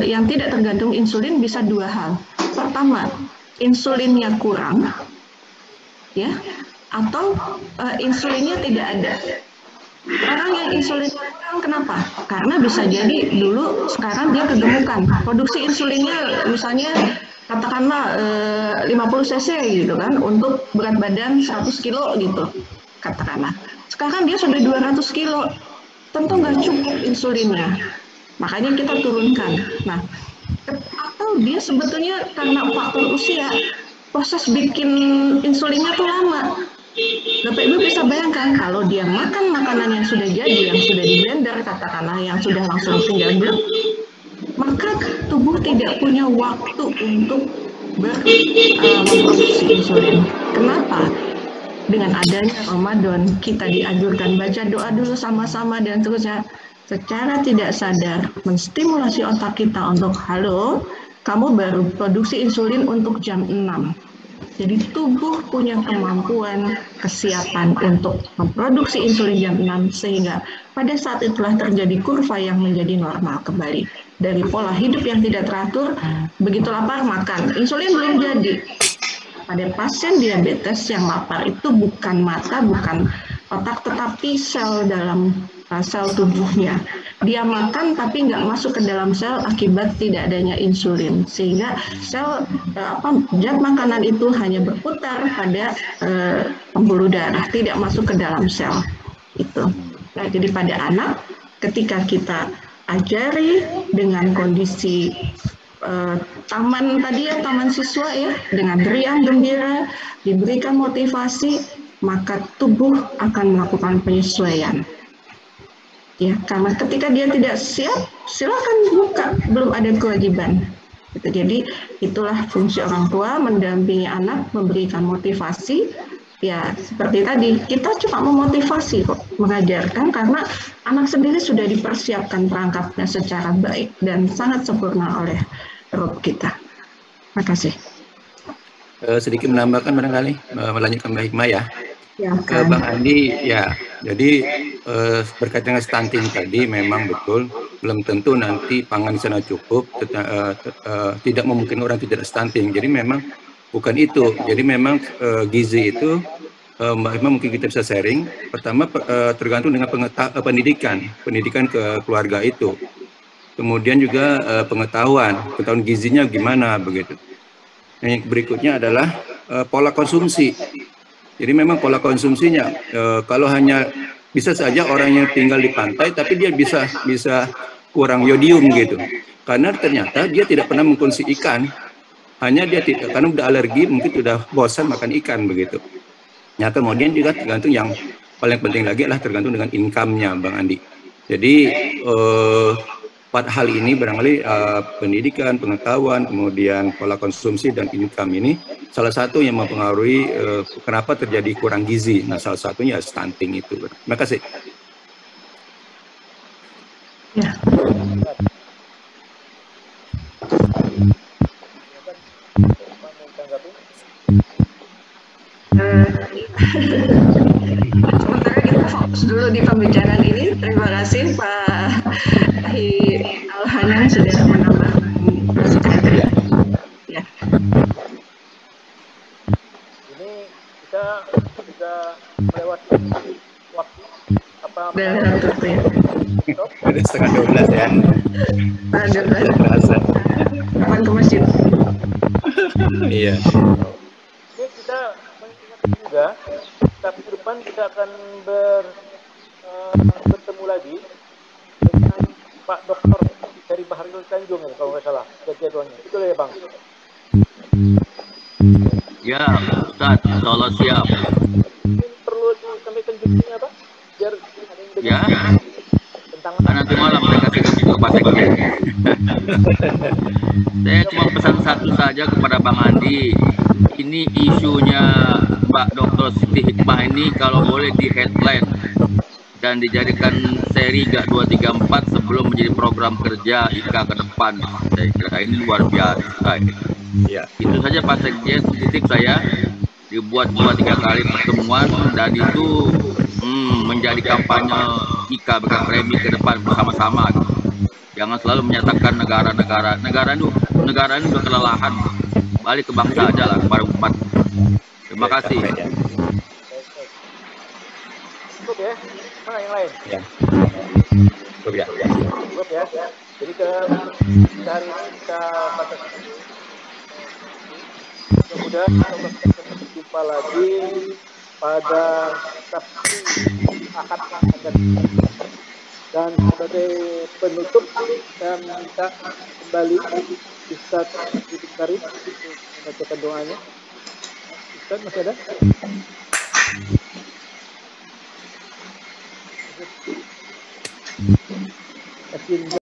yang tidak tergantung insulin bisa dua hal. Pertama, insulinnya kurang, ya, atau insulinnya tidak ada. Orang yang insulinnya kurang kenapa? Karena bisa jadi dulu sekarang dia kegemukan. Produksi insulinnya misalnya katakanlah 50 cc gitu kan untuk berat badan 100 kilo gitu katakanlah. Sekarang dia sudah 200 kilo. Tentu nggak cukup insulinnya. Makanya kita turunkan. Nah, atau dia sebetulnya karena faktor usia, proses bikin insulinnya tuh lama. Bapak Ibu bisa bayangkan kalau dia makan makanan yang sudah jadi, yang sudah di blender katakanlah, yang sudah langsung tinggal blend, maka tubuh tidak punya waktu untuk memproduksi insulin. Kenapa? Dengan adanya Ramadan, kita dianjurkan baca doa dulu sama-sama dan terusnya secara tidak sadar menstimulasi otak kita untuk, halo, kamu baru produksi insulin untuk jam 6. Jadi tubuh punya kemampuan, kesiapan untuk memproduksi insulin jam 6 sehingga pada saat itulah terjadi kurva yang menjadi normal kembali. Dari pola hidup yang tidak teratur, begitu lapar makan, insulin belum jadi. Pada pasien diabetes yang lapar itu bukan mata, bukan otak, tetapi sel dalam sel tubuhnya. Dia makan tapi nggak masuk ke dalam sel akibat tidak adanya insulin, sehingga sel zat makanan itu hanya berputar pada pembuluh darah, tidak masuk ke dalam sel itu. Nah, jadi pada anak ketika kita ajari dengan kondisi taman tadi ya, taman siswa ya, dengan riang gembira, diberikan motivasi, maka tubuh akan melakukan penyesuaian. Ya, karena ketika dia tidak siap, silakan buka, belum ada kewajiban. Gitu. Jadi itulah fungsi orang tua, mendampingi anak, memberikan motivasi. Ya, seperti tadi, kita cuma memotivasi kok, mengajarkan karena anak sendiri sudah dipersiapkan perangkapnya secara baik dan sangat sempurna oleh Rob kita. Terima kasih. Sedikit menambahkan barangkali, melanjutkan Mbak Hikmah ya. Ya, ke Bang Andi ya, jadi berkaitan dengan stunting tadi memang betul belum tentu nanti pangan di sana cukup, tidak memungkinkan orang tidak stunting. Jadi memang bukan itu. Jadi memang gizi itu Mbak Hikmah mungkin kita bisa sharing. Pertama tergantung dengan pendidikan ke keluarga itu. Kemudian juga pengetahuan gizinya gimana begitu. Yang berikutnya adalah pola konsumsi. Jadi memang pola konsumsinya, kalau hanya bisa saja orang yang tinggal di pantai, tapi dia bisa kurang yodium gitu. Karena ternyata dia tidak pernah mengkonsumsi ikan, hanya dia tidak, karena udah alergi, mungkin sudah bosan makan ikan begitu. Nah kemudian juga tergantung yang paling penting lagi adalah tergantung dengan income-nya, Bang Andi. Jadi 4 hal ini barangkali pendidikan, pengetahuan, kemudian pola konsumsi dan income ini salah satu yang mempengaruhi kenapa terjadi kurang gizi. Nah, salah satunya stunting itu. Terima kasih. Ya. Sementara kita fokus dulu di pembicaraan ini. Terima kasih Pak Al-Hanan sudah menambahkan masukan. Ya. Ini kita sudah melewati waktu, Dari ngantuk ya. Udah setengah 12 ya. Ada Tidak terasa. kapan ke masjid? Iya. Oke, kita mengingatkan juga, tapi ke depan kita akan bertemu lagi dengan Pak Dokter dari Baharul Tanjung ya, kalau nggak salah jadwalnya. Betul ya Bang? Ya, Ustaz, insya Allah siap. Mungkin perlu disampaikan judulnya Pak, biar ada yang dengar Ya, tentang nanti malam saya kasih ke Pak Sekjen. Saya cuma pesan satu saja kepada Bang Andi. Ini isunya Mbak Dr. Siti Hikmah ini kalau boleh di headline dan dijadikan seri GAK 234 sebelum menjadi program kerja IKA ke depan. Saya kira ini luar biasa. Iya. Itu saja Pak Sekjen, titip saya dibuat 2-3 kali pertemuan dan itu menjadi kampanye IKA BK Premi ke depan bersama-sama. Jangan selalu menyatakan negara ini udah kelelahan, balik ke bangsa aja lah, kepada umat. Terima kasih. cukup ya. Mana yang lain? Ya. Cukup ya. Cukup ya. Jadi hari ini kita batas dulu. Mudah-mudahan kita berjumpa lagi pada Sabtu Ahad yang akan datang. Dan sebagai penutup saya minta kembali Ustaz Abdul Karim untuk membacakan doanya. Ustaz masih ada? Terima kasih.